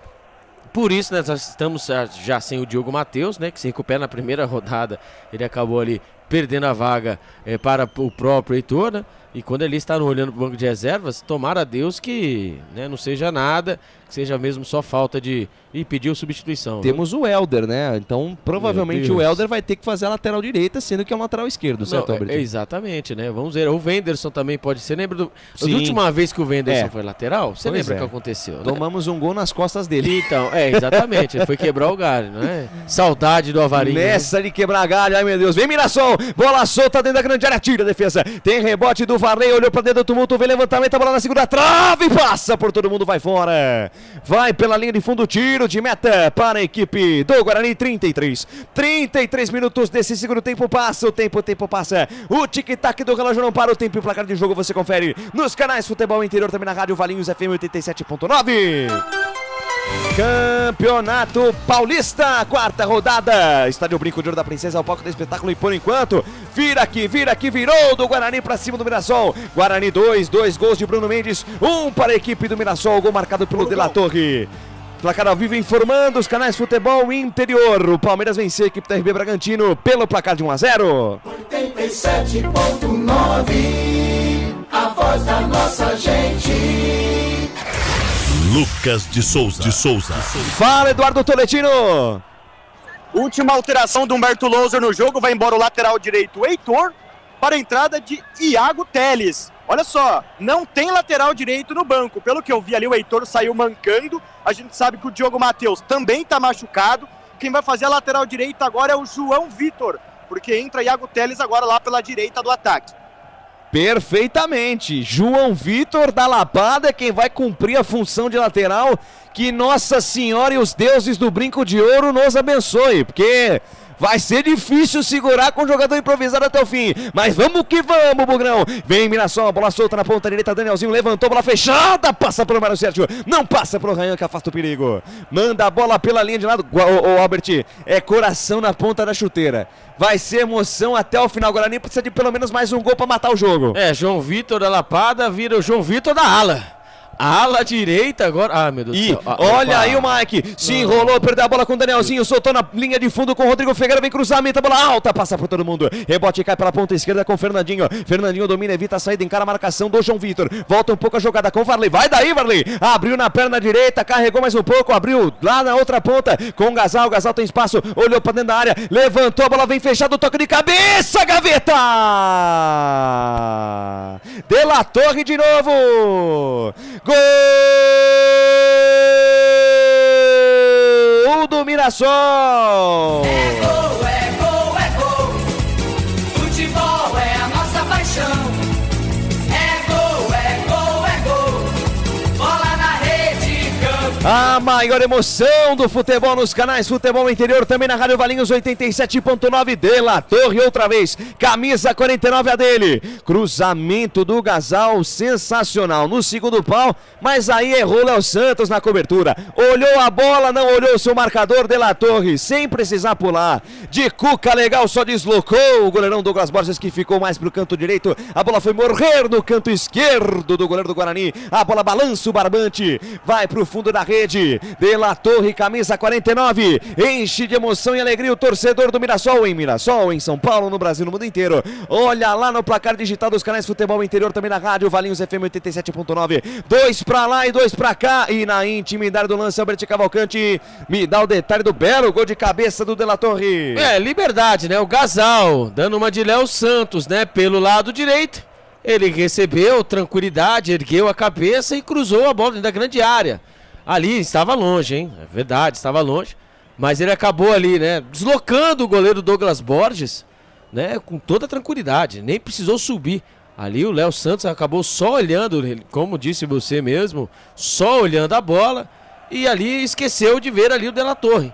Por isso, né, nós estamos já sem o Diogo Matheus, né, que se recupera na primeira rodada. Ele acabou ali perdendo a vaga para o próprio Heitor, né? E quando ele está olhando para o banco de reservas, tomara a Deus que, né, não seja nada, que seja mesmo só falta de... E pediu substituição. Temos o Helder, né? Então, provavelmente o Helder vai ter que fazer a lateral direita, sendo que é o lateral esquerdo, certo, Albert? Exatamente, né? Vamos ver. O Wenderson também pode ser. Lembra da última vez que o Wenderson foi lateral? Você lembra o que aconteceu? Tomamos um gol nas costas dele. Então, exatamente. Ele foi quebrar o galho, né? Saudade do Avarinho. Nessa de quebrar galho, ai meu Deus. Vem Mirassol, bola solta dentro da grande área, tira a defesa. Tem rebote do Varley, olhou pra dentro do tumulto, vem levantamento, a bola na segunda trave, passa por todo mundo, vai fora. Vai pela linha de fundo, tiro de meta para a equipe do Guarani. 33 minutos desse segundo tempo, passa o tempo passa. O tic-tac do relógio não para, o tempo e o placar de jogo você confere nos canais Futebol Interior, também na Rádio Valinhos FM 87.9. Campeonato Paulista, quarta rodada. Estádio Brinco de Ouro da Princesa, o palco do espetáculo. E por enquanto, vira aqui, virou do Guarani pra cima do Mirassol. Guarani 2 gols de Bruno Mendes, 1 para a equipe do Mirassol, gol marcado pelo De La Torre. Placar ao vivo informando os canais Futebol Interior. O Palmeiras venceu a equipe da RB Bragantino pelo placar de 1-0. 87.9, a voz da nossa gente. Lucas de Souza. Fala, Eduardo Toletino. Última alteração do Humberto Louser no jogo, vai embora o lateral direito Heitor para a entrada de Iago Teles. Olha só, não tem lateral direito no banco. Pelo que eu vi ali, o Heitor saiu mancando. A gente sabe que o Diogo Matheus também está machucado. Quem vai fazer a lateral direita agora é o João Vitor, porque entra Iago Teles agora lá pela direita do ataque. Perfeitamente, João Vitor da Lapada é quem vai cumprir a função de lateral. Que Nossa Senhora e os deuses do Brinco de Ouro nos abençoe, porque vai ser difícil segurar com o jogador improvisado até o fim. Mas vamos que vamos, Bugrão. Vem Mirassol, bola solta na ponta direita, Danielzinho levantou, bola fechada, passa pelo Mário Sérgio, não passa pelo Ryan, que afasta o perigo. Manda a bola pela linha de lado, o Albert, é coração na ponta da chuteira. Vai ser emoção até o final. Guarani precisa de pelo menos mais um gol para matar o jogo. João Vitor da Lapada vira o João Vitor da ala. Ala direita agora. Ah, meu Deus do céu. Olha aí o Mike. Se enrolou, perdeu a bola com o Danielzinho. Soltou na linha de fundo com o Rodrigo Ferreira. Vem cruzamento, a bola alta. Passa por todo mundo. Rebote cai pela ponta esquerda com o Fernandinho. Fernandinho domina, evita a saída, encara a marcação do João Vitor. Volta um pouco a jogada com o Varley. Vai daí, Varley. Abriu na perna direita, carregou mais um pouco. Abriu lá na outra ponta com o Gasal. O Gasal tem espaço. Olhou pra dentro da área. Levantou, a bola vem fechada. Toque de cabeça, gaveta. De La Torre de novo. Gol do Mirassol! É gol, é gol, é gol. Futebol é a nossa paixão. É gol, é gol, é gol. Bola na rede, campo. A maior emoção do futebol nos canais Futebol Interior, também na Rádio Valinhos 87.9. De La Torre outra vez, camisa 49 a dele. Cruzamento do Gasal, sensacional no segundo pau, mas aí errou Léo Santos na cobertura. Olhou a bola, não olhou o seu marcador. De La Torre, sem precisar pular. De Cuca legal, só deslocou o goleirão Douglas Borges, que ficou mais pro canto direito. A bola foi morrer no canto esquerdo do goleiro do Guarani. A bola balança o barbante, vai pro fundo da rede. De La Torre, camisa 49, enche de emoção e alegria o torcedor do Mirassol, em São Paulo, no Brasil, no mundo inteiro. Olha lá no placar digital dos canais Futebol Interior, também na rádio Valinhos FM 87.9, 2 pra lá e 2 pra cá, e na intimidade do lance, Albert Cavalcante me dá o detalhe do belo gol de cabeça do De La Torre. Liberdade, né? O Gasal dando uma de Léo Santos, né? Pelo lado direito, ele recebeu tranquilidade, ergueu a cabeça e cruzou a bola dentro da grande área. Ali estava longe, hein? É verdade, estava longe. Mas ele acabou ali, né? Deslocando o goleiro Douglas Borges, né? Com toda tranquilidade. Nem precisou subir. Ali o Léo Santos acabou só olhando, como disse você mesmo, só olhando a bola. E ali esqueceu de ver ali o De La Torre,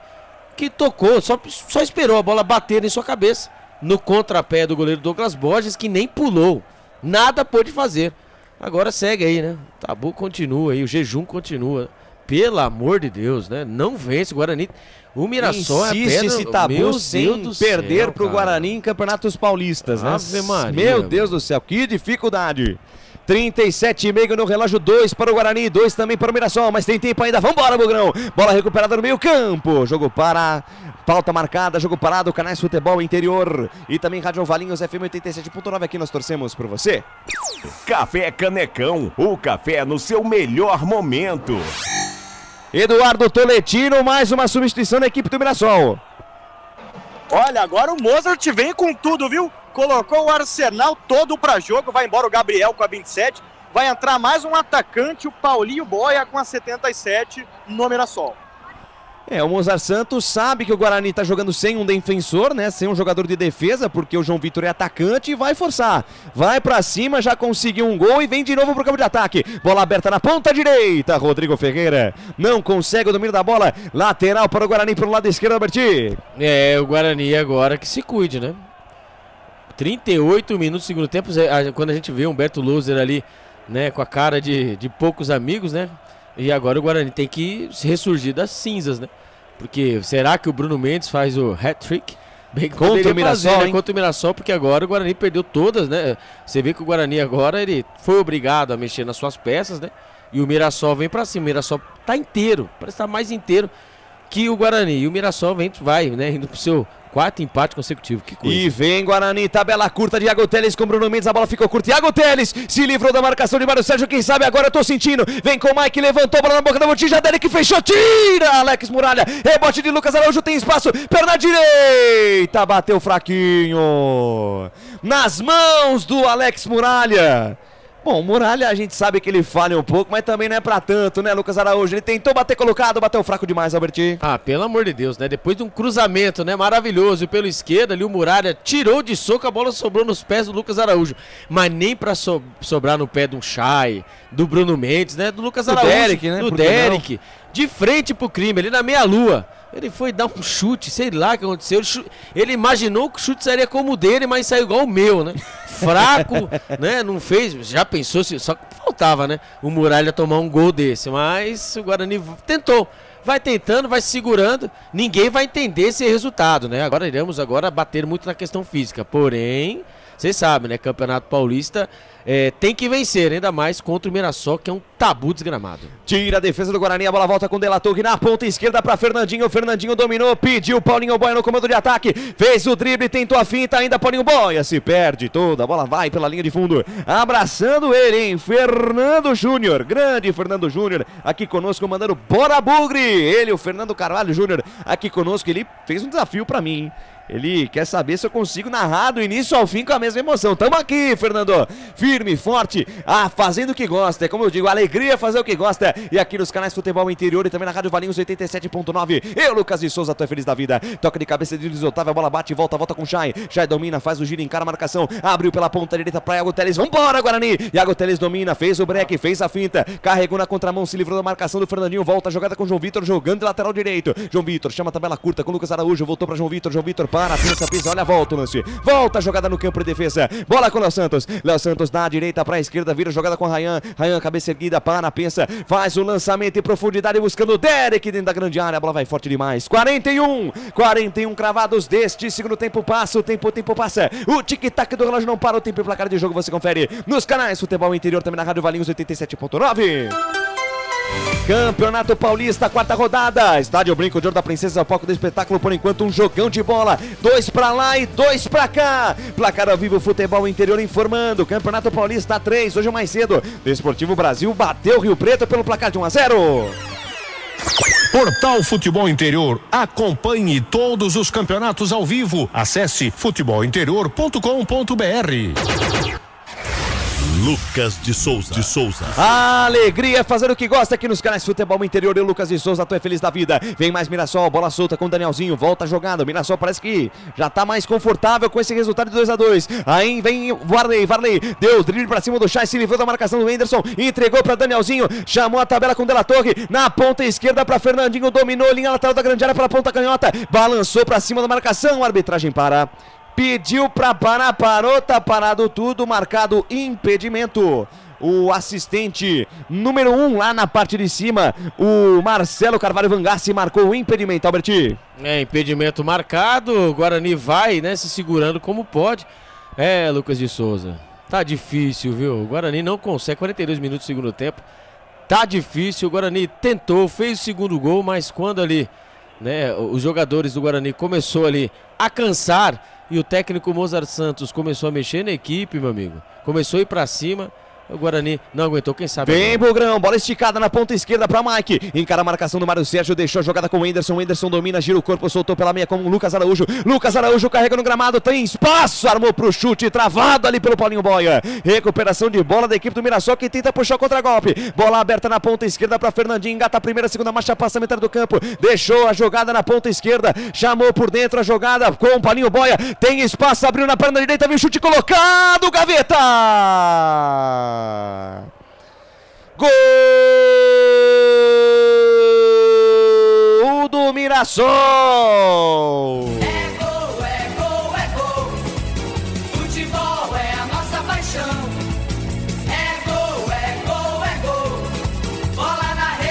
que tocou, só esperou a bola bater em sua cabeça. No contrapé do goleiro Douglas Borges, que nem pulou. Nada pôde fazer. Agora segue aí, né? O tabu continua aí, o jejum continua. Pelo amor de Deus, né? Não vence o Guarani. O Mirassol insiste é a pedra... esse tabu sem perder pro Guarani em campeonatos paulistas, né? Ave Maria, meu Deus do céu, que dificuldade. 37,5 no relógio, 2 para o Guarani, 2 também para o Mirassol, mas tem tempo ainda, vambora, Bugrão. Bola recuperada no meio campo, jogo para, falta marcada, jogo parado, canais Futebol Interior e também Rádio Valinhos FM 87.9, aqui nós torcemos por você. Café Canecão, o café no seu melhor momento. Eduardo Toletino, mais uma substituição na equipe do Mirassol. Olha, agora o Mozart vem com tudo, viu? Colocou o arsenal todo para jogo, vai embora o Gabriel com a 27, vai entrar mais um atacante, o Paulinho Boia com a 77 no Mirassol. O Mozart Santos sabe que o Guarani tá jogando sem um defensor, né? Sem um jogador de defesa, porque o João Vitor é atacante e vai forçar. Vai pra cima, já conseguiu um gol e vem de novo pro campo de ataque. Bola aberta na ponta direita, Rodrigo Ferreira não consegue o domínio da bola. Lateral para o Guarani pelo lado esquerdo, Alberti. O Guarani agora que se cuide, né? 38 minutos do segundo tempo, quando a gente vê o Humberto Louser ali, né? Com a cara de poucos amigos, né? E agora o Guarani tem que ressurgir das cinzas, né? Porque será que o Bruno Mendes faz o hat-trick? Bem que contra o Mirassol, fazer, né? hein? Contra o Mirassol, porque agora o Guarani perdeu todas, né? Você vê que o Guarani agora ele foi obrigado a mexer nas suas peças, né? E o Mirassol vem pra cima. O Mirassol tá inteiro, parece estar mais inteiro que o Guarani. E o Mirassol vai, né? Indo pro seu 4º empate consecutivo. Que coisa. E vem Guarani, tabela curta de Iago Teles com Bruno Mendes, a bola ficou curta. Iago Teles se livrou da marcação de Mário Sérgio, quem sabe agora eu tô sentindo. Vem com o Mike, levantou a bola na boca da botija dele que fechou, tira Alex Muralha. Rebote de Lucas Araújo, tem espaço, perna direita, bateu fraquinho. Nas mãos do Alex Muralha. Bom, Muralha a gente sabe que ele falha um pouco, mas também não é pra tanto, né, Lucas Araújo? Ele tentou bater colocado, bateu fraco demais, Alberti. Ah, pelo amor de Deus, né? Depois de um cruzamento, né, maravilhoso pelo esquerdo ali, o Muralha tirou de soco, a bola sobrou nos pés do Lucas Araújo. Mas nem pra sobrar no pé de um Chay, do Bruno Mendes, né, do Lucas Araújo. Derek, né? Do Derek, de frente pro crime, ali na meia-lua. Ele foi dar um chute, sei lá o que aconteceu. Ele imaginou que o chute seria como o dele, mas saiu igual o meu, né? Fraco, né? Não fez. Já pensou, só que faltava, né? O Muralha tomar um gol desse. Mas o Guarani tentou. Vai tentando, vai se segurando. Ninguém vai entender esse resultado, né? Agora iremos bater muito na questão física. Porém, vocês sabem, né? Campeonato Paulista tem que vencer, ainda mais contra o Mirassol, que é um tabu desgramado. Tira a defesa do Guarani, a bola volta com o De La Torre na ponta esquerda para Fernandinho. Fernandinho dominou, pediu Paulinho Boia no comando de ataque, fez o drible, tentou a finta, ainda Paulinho Boia se perde toda, a bola vai pela linha de fundo, abraçando ele, hein? Fernando Júnior, grande Fernando Júnior, aqui conosco mandando bora Bugre. Ele, o Fernando Carvalho Júnior, aqui conosco, ele fez um desafio para mim, hein? Ele quer saber se eu consigo narrar do início ao fim com a mesma emoção. Tamo aqui, Fernando. Firme, forte, fazendo o que gosta. É como eu digo, alegria fazer o que gosta. E aqui nos canais Futebol Interior e também na Rádio Valinhos 87.9. Eu, Lucas de Souza, tô feliz da vida. Toca de cabeça de Luiz Otávio, a bola bate, volta com o Chay. Chay domina, faz o giro, encara a marcação. Abriu pela ponta direita pra Iago Teles. Vambora, Guarani. Iago Teles domina, fez o break, fez a finta. Carregou na contramão, se livrou da marcação do Fernandinho. Volta a jogada com o João Vitor, jogando de lateral direito. João Vitor chama a tabela curta com o Lucas Araújo. Voltou pra João Vitor para, pensa, olha, volta o lance, volta a jogada no campo de defesa, bola com o Léo Santos da direita pra esquerda, vira jogada com o Rayan, cabeça erguida, pensa, faz o lançamento em profundidade, buscando o Derek dentro da grande área, a bola vai forte demais, 41 cravados deste segundo tempo, passa, o tempo passa, o tic-tac do relógio não para, o tempo e placar de jogo você confere nos canais Futebol Interior, também na Rádio Valinhos 87.9. Campeonato Paulista, 4ª rodada. Estádio Brinco de Ouro da Princesa, ao palco do espetáculo, por enquanto um jogão de bola, 2 pra lá e 2 pra cá. Placar ao vivo, Futebol Interior informando. Campeonato Paulista 3, hoje mais cedo. Desportivo Brasil bateu o Rio Preto pelo placar de 1-0. Portal Futebol Interior. Acompanhe todos os campeonatos ao vivo. Acesse futebolinterior.com.br. Lucas de Souza. Alegria fazer o que gosta aqui nos canais Futebol Interior. Eu, Lucas de Souza, tô feliz da vida. Vem mais Mirassol, bola solta com o Danielzinho, volta a jogada. O Mirassol parece que já tá mais confortável com esse resultado de 2-2. Aí vem Varley, deu o drible pra cima do Chay, se livrou da marcação do Anderson, entregou pra Danielzinho, chamou a tabela com o De La Torre, na ponta esquerda pra Fernandinho, dominou, linha lateral da grande área pela ponta canhota, balançou pra cima da marcação, a arbitragem para. Pediu pra parar, parou, tá parado tudo, marcado impedimento. O assistente número 1 lá na parte de cima, o Marcelo Carvalho Vangassi, marcou o impedimento, Alberti. Impedimento marcado, o Guarani vai, né, se segurando como pode. Lucas de Souza, tá difícil, viu? O Guarani não consegue, 42 minutos do segundo tempo. Tá difícil, o Guarani tentou, fez o segundo gol, mas quando ali, né, os jogadores do Guarani começou ali a cansar, e o técnico Mozart Santos começou a mexer na equipe, meu amigo. Começou a ir pra cima. O Guarani não aguentou, quem sabe. Vem Bugrão, bola esticada na ponta esquerda pra Mike. Encara a marcação do Mário Sérgio, deixou a jogada com o Anderson. O Anderson domina, gira o corpo, soltou pela meia com o Lucas Araújo. Lucas Araújo carrega no gramado, tem espaço, armou pro chute, travado ali pelo Paulinho Boia. Recuperação de bola da equipe do Mirassol, que tenta puxar o contra-golpe. Bola aberta na ponta esquerda pra Fernandinho, engata a primeira, segunda marcha, passa a metade do campo. Deixou a jogada na ponta esquerda, chamou por dentro a jogada com o Paulinho Boia. Tem espaço, abriu na perna direita, vem chute colocado, gaveta! Gol do Mirassol! É gol, é gol, é gol. Futebol é a nossa paixão. É gol, é gol, é gol. Bola na rede.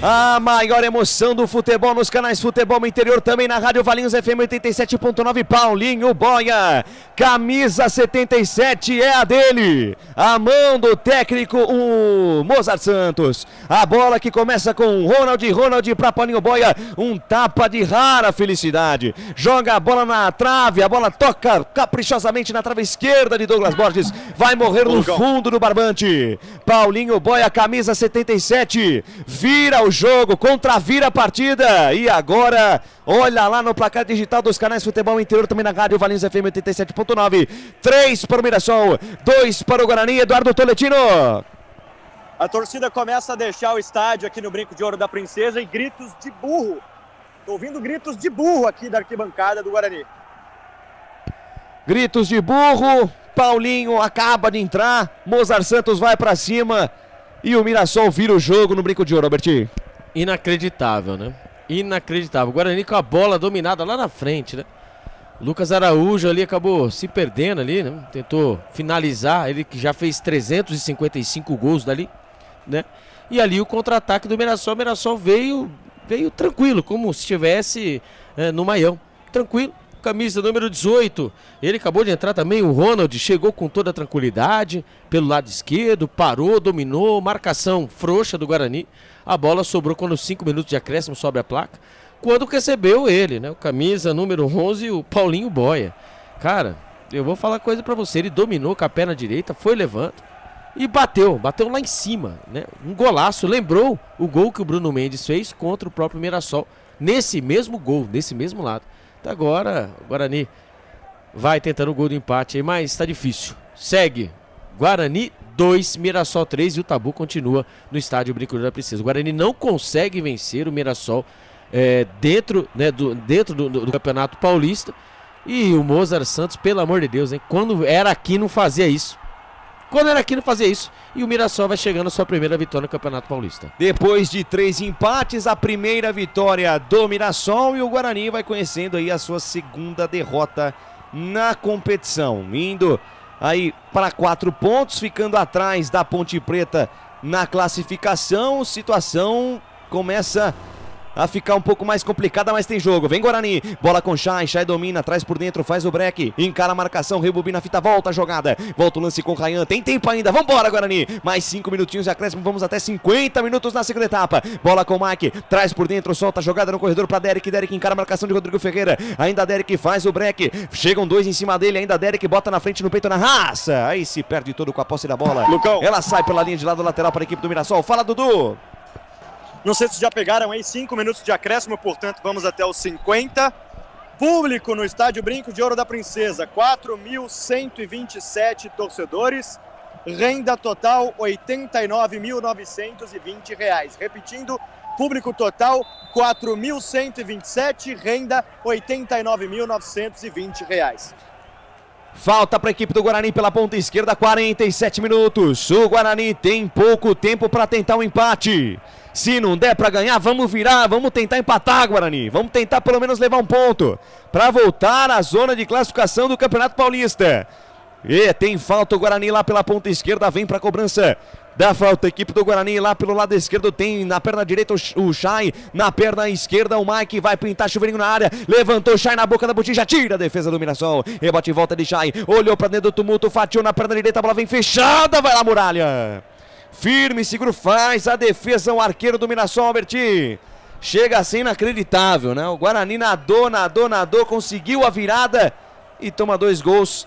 A maior emoção do futebol nos canais Futebol Interior, também na Rádio Valinhos FM 87.9. Paulinho Boia, camisa 77 é a dele. A mão do técnico, o Mozart Santos. A bola que começa com Ronald para Paulinho Boia. Um tapa de rara felicidade. Joga a bola na trave, a bola toca caprichosamente na trave esquerda de Douglas Borges. Vai morrer no fundo do barbante. Paulinho Boia, camisa 77, vira o jogo, contravira a partida. E agora, olha lá no placar digital dos canais Futebol Interior, também na Rádio Valinhos FM 87.9. 3 para o Mirassol, 2 para o Guarani. Eduardo Toletino. A torcida começa a deixar o estádio aqui no Brinco de Ouro da Princesa e gritos de burro. Tô ouvindo gritos de burro aqui da arquibancada do Guarani. Gritos de burro. Paulinho acaba de entrar, Mozart Santos vai para cima e o Mirassol vira o jogo no Brinco de Ouro, Albertinho. Inacreditável, né? Inacreditável. O Guarani com a bola dominada lá na frente, né? Lucas Araújo ali acabou se perdendo ali, né? Tentou finalizar, ele que já fez 355 gols dali, né? E ali o contra-ataque do Mirassol. O Mirassol veio tranquilo, como se estivesse no Maião. Tranquilo. Camisa número 18, ele acabou de entrar também, o Ronald chegou com toda a tranquilidade, pelo lado esquerdo, parou, dominou, marcação frouxa do Guarani, a bola sobrou quando 5 minutos de acréscimo sobe a placa, quando recebeu ele, né, o camisa número 11, o Paulinho Boia. Cara, eu vou falar coisa pra você, ele dominou com a perna direita, foi levando e bateu lá em cima, né, um golaço, lembrou o gol que o Bruno Mendes fez contra o próprio Mirassol, nesse mesmo gol, desse mesmo lado. Agora o Guarani vai tentando o gol do empate aí, mas está difícil. Segue Guarani 2, Mirassol 3 e o tabu continua no estádio Brinco de Ouro da Princesa. O Guarani não consegue vencer o Mirassol dentro do Campeonato Paulista. E o Mozart Santos, pelo amor de Deus, hein? Quando era aqui não fazia isso. E o Mirassol vai chegando a sua primeira vitória no Campeonato Paulista. Depois de 3 empates, a primeira vitória do Mirassol e o Guarani vai conhecendo aí a sua segunda derrota na competição. Indo aí para 4 pontos, ficando atrás da Ponte Preta na classificação. Situação começa a ficar um pouco mais complicada, mas tem jogo. Vem Guarani, bola com Chay domina, traz por dentro, faz o break, encara a marcação, rebobina a fita, volta a jogada, volta o lance com o Rayan, tem tempo ainda, vambora Guarani, mais 5 minutinhos de acréscimo, vamos até 50 minutos na segunda etapa, bola com o Mike, traz por dentro, solta a jogada no corredor para Derek encara a marcação de Rodrigo Ferreira, ainda Derek faz o break, chegam 2 em cima dele, ainda Derek bota na frente no peito na raça, aí se perde todo com a posse da bola, Lucão. Ela sai pela linha de lado lateral para a equipe do Mirassol, fala Dudu. Não sei se já pegaram aí 5 minutos de acréscimo, portanto vamos até os 50. Público no estádio Brinco de Ouro da Princesa, 4.127 torcedores. Renda total R$ 89.920. Repetindo, público total 4.127, renda R$ 89.920. Falta para a equipe do Guarani pela ponta esquerda, 47 minutos. O Guarani tem pouco tempo para tentar um empate. Se não der para ganhar, vamos virar, vamos tentar empatar, Guarani. Vamos tentar pelo menos levar um ponto para voltar à zona de classificação do Campeonato Paulista. E tem falta o Guarani lá pela ponta esquerda, vem para a cobrança da falta. A equipe do Guarani lá pelo lado esquerdo tem na perna direita o Chay, na perna esquerda o Mike vai pintar chuveirinho na área, levantou o Chay na boca da botija, tira a defesa do Mirassol, rebote em volta de Chay, olhou para dentro do tumulto, fatiou na perna direita, a bola vem fechada, vai lá Muralha. Firme, seguro, faz a defesa o arqueiro do Mirassol, Alberti. Chega a ser inacreditável, né? O Guarani nadou, conseguiu a virada e toma 2 gols.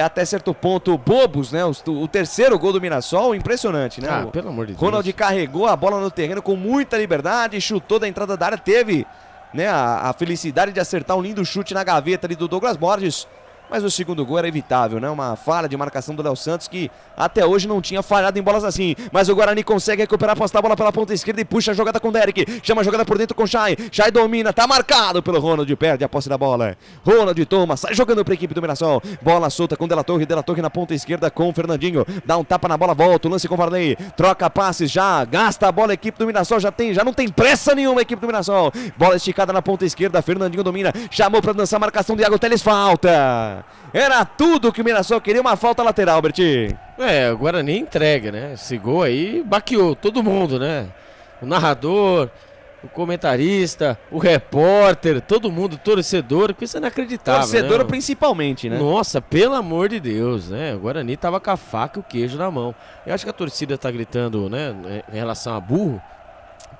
Até certo ponto bobos, né? O terceiro gol do Mirassol, impressionante, né? Pelo amor de Deus. Ronald carregou a bola no terreno com muita liberdade, chutou da entrada da área, teve, né, a felicidade de acertar um lindo chute na gaveta ali do Douglas Borges. Mas o segundo gol era evitável, né? Uma falha de marcação do Léo Santos que até hoje não tinha falhado em bolas assim. Mas o Guarani consegue recuperar, postar a bola pela ponta esquerda e puxa a jogada com o Derek. Chama a jogada por dentro com o Chay. Chay domina, tá marcado pelo Ronald, perde a posse da bola. Ronald toma, sai jogando para a equipe do Mirassol. Bola solta com Della Torre na ponta esquerda com o Fernandinho. Dá um tapa na bola, volta, o lance com o Varley. Troca passes, já gasta a bola a equipe do Mirassol, já não tem pressa nenhuma a equipe do Mirassol. Bola esticada na ponta esquerda, Fernandinho domina, chamou para dançar a marcação do Iago Teles, falta. Era tudo que o Mirassol queria, uma falta lateral, Berti. O Guarani entrega, né? Esse gol aí baqueou todo mundo, né? O narrador, o comentarista, o repórter, todo mundo, torcedor, porque isso é inacreditável. Torcedor, né? principalmente, né? Nossa, pelo amor de Deus, né? O Guarani tava com a faca e o queijo na mão. Eu acho que a torcida tá gritando, né, em relação a burro,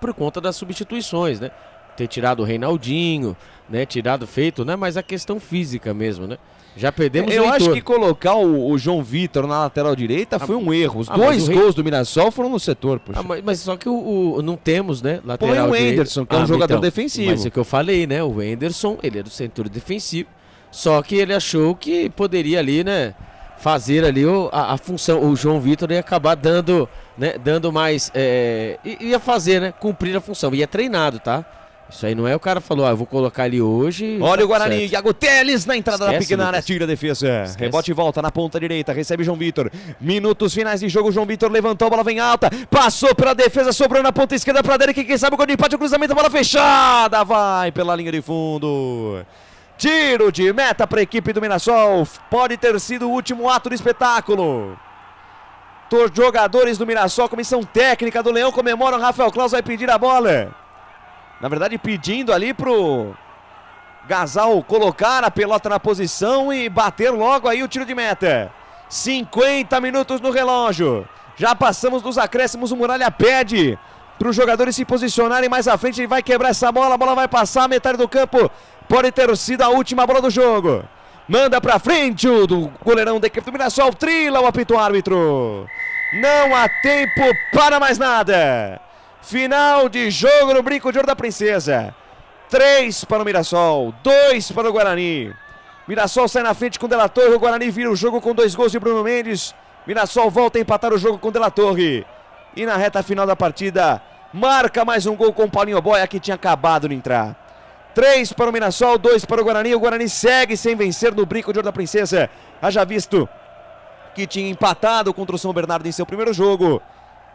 por conta das substituições, né? Ter tirado o Reinaldinho, né? Feito, né? Mas a questão física mesmo, né? Já perdemos Eu o acho Heitor. que colocar o João Vitor na lateral direita foi um erro. Os dois gols do Mirassol foram no setor, poxa. Mas só que não temos, né, lateral Põe o direito. Anderson, que é um jogador defensivo. Mas é o que eu falei, né? O Anderson, ele é do setor defensivo. Só que ele achou que poderia ali, né, fazer ali a função. O João Vitor ia acabar dando, né, mais... ia fazer, né, cumprir a função. E é treinado, tá? Isso aí não é o cara falou, eu vou colocar ali hoje... Olha o Guarani, Iago Teles na entrada da pequena área, Lucas. tira a defesa. Rebote e volta na ponta direita, recebe João Vitor. Minutos finais de jogo, João Vitor levantou, a bola vem alta, passou pela defesa, sobrou na ponta esquerda para Derek, quem sabe o gol de empate, o cruzamento, a bola fechada, vai pela linha de fundo. Tiro de meta para a equipe do Mirassol, pode ter sido o último ato do espetáculo. Os jogadores do Mirassol, comissão técnica do Leão comemoram, Rafael Claus vai pedir a bola. Na verdade, pedindo ali pro Gasal colocar a pelota na posição e bater logo aí o tiro de meta. 50 minutos no relógio. Já passamos dos acréscimos, o Muralha pede para os jogadores se posicionarem mais à frente. Ele vai quebrar essa bola, a bola vai passar a metade do campo. Pode ter sido a última bola do jogo. Manda pra frente o do goleirão da equipe do Mirassol. Trila o apito árbitro. Não há tempo para mais nada. Final de jogo no Brinco de Ouro da Princesa. 3 para o Mirassol, 2 para o Guarani. Mirassol sai na frente com o De La Torre. O Guarani vira o jogo com 2 gols de Bruno Mendes. Mirassol volta a empatar o jogo com o De La Torre. E na reta final da partida, marca mais um gol com o Paulinho Boia, que tinha acabado de entrar. 3 para o Mirassol, 2 para o Guarani. O Guarani segue sem vencer no Brinco de Ouro da Princesa. Haja visto que tinha empatado contra o São Bernardo em seu primeiro jogo.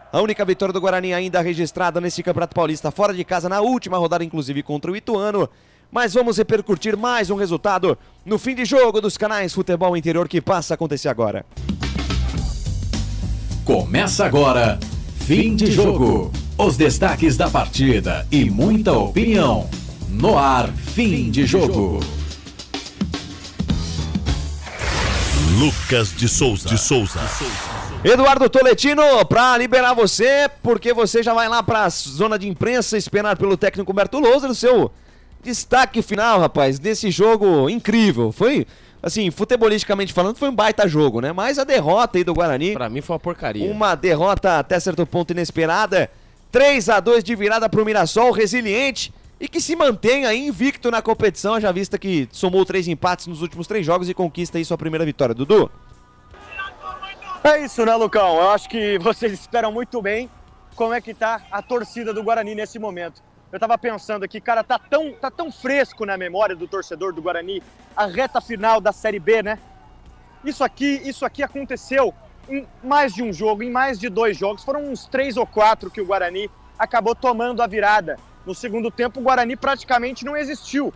A única vitória do Guarani ainda registrada nesse Campeonato Paulista, fora de casa, na última rodada, inclusive contra o Ituano. Mas vamos repercutir mais um resultado no fim de jogo dos canais Futebol Interior, que passa a acontecer agora. Começa agora, fim de jogo. Os destaques da partida e muita opinião. No ar, fim de jogo. Lucas de Souza. Eduardo Toletino, para liberar você, porque você já vai lá para a zona de imprensa esperar pelo técnico Humberto Louser, o seu destaque final, rapaz, desse jogo incrível. Foi, assim, futebolisticamente falando, foi um baita jogo, né? Mas a derrota aí do Guarani... Pra mim foi uma porcaria. Uma derrota até certo ponto inesperada. 3-2 de virada para o Mirassol, resiliente e que se mantém aí invicto na competição, já vista que somou 3 empates nos últimos 3 jogos e conquista aí sua primeira vitória. Dudu? É isso, né, Lucão? Eu acho que vocês esperam muito bem como é que tá a torcida do Guarani nesse momento. Eu tava pensando aqui, cara, tá tão fresco na memória do torcedor do Guarani a reta final da Série B, né? Isso aqui aconteceu em mais de um jogo, em mais de 2 jogos. Foram uns 3 ou 4 que o Guarani acabou tomando a virada. No segundo tempo, o Guarani praticamente não existiu.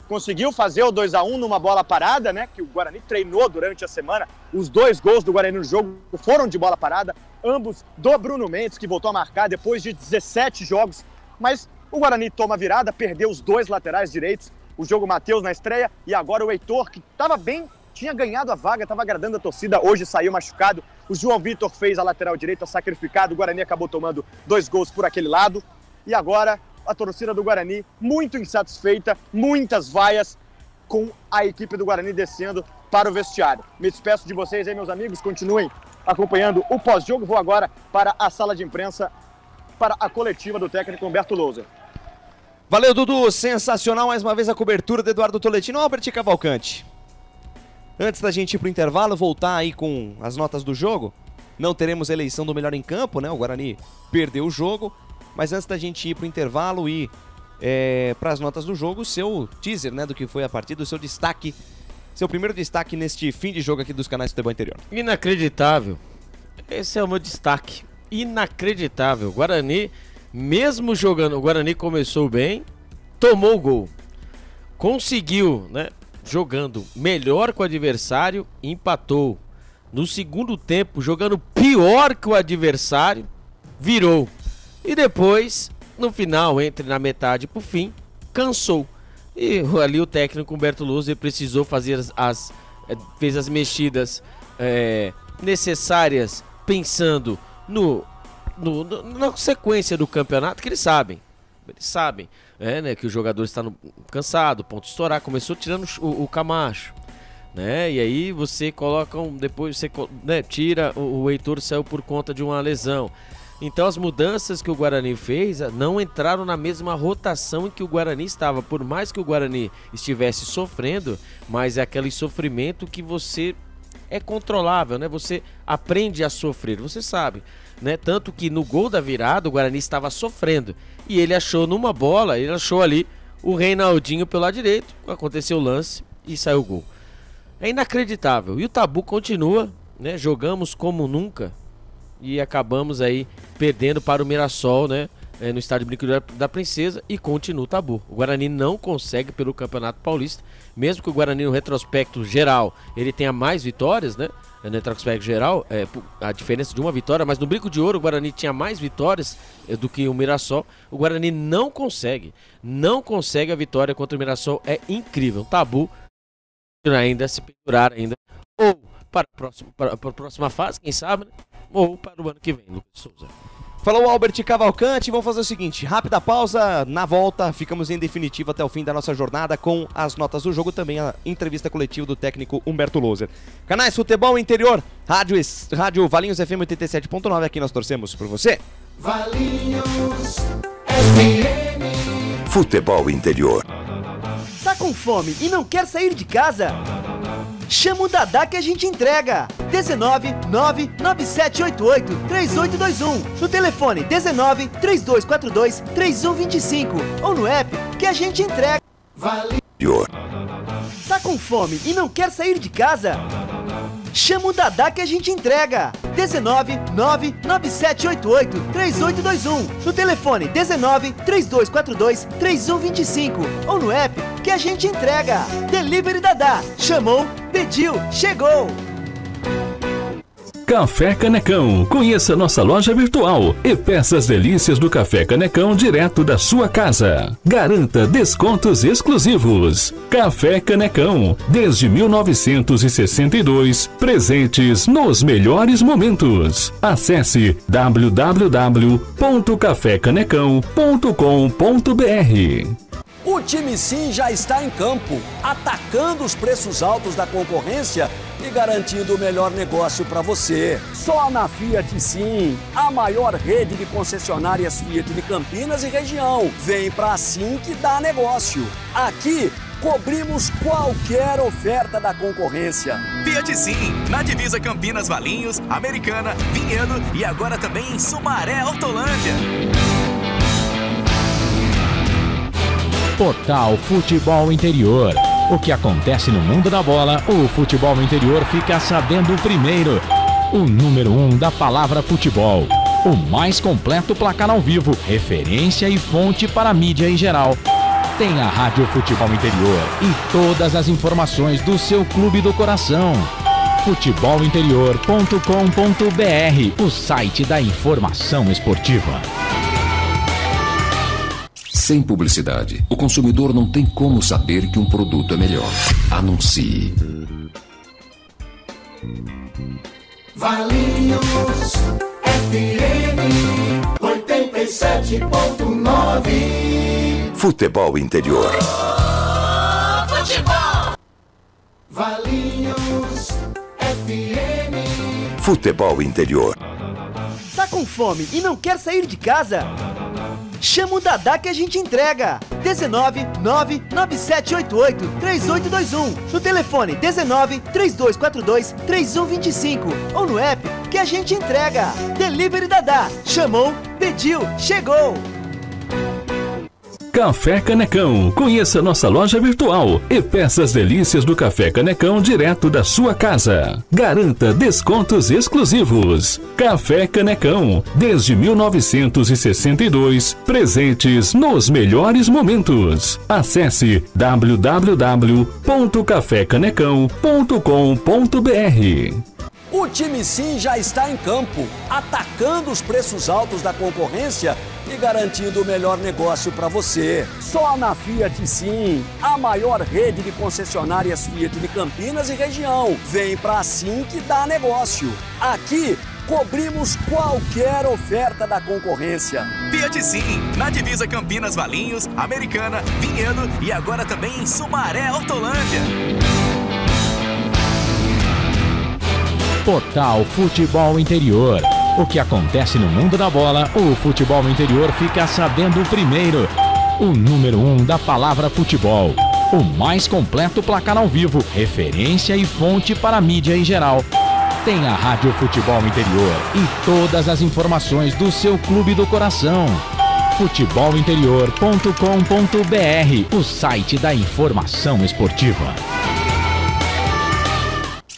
Conseguiu fazer o 2-1 numa bola parada, né? Que o Guarani treinou durante a semana. Os 2 gols do Guarani no jogo foram de bola parada, ambos do Bruno Mendes, que voltou a marcar depois de 17 jogos. Mas o Guarani toma virada, perdeu os 2 laterais direitos, o Diogo Matheus na estreia e agora o Heitor, que estava bem, tinha ganhado a vaga, estava agradando a torcida, hoje saiu machucado. O João Vitor fez a lateral direita, sacrificado, o Guarani acabou tomando 2 gols por aquele lado. E agora a torcida do Guarani muito insatisfeita, muitas vaias com a equipe do Guarani descendo para o vestiário. Me despeço de vocês aí, meus amigos, continuem acompanhando o pós-jogo. Vou agora para a sala de imprensa, para a coletiva do técnico Humberto Louser. Valeu, Dudu, sensacional mais uma vez a cobertura do Eduardo Toletino. Albert Cavalcante, antes da gente ir para o intervalo, voltar aí com as notas do jogo. Não teremos eleição do melhor em campo, né? O Guarani perdeu o jogo. Mas antes da gente ir para o intervalo e para as notas do jogo, o seu teaser, né, do que foi a partida, o seu destaque, seu primeiro destaque neste fim de jogo aqui dos canais do Futebol Interior. Inacreditável. Esse é o meu destaque. Inacreditável. Guarani, mesmo jogando, o Guarani começou bem, tomou o gol. Conseguiu, né, jogando melhor que o adversário, empatou. No segundo tempo, jogando pior que o adversário, virou. E depois, no final, entre na metade pro fim, cansou. E ali o técnico Humberto Loser precisou fazer fez as mexidas necessárias, pensando na sequência do campeonato, que eles sabem, né, que o jogador está cansado, ponto de estourar, começou tirando o Camacho, né, e aí você coloca depois você, né, tira o Heitor, saiu por conta de uma lesão. Então as mudanças que o Guarani fez não entraram na mesma rotação em que o Guarani estava. Por mais que o Guarani estivesse sofrendo, mas é aquele sofrimento que você é controlável, né? Você aprende a sofrer, você sabe, né? Tanto que no gol da virada o Guarani estava sofrendo e ele achou numa bola, ele achou ali o Reinaldinho pelo lado direito, aconteceu o lance e saiu o gol. É inacreditável. E o tabu continua, né? Jogamos como nunca. E acabamos aí perdendo para o Mirassol, né? No estádio Brinco da Princesa, e continua o tabu. O Guarani não consegue pelo Campeonato Paulista, mesmo que o Guarani no retrospecto geral ele tenha mais vitórias, né? No retrospecto geral, a diferença de uma vitória, mas no Brinco de Ouro o Guarani tinha mais vitórias do que o Mirassol. O Guarani não consegue a vitória contra o Mirassol. É incrível, um tabu ainda se pendurar ainda, ou para a próxima fase, quem sabe, né? Ou para o ano que vem, Lucas Souza. Falou Albert Cavalcante, vamos fazer o seguinte, rápida pausa, na volta ficamos em definitivo até o fim da nossa jornada com as notas do jogo, também a entrevista coletiva do técnico Humberto Loser. Canais Futebol Interior, Rádio Valinhos FM 87.9, aqui nós torcemos por você. Valinhos FM. Futebol Interior. Tá com fome e não quer sair de casa? Chama o Dadá que a gente entrega. 19 99788 3821. No telefone 19 3242 3125. Ou no app que a gente entrega. Tá com fome e não quer sair de casa? Chama o Dadá que a gente entrega. 19 99788 3821. No telefone 19 3242 3125. Ou no app que a gente entrega. Delivery Dadá. Chamou, pediu, chegou. Café Canecão. Conheça nossa loja virtual e peça as delícias do Café Canecão direto da sua casa. Garanta descontos exclusivos. Café Canecão, desde 1962, presentes nos melhores momentos. Acesse www.cafecanecão.com.br. O time Sim já está em campo, atacando os preços altos da concorrência e garantindo o melhor negócio para você. Só na Fiat Sim, a maior rede de concessionárias Fiat de Campinas e região. Vem pra Sim que dá negócio. Aqui cobrimos qualquer oferta da concorrência. Fiat Sim, na divisa Campinas, Valinhos, Americana, Vinhedo e agora também em Sumaré, Hortolândia. Portal Futebol Interior. O que acontece no mundo da bola, o futebol interior fica sabendo primeiro. O número 1 da palavra futebol. O mais completo placar ao vivo, referência e fonte para a mídia em geral. Tem a Rádio Futebol Interior e todas as informações do seu clube do coração. futebolinterior.com.br, o site da informação esportiva. Sem publicidade, o consumidor não tem como saber que um produto é melhor. Anuncie. Valinhos FM 87.9. Futebol Interior. Futebol. Valinhos FM. Futebol Interior. Tá com fome e não quer sair de casa? Chama o Dadá que a gente entrega. 19 99788 3821. No telefone 19 3242 3125. Ou no app que a gente entrega. Delivery Dadá. Chamou, pediu, chegou. Café Canecão. Conheça nossa loja virtual e peça as delícias do Café Canecão direto da sua casa. Garanta descontos exclusivos. Café Canecão, desde 1962, presentes nos melhores momentos. Acesse www.cafecanecão.com.br. O time Sim já está em campo, atacando os preços altos da concorrência e garantindo o melhor negócio para você. Só na Fiat Sim, a maior rede de concessionárias Fiat de Campinas e região. Vem pra Sim que dá negócio. Aqui, cobrimos qualquer oferta da concorrência. Fiat Sim, na divisa Campinas, Valinhos, Americana, Vinhedo e agora também em Sumaré, Hortolândia. Portal Futebol Interior. O que acontece no mundo da bola, o futebol interior fica sabendo primeiro. O número 1 da palavra futebol. O mais completo placar ao vivo, referência e fonte para a mídia em geral. Tem a Rádio Futebol Interior e todas as informações do seu clube do coração. futebolinterior.com.br, o site da informação esportiva.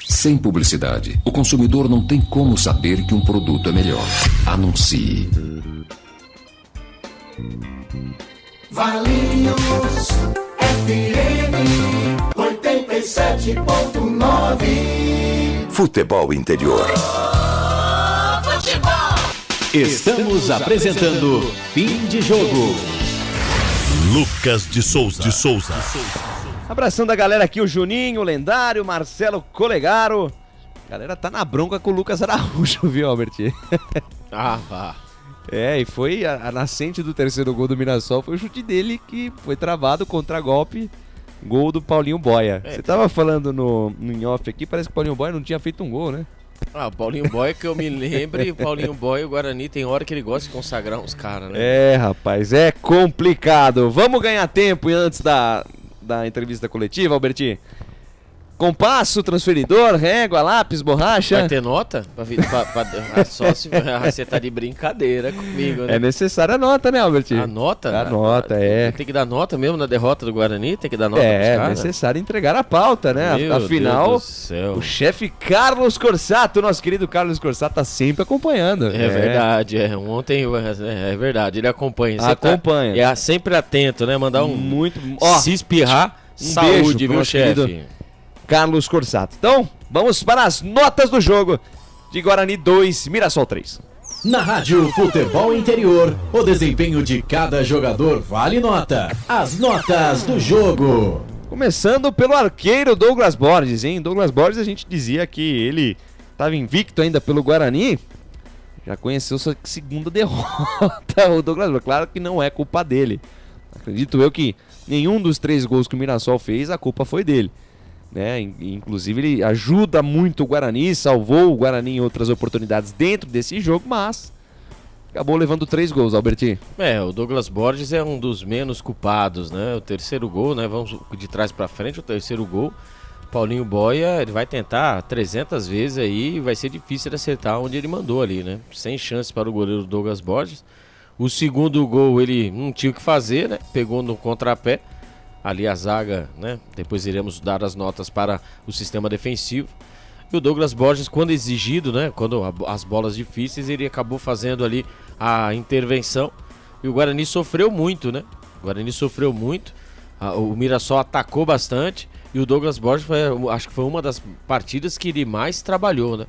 Sem publicidade, o consumidor não tem como saber que um produto é melhor. Anuncie. Valinhos FM 87.9. Futebol Interior. Estamos apresentando Fim de Jogo. Lucas de Souza. Abraçando a galera aqui, o Juninho, o Lendário, o Marcelo Colegaro. A galera tá na bronca com o Lucas Araújo, viu, Albert? Vá. É, e foi a nascente do terceiro gol do Mirassol, foi o chute dele que foi travado, contra-golpe, gol do Paulinho Boia. Você tava falando no in-off aqui, parece que o Paulinho Boia não tinha feito um gol, né? O Paulinho Boia, que eu me lembre, o Paulinho Boia e o Guarani tem hora que ele gosta de consagrar uns caras, né? É, rapaz, é complicado. Vamos ganhar tempo antes da entrevista coletiva, Alberti? Compasso, transferidor, régua, lápis, borracha. Vai ter nota? Só se você tá de brincadeira comigo, né? É necessária a nota, né, Alberti? A nota? A nota, é. Tem que dar nota mesmo na derrota do Guarani? Tem que dar nota pros caras? É necessário entregar a pauta, né? Meu Afinal, Deus do céu. O chefe Carlos Corsato, nosso querido Carlos Corsato, tá sempre acompanhando. É verdade, ontem, é verdade, ele acompanha. Acompanha. É sempre atento, né? Mandar um... Muito... Se espirrar, saúde, viu, chefe? Carlos Corsato. Então, vamos para as notas do jogo de Guarani 2, Mirassol 3. Na Rádio Futebol Interior, o desempenho de cada jogador vale nota. As notas do jogo. Começando pelo arqueiro Douglas Borges, hein? Douglas Borges, a gente dizia que ele estava invicto ainda pelo Guarani. Já conheceu sua segunda derrota, o Douglas Borges. Claro que não é culpa dele. Acredito eu que nenhum dos 3 gols que o Mirassol fez, a culpa foi dele. Né? Inclusive ele ajuda muito o Guarani, salvou o Guarani em outras oportunidades dentro desse jogo, mas acabou levando 3 gols, Alberti. O Douglas Borges é um dos menos culpados, né? O terceiro gol, né? Vamos de trás pra frente, o terceiro gol. Paulinho Boia, ele vai tentar 300 vezes aí e vai ser difícil de acertar onde ele mandou ali, né? Sem chance para o goleiro Douglas Borges. O segundo gol ele não tinha o que fazer, né? Pegou no contrapé. Ali a zaga, né? Depois iremos dar as notas para o sistema defensivo. E o Douglas Borges, quando exigido, né? Quando as bolas difíceis, ele acabou fazendo ali a intervenção. E o Guarani sofreu muito, né? O Guarani sofreu muito. O Mirassol atacou bastante. E o Douglas Borges, acho que foi uma das partidas que ele mais trabalhou, né?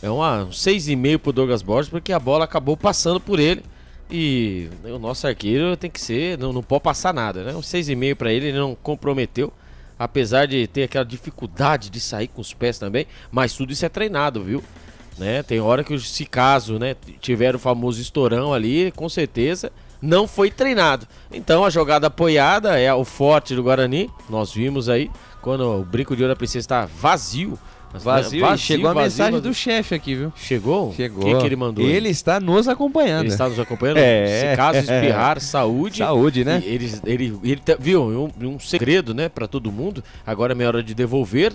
É um 6,5 pro Douglas Borges, porque a bola acabou passando por ele. E o nosso arqueiro tem que ser, não pode passar nada, né? Um 6,5 para ele não comprometeu, apesar de ter aquela dificuldade de sair com os pés também, mas tudo isso é treinado, viu? Né? Tem hora que, se caso, né, tiver o famoso estourão ali, com certeza não foi treinado. Então a jogada apoiada é o forte do Guarani, nós vimos aí, quando o brinco de ouro da princesa está vazio, chegou a mensagem do chefe aqui, viu? Chegou? Chegou. O que ele mandou? Ele está nos acompanhando. Ele está nos acompanhando? Se caso espirrar, saúde. Saúde, né? Ele viu um segredo, né, para todo mundo. Agora é minha hora de devolver.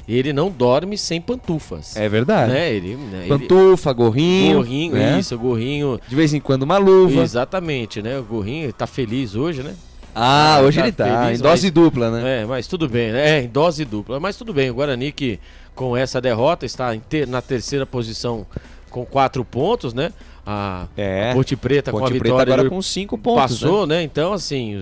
Ele não dorme sem pantufas. É verdade. Né? Pantufa, gorrinho. Gorrinho, né? Isso, gorrinho. De vez em quando uma luva. Exatamente, né? O gorrinho tá feliz hoje, né? Hoje ele tá em dose dupla, né? Mas tudo bem, né? Em dose dupla. Mas tudo bem, o Guarani que com essa derrota está na terceira posição com 4 pontos, né? A Ponte Preta com a vitória agora com 5 pontos. Passou, né? Então, assim,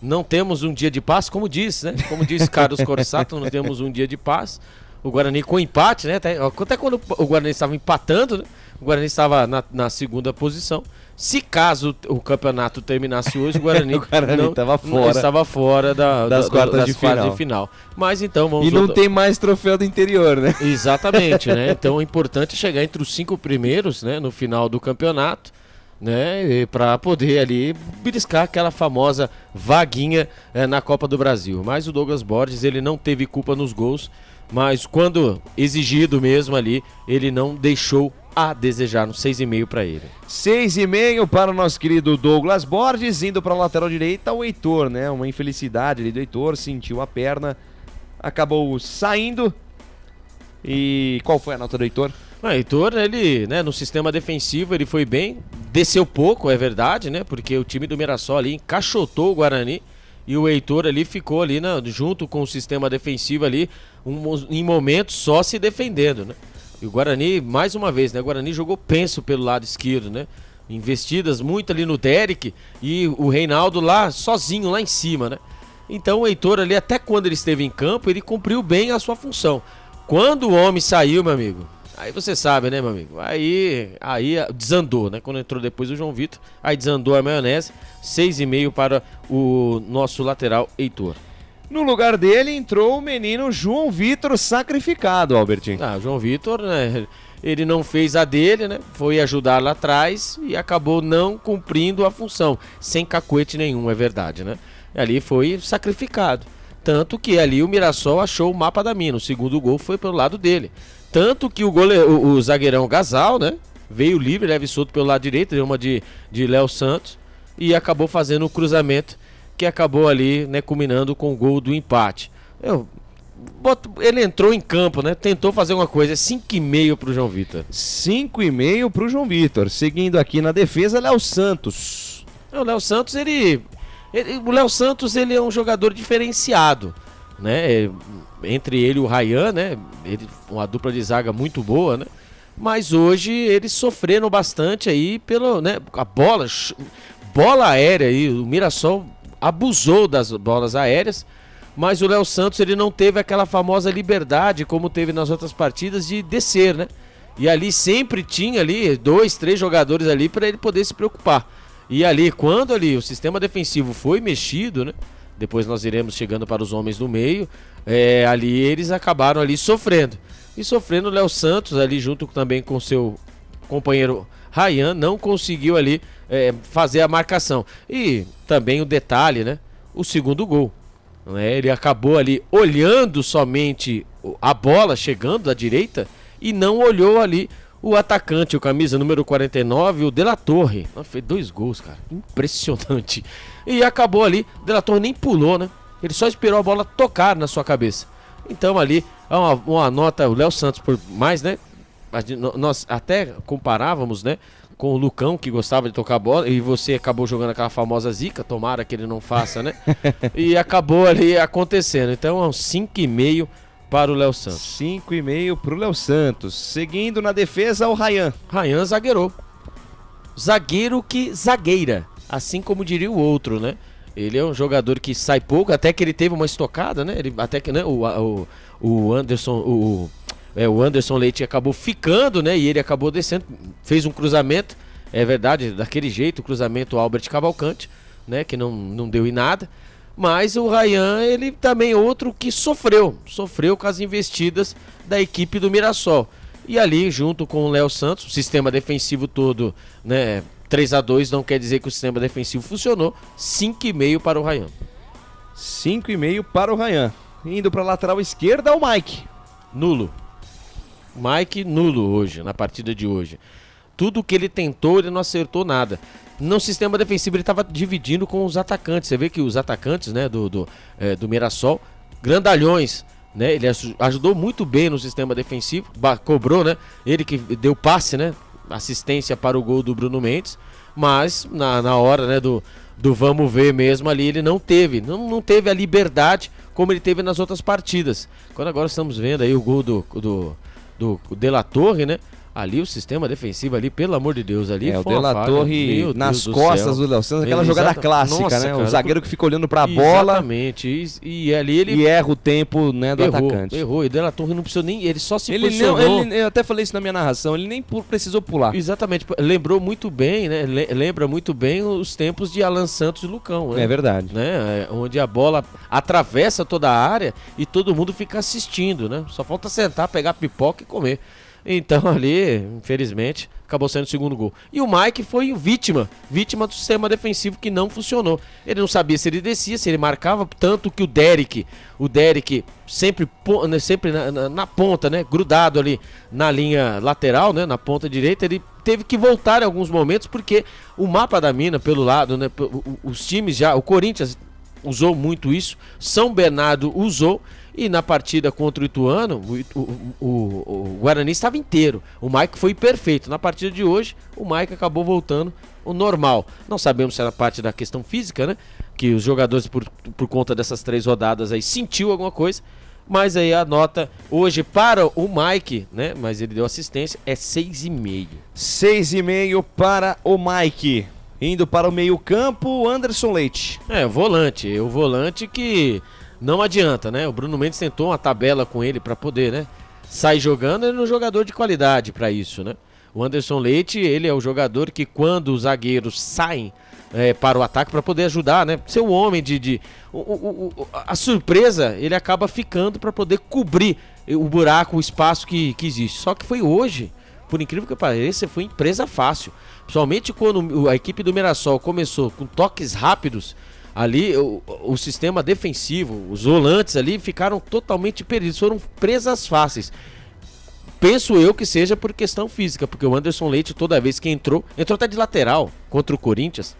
não temos um dia de paz, como diz, né? Como diz Carlos Corsato, não temos um dia de paz. o Guarani com empate, né? Até quando o Guarani estava empatando, né? O Guarani estava na segunda posição. Se caso o campeonato terminasse hoje, o Guarani estava fora das quartas de final. Mas então vamos... E não tem mais troféu do interior, né? Exatamente, né? Então é importante chegar entre os 5 primeiros, né? No final do campeonato, né? Para poder ali beliscar aquela famosa vaguinha na Copa do Brasil. Mas o Douglas Borges, ele não teve culpa nos gols, mas quando exigido mesmo ali, ele não deixou a desejar, no 6,5 para ele. 6,5 para o nosso querido Douglas Borges, indo para a lateral direita, o Heitor, né? Uma infelicidade ali do Heitor, sentiu a perna, acabou saindo. E qual foi a nota do Heitor? O Heitor, ele, né, no sistema defensivo, ele foi bem, desceu pouco, é verdade, né? Porque o time do Mirassol ali encaixotou o Guarani e o Heitor ali ficou ali, né, junto com o sistema defensivo ali, em momentos só se defendendo, né? E o Guarani, mais uma vez, né? O Guarani jogou penso pelo lado esquerdo, né? Investidas muito ali no Derek e o Reinaldo lá, sozinho, lá em cima, né? Então o Heitor ali, até quando ele esteve em campo, ele cumpriu bem a sua função. Quando o homem saiu, meu amigo, aí você sabe, né, meu amigo? Aí desandou, né? Quando entrou depois o João Vitor, aí desandou a maionese. 6,5 para o nosso lateral Heitor. No lugar dele entrou o menino João Vitor sacrificado, Albertinho. O João Vitor, né, ele não fez a dele, né? Foi ajudar lá atrás e acabou não cumprindo a função. Sem cacuete nenhum, é verdade, né? Ali foi sacrificado. Tanto que ali o Mirassol achou o mapa da mina. O segundo gol foi pelo lado dele. Tanto que o zagueirão Gasal, né? Veio livre, leve solto pelo lado direito, deu uma de Léo Santos e acabou fazendo o cruzamento que acabou ali, né, culminando com o gol do empate. Ele entrou em campo, né? Tentou fazer uma coisa. 5,5 pro João Vitor. 5,5 pro João Vitor. Seguindo aqui na defesa, Léo Santos. O Léo Santos, o Léo Santos, ele é um jogador diferenciado, né? Entre ele e o Ryan, né? Uma dupla de zaga muito boa, né? Mas hoje eles sofreram bastante aí pelo, né? A bola aérea aí, o Mirassol abusou das bolas aéreas, mas o Léo Santos, ele não teve aquela famosa liberdade como teve nas outras partidas de descer, né? E ali sempre tinha ali 2, 3 jogadores ali para ele poder se preocupar. E ali, quando ali o sistema defensivo foi mexido, né? Depois nós iremos chegando para os homens do meio, ali eles acabaram ali sofrendo. E sofrendo o Léo Santos ali junto também com seu companheiro Ryan, não conseguiu ali fazer a marcação. E também o detalhe, né? O segundo gol, né? Ele acabou ali olhando somente a bola chegando da direita e não olhou ali o atacante, o camisa número 49, o De La Torre. Fez 2 gols, cara. Impressionante. E acabou ali, o De La Torre nem pulou, né? Ele só esperou a bola tocar na sua cabeça. Então ali, uma nota, o Léo Santos por mais, né? Nós até comparávamos, né, com o Lucão, que gostava de tocar bola, e você acabou jogando aquela famosa zica, tomara que ele não faça, né? E acabou ali acontecendo. Então é um 5,5 para o Léo Santos. 5,5 para o Léo Santos. Seguindo na defesa, o Ryan. Ryan zagueirou. Zagueiro que zagueira, assim como diria o outro, né? Ele é um jogador que sai pouco, até que ele teve uma estocada, né? Até que, né, o Anderson Leite acabou ficando, né? E ele acabou descendo, fez um cruzamento, é verdade, daquele jeito, o cruzamento Albert Cavalcante, né? Que não deu em nada. Mas o Ryan, ele também é outro que sofreu com as investidas da equipe do Mirassol. E ali, junto com o Léo Santos, o sistema defensivo todo, né? 3-2 não quer dizer que o sistema defensivo funcionou. 5,5 para o Ryan. 5,5 para o Ryan. Indo para a lateral esquerda, o Mike. Nulo. Mike nulo hoje, na partida de hoje. Tudo que ele tentou, ele não acertou nada. No sistema defensivo ele estava dividindo com os atacantes. Você vê que os atacantes, né, do Mirassol, grandalhões, né? Ele ajudou muito bem no sistema defensivo, cobrou, né? Ele que deu passe, né? Assistência para o gol do Bruno Mendes, mas na hora, né, do vamos ver mesmo ali, ele não teve a liberdade como ele teve nas outras partidas. Quando agora estamos vendo aí o gol do De La Torre, né? Ali o sistema defensivo ali, pelo amor de Deus, ali o De La Torre nas costas do Léo Santos, aquela jogada clássica, nossa, né? Cara, o zagueiro que fica olhando pra bola. Exatamente. E ali ele... E erra o tempo, né, do atacante. Errou. E o De La Torre não precisou nem... Ele só se posicionou. Eu até falei isso na minha narração, ele nem precisou pular. Exatamente. Lembrou muito bem, né? Lembra muito bem os tempos de Alan Santos e Lucão, né? É verdade. Né? Onde a bola atravessa toda a área e todo mundo fica assistindo, né? Só falta sentar, pegar pipoca e comer. Então ali, infelizmente, acabou sendo o segundo gol. E o Mike foi vítima do sistema defensivo que não funcionou. Ele não sabia se ele descia, se ele marcava, tanto que o Derek sempre na ponta, né, grudado ali na linha lateral, né, na ponta direita, ele teve que voltar em alguns momentos porque o mapa da mina pelo lado, né, os times já, o Corinthians usou muito isso, São Bernardo usou. E na partida contra o Ituano, o Guarani estava inteiro. O Mike foi perfeito. Na partida de hoje, o Mike acabou voltando o normal. Não sabemos se era parte da questão física, né? Que os jogadores, por conta dessas 3 rodadas aí, sentiu alguma coisa. Mas aí a nota hoje para o Mike, né? Mas ele deu assistência, é 6,5. 6,5 para o Mike. Indo para o meio-campo, Anderson Leite. O volante que... Não adianta, né? O Bruno Mendes tentou uma tabela com ele para poder, né, sair jogando. Ele é um jogador de qualidade para isso, né? O Anderson Leite, ele é o jogador que quando os zagueiros saem para o ataque para poder ajudar, né? Ser o homem a surpresa, ele acaba ficando para poder cobrir o buraco, o espaço que existe. Só que foi hoje, por incrível que pareça, foi empresa fácil. Principalmente quando a equipe do Mirassol começou com toques rápidos. Ali o sistema defensivo, os volantes ali ficaram totalmente perdidos, foram presas fáceis. Penso eu que seja por questão física, porque o Anderson Leite toda vez que entrou até de lateral contra o Corinthians.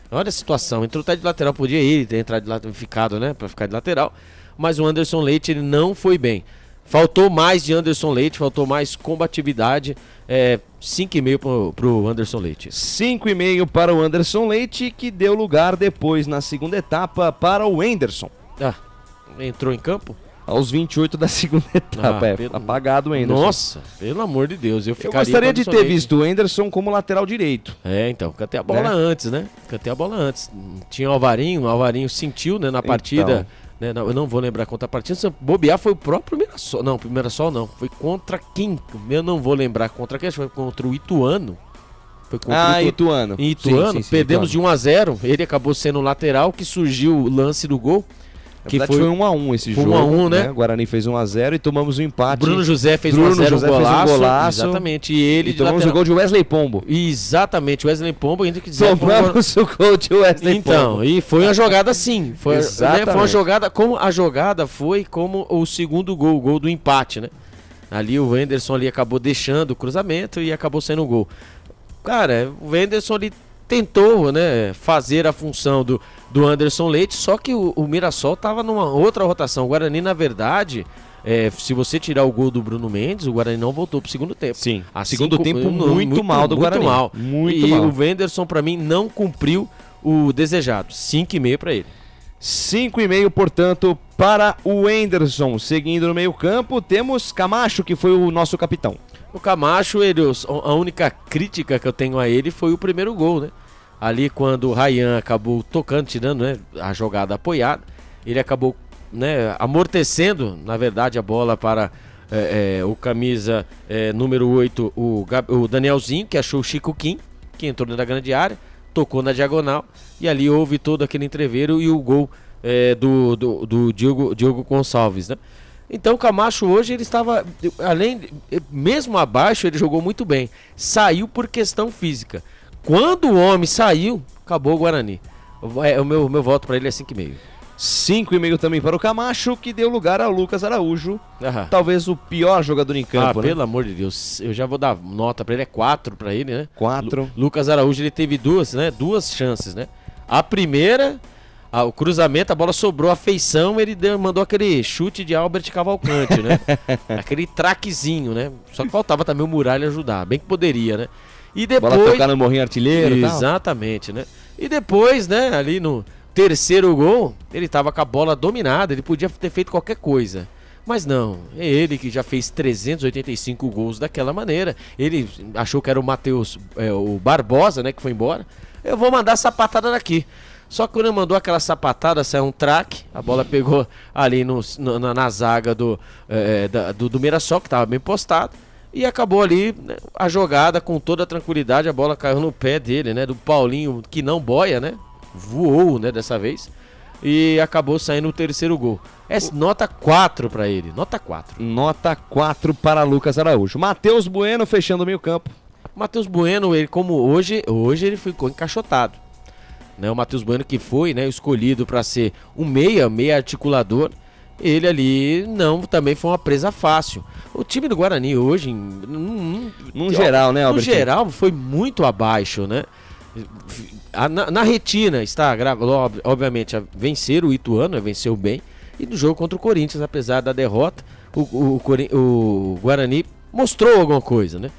Olha a situação, entrou até de lateral, podia ele ter entrado de lateral, ficado, né, para ficar de lateral, mas o Anderson Leite ele não foi bem. Faltou mais de Anderson Leite, faltou mais combatividade. 5,5 pro Anderson Leite. 5,5 para o Anderson Leite, que deu lugar depois na segunda etapa para o Anderson. Entrou em campo? Aos 28 da segunda etapa, apagado o Anderson. Nossa, pelo amor de Deus, eu gostaria de ter visto o Anderson como lateral direito. Então, cantei a bola antes, né? Tinha o Alvarinho sentiu, né, na partida... Né, eu não vou lembrar contra a partida. Se bobear foi o próprio Mirassol. Não, o Mirassol não. Foi contra quem? Eu não vou lembrar contra quem. Foi contra o Ituano. Foi contra Ituano. Ituano. Perdemos de 1-0. Ele acabou sendo o lateral que surgiu o lance do gol. Que foi 1-1 esse jogo. 1-1, né? O Guarani fez 1-0 e tomamos o empate. Bruno José fez 1-0, golaço. Exatamente. E tomamos o gol de Wesley Pombo. Exatamente, Wesley Pombo. Tomamos o gol de Wesley Pombo. Então, e foi uma jogada assim. Foi uma jogada, foi como o segundo gol, o gol do empate, né? Ali o Anderson ali acabou deixando o cruzamento e acabou sendo o gol. Cara, o Anderson ali tentou, né, fazer a função do Anderson Leite, só que o Mirassol estava numa outra rotação. O Guarani, na verdade, se você tirar o gol do Bruno Mendes, o Guarani não voltou pro segundo tempo. Sim, segundo tempo muito mal do Guarani. Muito mal. O Wanderson, para mim, não cumpriu o desejado. 5,5 para ele. 5,5, portanto, para o Wanderson. Seguindo no meio campo, temos Camacho, que foi o nosso capitão. O Camacho, a única crítica que eu tenho a ele foi o primeiro gol, né? Ali quando o Ryan acabou tocando, tirando, né, a jogada apoiada, ele acabou, né, amortecendo, na verdade, a bola para o camisa número 8, o Danielzinho, que achou o Chico Kim, que entrou dentro da grande área, tocou na diagonal, e ali houve todo aquele entreveiro e o gol do Diogo Gonçalves, né? Então o Camacho hoje ele estava, mesmo abaixo, ele jogou muito bem. Saiu por questão física. Quando o homem saiu, acabou o Guarani. O meu voto para ele é 5,5. 5,5 também para o Camacho, que deu lugar ao Lucas Araújo. Talvez o pior jogador em campo, né? Pelo amor de Deus. Eu já vou dar nota para ele, é 4 para ele, né? 4. Lucas Araújo, ele teve duas chances, né? A primeira... o cruzamento, a bola sobrou, a feição, ele mandou aquele chute de Albert Cavalcante, né? Aquele traquezinho, né? Só que faltava também o Muralha ajudar, bem que poderia, né? E depois... bola tocar no morrinho artilheiro e tal. Exatamente, né? E depois, né, ali no terceiro gol, ele tava com a bola dominada, ele podia ter feito qualquer coisa. Mas não, é ele que já fez 385 gols daquela maneira. Ele achou que era o Matheus, o Barbosa, né, que foi embora. Eu vou mandar a sapatada daqui. Só que quando ele mandou aquela sapatada, saiu um traque, a bola pegou ali na zaga do Mirassol, que estava bem postado, e acabou ali, né, a jogada com toda a tranquilidade, a bola caiu no pé dele, né, do Paulinho, que não boia, né, voou, né, dessa vez, e acabou saindo o terceiro gol. É nota 4 para ele, nota 4. Nota 4 para Lucas Araújo. Matheus Bueno fechando o meio campo. Matheus Bueno, ele como hoje ele ficou encaixotado. Né, o Matheus Bueno que foi, né, escolhido para ser um meia articulador, ele ali também foi uma presa fácil. O time do Guarani hoje, no geral, né, Albert? No geral, foi muito abaixo, né? Na retina está, obviamente, a vencer o Ituano, venceu bem. E no jogo contra o Corinthians, apesar da derrota, o Guarani mostrou alguma coisa, né?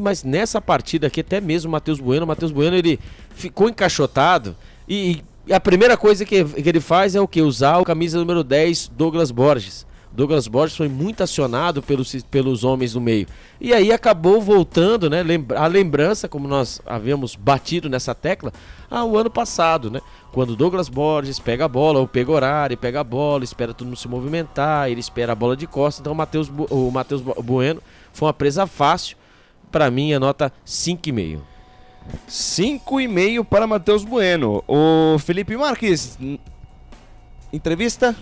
Mas nessa partida aqui, até mesmo o Matheus Bueno, ele ficou encaixotado. E a primeira coisa que ele faz é o quê? Usar a camisa número 10, Douglas Borges. Douglas Borges foi muito acionado pelos homens do meio. E aí acabou voltando, né? A lembrança, como nós havíamos batido nessa tecla, o ano passado, né? Quando o Douglas Borges pega a bola, ou pega horário, pega a bola, espera todo mundo se movimentar, ele espera a bola de costas. Então o Matheus Bueno foi uma presa fácil. Para mim, a nota 5,5. 5,5 para Matheus Bueno. O Felipe Marques, entrevista?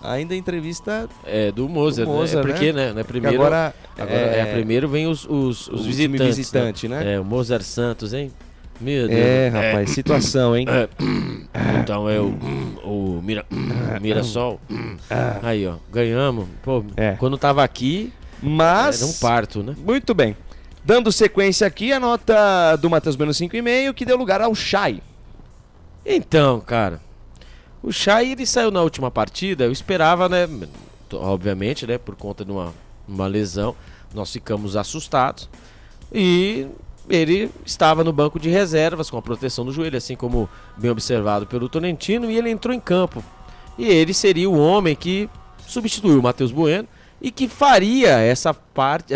Ainda entrevista do Mozart, né? Porque, né? Primeiro, agora primeiro vem os visitantes. Visitante, né? O Mozart Santos, hein? Meu Deus. Rapaz, situação, hein? Então é o Mirassol. Aí, ó, ganhamos. Pô, quando tava aqui, mas era um parto, né? Muito bem. Dando sequência aqui, a nota do Matheus Bueno 5,5, que deu lugar ao Chay. Então, cara, o Chay, ele saiu na última partida, eu esperava, né, obviamente, né, por conta de uma lesão, nós ficamos assustados, e ele estava no banco de reservas com a proteção no joelho, assim como bem observado pelo Tolentino, e ele entrou em campo, e ele seria o homem que substituiu o Matheus Bueno, e que faria essa parte,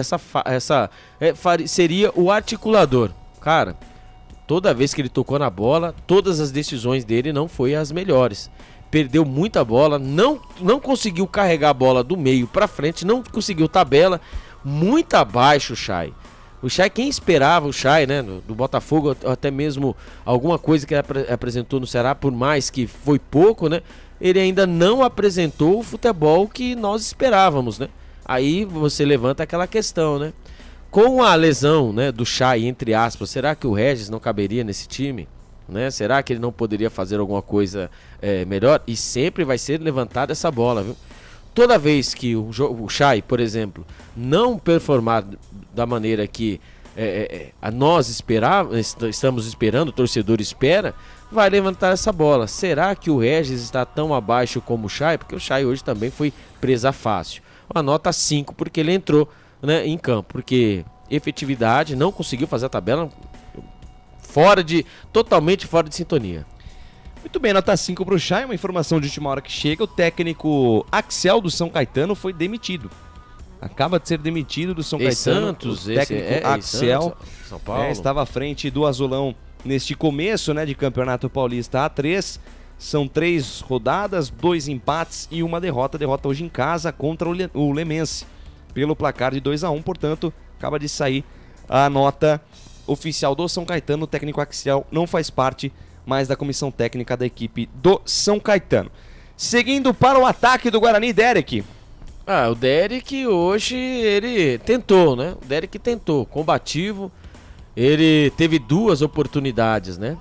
seria o articulador. Cara, toda vez que ele tocou na bola, todas as decisões dele não foram as melhores. Perdeu muita bola, não conseguiu carregar a bola do meio para frente, não conseguiu tabela, muito abaixo o Chay. O Chay, quem esperava o Chay, né, do Botafogo, até mesmo alguma coisa que ele apresentou no Ceará, por mais que foi pouco, né? Ele ainda não apresentou o futebol que nós esperávamos, né? Aí você levanta aquela questão, né? Com a lesão, né, do Chay, entre aspas, será que o Regis não caberia nesse time? Né? Será que ele não poderia fazer alguma coisa melhor? E sempre vai ser levantada essa bola, viu? Toda vez que o Chay, por exemplo, não performar da maneira que nós estamos esperando, o torcedor espera, vai levantar essa bola. Será que o Regis está tão abaixo como o Chay? Porque o Chay hoje também foi presa fácil. Uma nota 5, porque ele entrou, né, em campo. Porque efetividade, não conseguiu fazer a tabela, totalmente fora de sintonia. Muito bem, nota 5 para o Chay. Uma informação de última hora que chega: o técnico Axel do São Caetano foi demitido. Acaba de ser demitido do São Caetano. Santos, o técnico Axel Santos, São Paulo. Estava à frente do Azulão neste começo, né, de Campeonato Paulista A3. São 3 rodadas, 2 empates e uma derrota. Derrota hoje em casa contra o Lemense pelo placar de 2-1. Portanto, acaba de sair a nota oficial do São Caetano. O técnico Axel não faz parte mais da comissão técnica da equipe do São Caetano. Seguindo para o ataque do Guarani, Derek. O Derek hoje, ele tentou, né? O Derek tentou, combativo. Ele teve 2 oportunidades, né?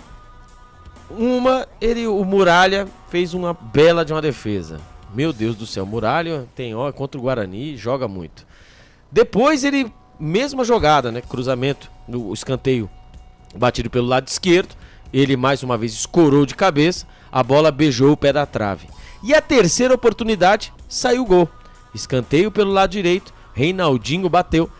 O Muralha fez uma bela de uma defesa. Meu Deus do céu, Muralha tem contra o Guarani, joga muito. Depois ele, mesma jogada, né? Cruzamento, no escanteio batido pelo lado esquerdo. Ele mais uma vez escorou de cabeça, a bola beijou o pé da trave. E a terceira oportunidade, saiu o gol. Escanteio pelo lado direito, Reinaldinho bateu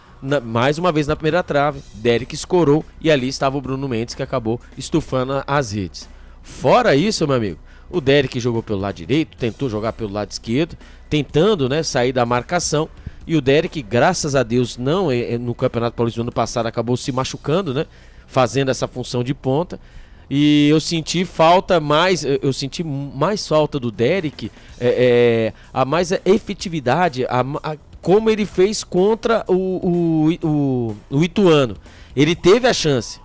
mais uma vez na primeira trave, Derek escorou e ali estava o Bruno Mendes, que acabou estufando as redes. Fora isso, meu amigo, O Derek jogou pelo lado direito, tentou jogar pelo lado esquerdo, tentando, né, sair da marcação. E o Derek, graças a Deus, não no Campeonato Paulista do ano passado acabou se machucando, né, fazendo essa função de ponta. E eu senti mais falta do Derek, a mais efetividade, como ele fez contra o Ituano. Ele teve a chance.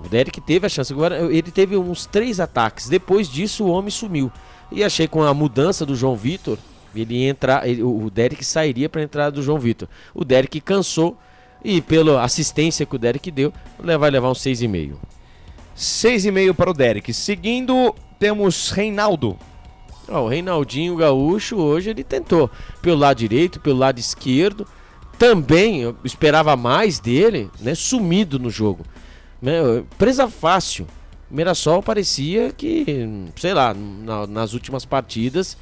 O Derek teve a chance. Agora, ele teve uns 3 ataques. Depois disso, o homem sumiu. E achei com a mudança do João Vitor, o Derek sairia para a entrada do João Vitor. O Derek cansou e pela assistência que o Derek deu, vai levar um 6,5. 6,5 para o Derek. Seguindo, temos Reinaldo. O Reinaldinho Gaúcho hoje ele tentou pelo lado direito, pelo lado esquerdo. Também eu esperava mais dele, né? Sumido no jogo, né? Presa fácil. Mirassol parecia que, sei lá, nas últimas partidas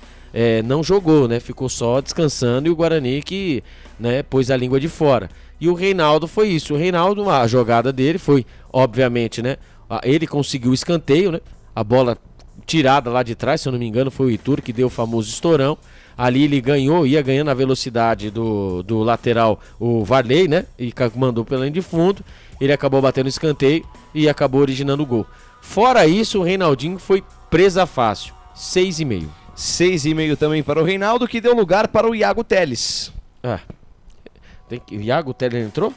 não jogou, né? Ficou só descansando, e o Guarani que, né, pôs a língua de fora. E o Reinaldo foi isso. O Reinaldo, a jogada dele foi, obviamente, né? Ele conseguiu o escanteio, né? A bola tirada lá de trás, se eu não me engano, foi o Itur que deu o famoso estourão. Ali ele ia ganhando a velocidade do lateral, o Varley, né? E mandou pela linha de fundo. Ele acabou batendo o escanteio e acabou originando o gol. Fora isso, o Reinaldinho foi presa fácil. 6,5. 6,5 também para o Reinaldo, que deu lugar para o Iago Teles. O Iago Teles entrou?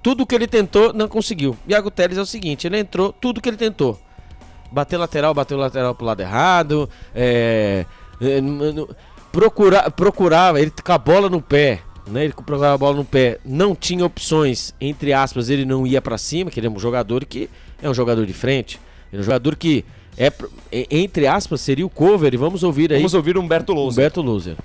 Tudo que ele tentou, não conseguiu. Iago Teles é o seguinte, ele entrou, tudo que ele tentou. Bateu lateral pro lado errado, procurava, ele com a bola no pé, né? Ele procurava a bola no pé, não tinha opções, entre aspas, ele não ia pra cima, que ele é um jogador que é um jogador de frente, ele é um jogador que entre aspas, seria o cover, e vamos ouvir aí. Vamos ouvir Humberto Louser.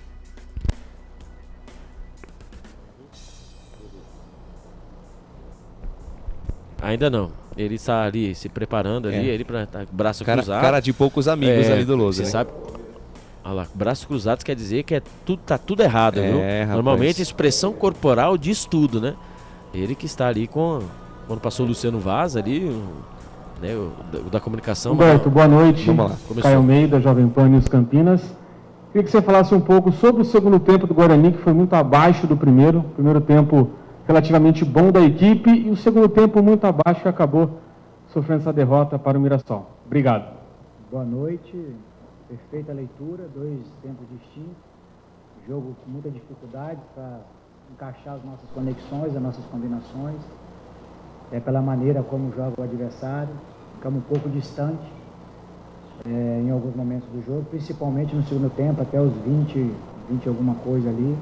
Ainda não. Ele está ali se preparando ali, ele para braço cruzado. Cara de poucos amigos ali do Louser. Você sabe? Olha lá, braços cruzados quer dizer que tá tudo errado, viu? Normalmente expressão corporal diz tudo, né? Ele que está ali quando passou o Luciano Vaz ali, né, o da comunicação. Humberto, boa noite. Vamos lá. Caio Almeida, Jovem Pan News Campinas. Queria que você falasse um pouco sobre o segundo tempo do Guarani, que foi muito abaixo do primeiro. Primeiro tempo relativamente bom da equipe e o segundo tempo muito abaixo, que acabou sofrendo essa derrota para o Mirassol. Obrigado. Boa noite, perfeita leitura, 2 tempos distintos, jogo com muita dificuldade para encaixar as nossas conexões, as nossas combinações, pela maneira como joga o adversário, ficamos um pouco distante em alguns momentos do jogo, principalmente no segundo tempo, até os 20 alguma coisa ali,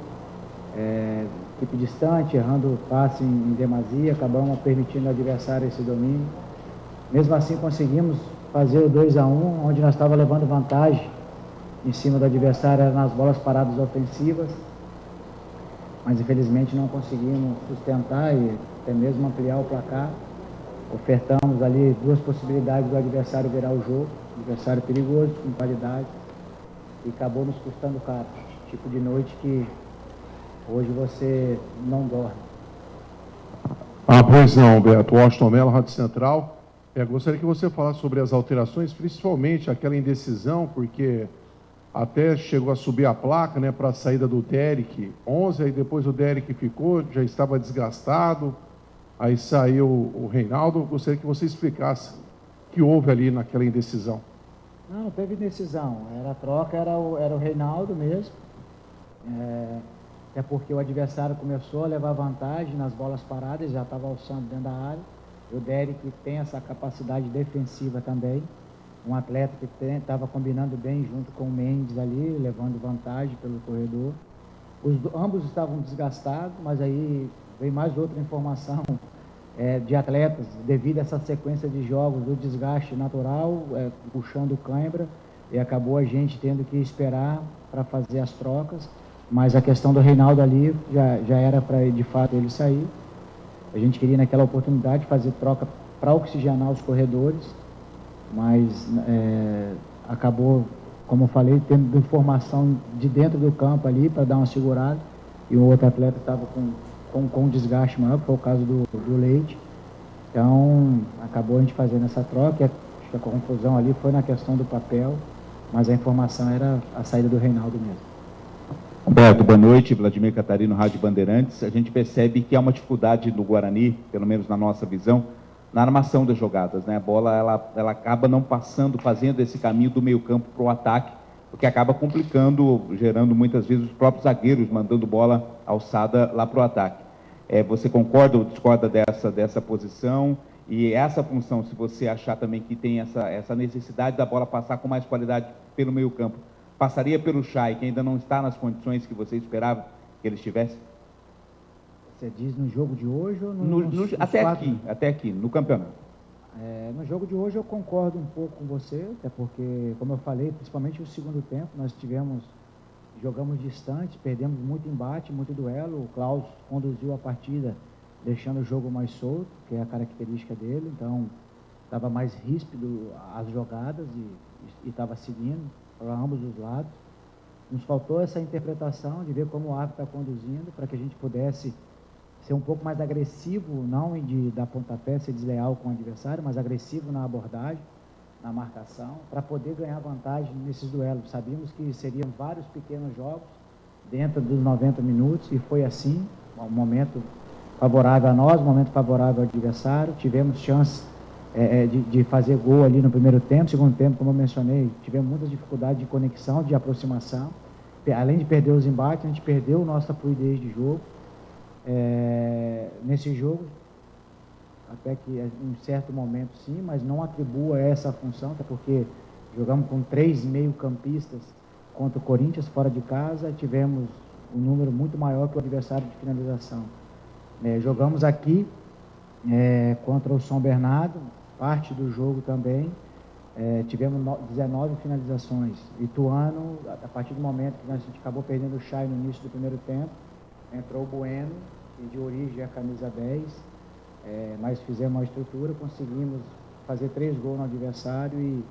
equipe distante, errando passe em demasia, acabamos permitindo ao adversário esse domínio. Mesmo assim conseguimos fazer o 2-1, onde nós estávamos levando vantagem em cima do adversário nas bolas paradas ofensivas, mas infelizmente não conseguimos sustentar e até mesmo ampliar o placar. Ofertamos ali 2 possibilidades do adversário virar o jogo, adversário perigoso, com qualidade, e acabou nos custando caro. Tipo de noite que hoje você não dorme. Pois não, Beto. Washington Mello, Rádio Central. Gostaria que você falasse sobre as alterações, principalmente aquela indecisão, porque até chegou a subir a placa, né, para a saída do Derek, 11, aí depois o Derek ficou, já estava desgastado, aí saiu o Reinaldo. Gostaria que você explicasse o que houve ali naquela indecisão. Não teve indecisão. A troca era o Reinaldo mesmo. Até porque o adversário começou a levar vantagem nas bolas paradas, já estava alçando dentro da área. O Derek tem essa capacidade defensiva também, um atleta que estava combinando bem junto com o Mendes ali, levando vantagem pelo corredor. Ambos estavam desgastados, mas aí veio mais outra informação de atletas, devido a essa sequência de jogos, do desgaste natural, puxando cãibra, e acabou a gente tendo que esperar para fazer as trocas. Mas a questão do Reinaldo ali já era para, de fato, ele sair. A gente queria, naquela oportunidade, fazer troca para oxigenar os corredores, mas acabou, como eu falei, tendo informação de dentro do campo ali para dar uma segurada, e o outro atleta estava com desgaste maior, que foi o caso do Leite. Então, acabou a gente fazendo essa troca. Acho que a confusão ali foi na questão do papel, mas a informação era a saída do Reinaldo mesmo. Humberto, boa noite. Vladimir Catarino, Rádio Bandeirantes. A gente percebe que há uma dificuldade no Guarani, pelo menos na nossa visão, na armação das jogadas, né? A bola ela acaba não passando, fazendo esse caminho do meio campo para o ataque, porque acaba complicando, gerando muitas vezes os próprios zagueiros mandando bola alçada lá para o ataque. Você concorda ou discorda dessa posição? E essa função, se você achar também que tem essa necessidade da bola passar com mais qualidade pelo meio campo, passaria pelo Chay, que ainda não está nas condições que você esperava que ele estivesse? Você diz no jogo de hoje ou nos até aqui, no campeonato? No jogo de hoje eu concordo um pouco com você, até porque, como eu falei, principalmente no segundo tempo, nós jogamos distante, perdemos muito embate, muito duelo. O Klaus conduziu a partida deixando o jogo mais solto, que é a característica dele, então estava mais ríspido as jogadas e estava seguindo para ambos os lados. Nos faltou essa interpretação de ver como o árbitro está conduzindo, para que a gente pudesse ser um pouco mais agressivo, não de dar pontapé, ser desleal com o adversário, mas agressivo na abordagem, na marcação, para poder ganhar vantagem nesses duelos. Sabíamos que seriam vários pequenos jogos dentro dos 90 minutos, e foi assim, um momento favorável a nós, um momento favorável ao adversário. Tivemos chance de fazer gol ali no primeiro tempo. Segundo tempo, como eu mencionei, tivemos muita dificuldade de conexão, de aproximação. Além de perder os embates, a gente perdeu nossa fluidez de jogo. Nesse jogo, até que em certo momento sim, mas não atribua essa função, até porque jogamos com 3 meio-campistas contra o Corinthians fora de casa, tivemos um número muito maior que o adversário de finalização. Jogamos aqui contra o São Bernardo, parte do jogo também, tivemos 19 finalizações. Ituano, a partir do momento que a gente acabou perdendo o Chay no início do primeiro tempo, entrou o Bueno, que de origem é a camisa 10, mas fizemos uma estrutura, conseguimos fazer 3 gols no adversário.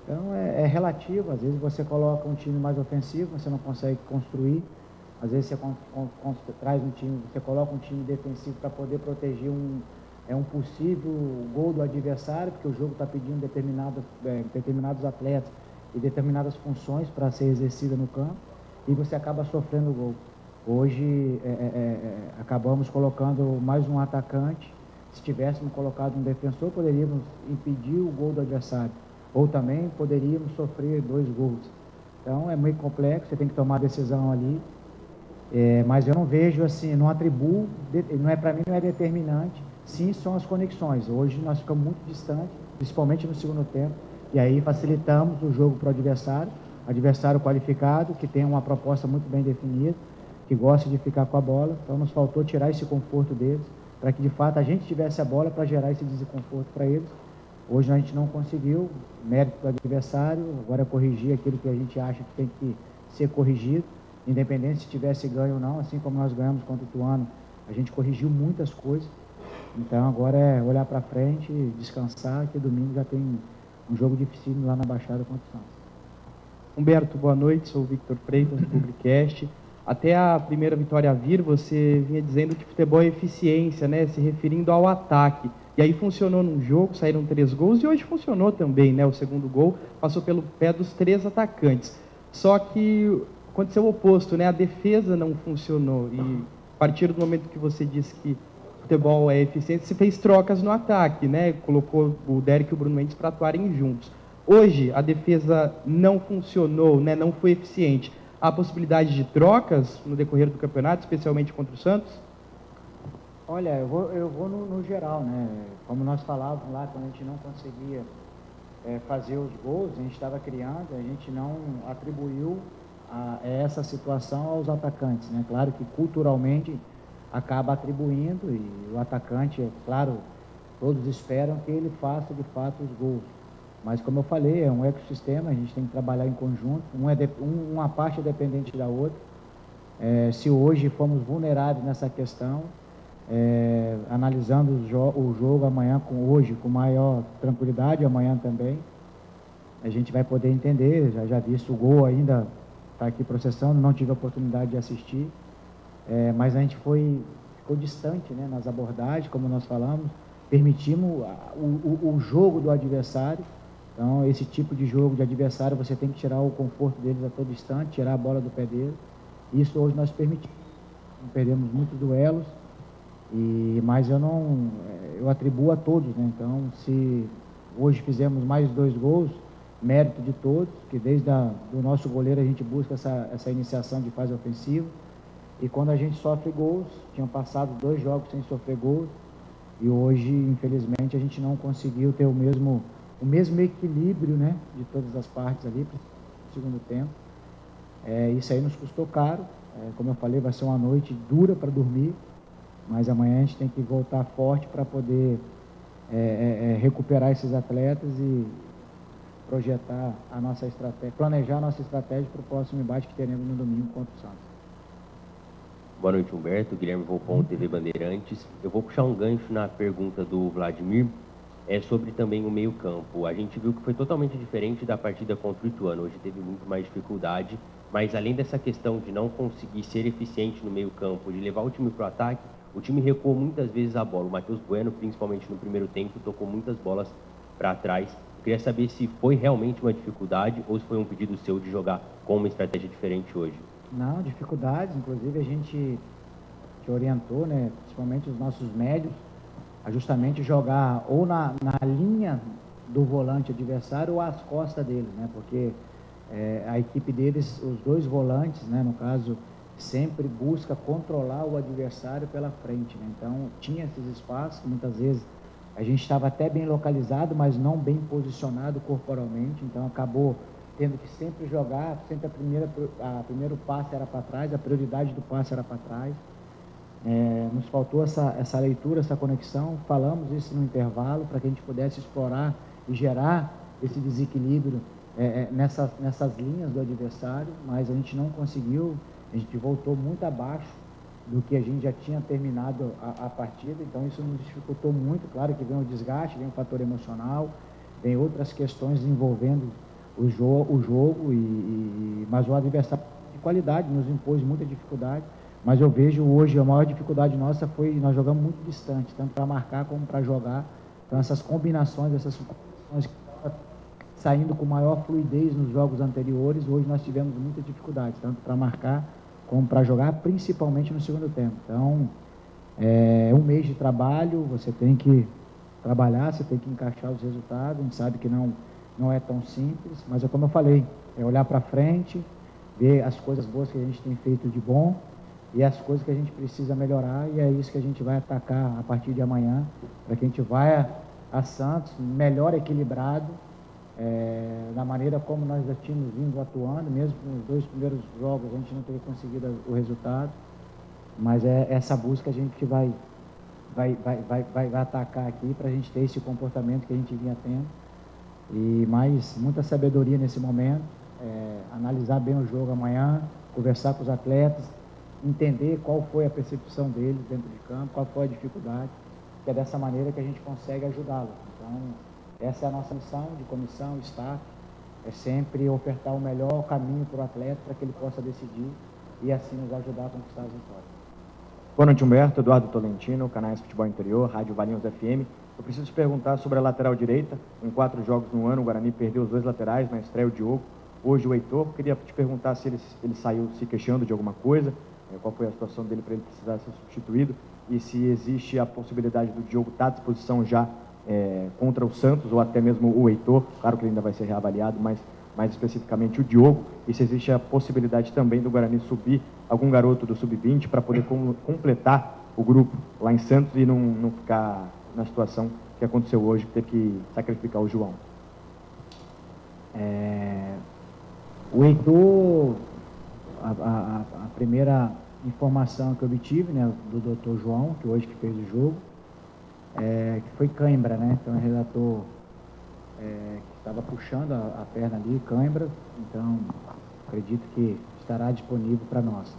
Então é relativo, às vezes você coloca um time mais ofensivo, você não consegue construir, às vezes você traz um time, você coloca um time defensivo para poder proteger um possível gol do adversário, porque o jogo está pedindo determinados atletas e determinadas funções para ser exercida no campo, e você acaba sofrendo o gol. Hoje acabamos colocando mais um atacante. Se tivéssemos colocado um defensor, poderíamos impedir o gol do adversário, ou também poderíamos sofrer 2 gols. Então é muito complexo, você tem que tomar a decisão ali. Mas eu não vejo assim, não atribuo, para mim não é determinante. Sim, são as conexões. Hoje nós ficamos muito distantes, principalmente no segundo tempo, e aí facilitamos o jogo para o adversário qualificado, que tem uma proposta muito bem definida, que gosta de ficar com a bola. Então nos faltou tirar esse conforto deles, para que de fato a gente tivesse a bola para gerar esse desconforto para eles. Hoje a gente não conseguiu, mérito do adversário, agora é corrigir aquilo que a gente acha que tem que ser corrigido, independente se tivesse ganho ou não, assim como nós ganhamos contra o Ituano, a gente corrigiu muitas coisas. Então agora é olhar para frente, descansar, que domingo já tem um jogo difícil lá na Baixada contra o Santos. Humberto, boa noite, sou o Victor Freitas, do Publicast. Até a primeira vitória a vir, você vinha dizendo que futebol é eficiência, né? Se referindo ao ataque. E aí funcionou num jogo, saíram 3 gols, e hoje funcionou também, né? O segundo gol passou pelo pé dos 3 atacantes. Só que aconteceu o oposto, né? A defesa não funcionou. E a partir do momento que você disse que futebol é eficiência, você fez trocas no ataque, né? Colocou o Derek e o Bruno Mendes para atuarem juntos. Hoje a defesa não funcionou, né? Não foi eficiente. Há possibilidade de trocas no decorrer do campeonato, especialmente contra o Santos? Olha, eu vou no geral, né? Como nós falávamos lá, quando a gente não conseguia fazer os gols, a gente estava criando, a gente não atribuiu essa situação aos atacantes, né? Claro que culturalmente acaba atribuindo, e o atacante, claro, todos esperam que ele faça de fato os gols. Mas, como eu falei, é um ecossistema, a gente tem que trabalhar em conjunto, uma parte é dependente da outra. Se hoje fomos vulneráveis nessa questão, analisando o jogo amanhã, hoje com maior tranquilidade, amanhã também, a gente vai poder entender. Já disse, o gol ainda está aqui processando, não tive a oportunidade de assistir, mas a gente ficou distante, né, nas abordagens, como nós falamos, permitimos o jogo do adversário. Então, esse tipo de jogo de adversário, você tem que tirar o conforto deles a todo instante, tirar a bola do pé deles. Isso hoje nós permitimos. Não perdemos muitos duelos, mas eu atribuo a todos, né? Então, se hoje fizemos mais 2 gols, mérito de todos, que desde do nosso goleiro a gente busca essa iniciação de fase ofensiva. E quando a gente sofre gols, tinham passado 2 jogos sem sofrer gols, e hoje, infelizmente, a gente não conseguiu ter o mesmo equilíbrio, né, de todas as partes ali, no segundo tempo. Isso aí nos custou caro. Como eu falei, vai ser uma noite dura para dormir, mas amanhã a gente tem que voltar forte para poder recuperar esses atletas e projetar a nossa estratégia, planejar a nossa estratégia para o próximo embate que teremos no domingo contra o Santos. Boa noite, Humberto. Guilherme Volpon, TV Bandeirantes. Eu vou puxar um gancho na pergunta do Vladimir, sobre também o meio-campo. A gente viu que foi totalmente diferente da partida contra o Ituano. Hoje teve muito mais dificuldade, mas além dessa questão de não conseguir ser eficiente no meio-campo, de levar o time para o ataque, o time recuou muitas vezes a bola. O Matheus Bueno, principalmente no primeiro tempo, tocou muitas bolas para trás. Eu queria saber se foi realmente uma dificuldade ou se foi um pedido seu de jogar com uma estratégia diferente hoje. Não, dificuldades, inclusive a gente te orientou, né, principalmente os nossos médios, a justamente jogar ou na linha do volante adversário ou às costas deles, né, porque a equipe deles, os 2 volantes, né, no caso, sempre busca controlar o adversário pela frente, né, então tinha esses espaços, muitas vezes a gente estava até bem localizado, mas não bem posicionado corporalmente, então acabou tendo que sempre jogar, sempre a primeiro passe era para trás, a prioridade do passe era para trás. Nos faltou essa leitura, essa conexão, falamos isso no intervalo, para que a gente pudesse explorar e gerar esse desequilíbrio nessas linhas do adversário, mas a gente não conseguiu, a gente voltou muito abaixo do que a gente já tinha terminado a partida, então isso nos dificultou muito. Claro que vem o desgaste, vem o fator emocional, vem outras questões envolvendo o jogo, mas o adversário de qualidade nos impôs muita dificuldade, mas eu vejo hoje a maior dificuldade nossa foi nós jogamos muito distante, tanto para marcar como para jogar, então essas combinações que saindo com maior fluidez nos jogos anteriores, hoje nós tivemos muita dificuldade, tanto para marcar como para jogar, principalmente no segundo tempo. Então, um mês de trabalho, você tem que trabalhar, você tem que encaixar os resultados, a gente sabe que não é tão simples, mas é como eu falei, é olhar para frente, ver as coisas boas que a gente tem feito de bom e as coisas que a gente precisa melhorar, e é isso que a gente vai atacar a partir de amanhã, para que a gente vá a Santos melhor equilibrado, na maneira como nós já tínhamos vindo atuando, mesmo nos 2 primeiros jogos a gente não teve conseguido o resultado, mas é essa busca a gente vai atacar aqui para a gente ter esse comportamento que a gente vinha tendo. E mais muita sabedoria nesse momento, analisar bem o jogo amanhã, conversar com os atletas, entender qual foi a percepção deles dentro de campo, qual foi a dificuldade, que é dessa maneira que a gente consegue ajudá-los. Então, essa é a nossa missão de comissão, staff, é sempre ofertar o melhor caminho para o atleta para que ele possa decidir e assim nos ajudar a conquistar as vitórias. Boa noite, Humberto. Eduardo Tolentino, Canais Futebol Interior, Rádio Valinhos FM. Eu preciso te perguntar sobre a lateral direita. Em 4 jogos no ano, o Guarani perdeu os 2 laterais, na estreia o Diogo, hoje o Heitor. Queria te perguntar se ele saiu se queixando de alguma coisa, qual foi a situação dele para ele precisar ser substituído, e se existe a possibilidade do Diogo estar à disposição já contra o Santos, ou até mesmo o Heitor. Claro que ele ainda vai ser reavaliado, mas mais especificamente o Diogo, e se existe a possibilidade também do Guarani subir algum garoto do Sub-20 para poder completar o grupo lá em Santos e não ficar na situação que aconteceu hoje, que teve que sacrificar o João. O Heitor, a primeira informação que eu obtive, né, do Dr. João, que hoje que fez o jogo, que foi cãibra, né? Então, o relator que estava puxando a perna ali, cãibra, então acredito que estará disponível para nós.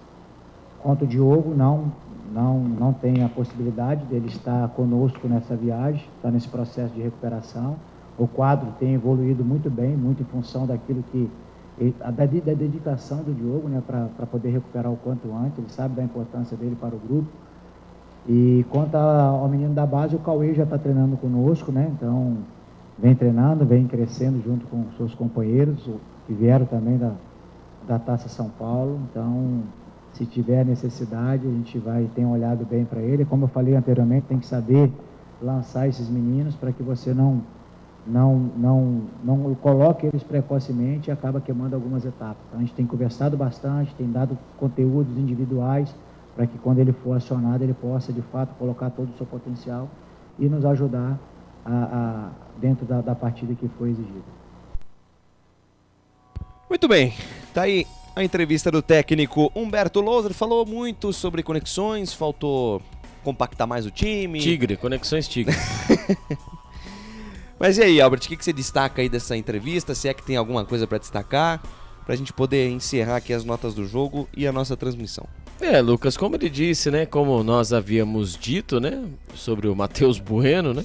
Quanto ao Diogo, não tem a possibilidade dele estar conosco nessa viagem, está nesse processo de recuperação. O quadro tem evoluído muito bem, muito em função daquilo que da dedicação do Diogo, né, para poder recuperar o quanto antes. Ele sabe da importância dele para o grupo. E quanto ao menino da base, o Cauê já está treinando conosco, né? Então vem treinando, vem crescendo junto com seus companheiros, que vieram também da Taça São Paulo. Então, se tiver necessidade, a gente tem olhado bem para ele. Como eu falei anteriormente, tem que saber lançar esses meninos para que você não coloque eles precocemente e acaba queimando algumas etapas. Então, a gente tem conversado bastante, tem dado conteúdos individuais para que quando ele for acionado, ele possa, de fato, colocar todo o seu potencial e nos ajudar dentro da partida que foi exigida. Muito bem, tá aí a entrevista do técnico Humberto Loser. Falou muito sobre conexões, faltou compactar mais o time. Conexões Tigre. Mas e aí, Albert, o que você destaca aí dessa entrevista? Se é que tem alguma coisa para destacar, pra gente poder encerrar aqui as notas do jogo e a nossa transmissão. Lucas, como ele disse, né, como nós havíamos dito, né, sobre o Matheus Bueno, né,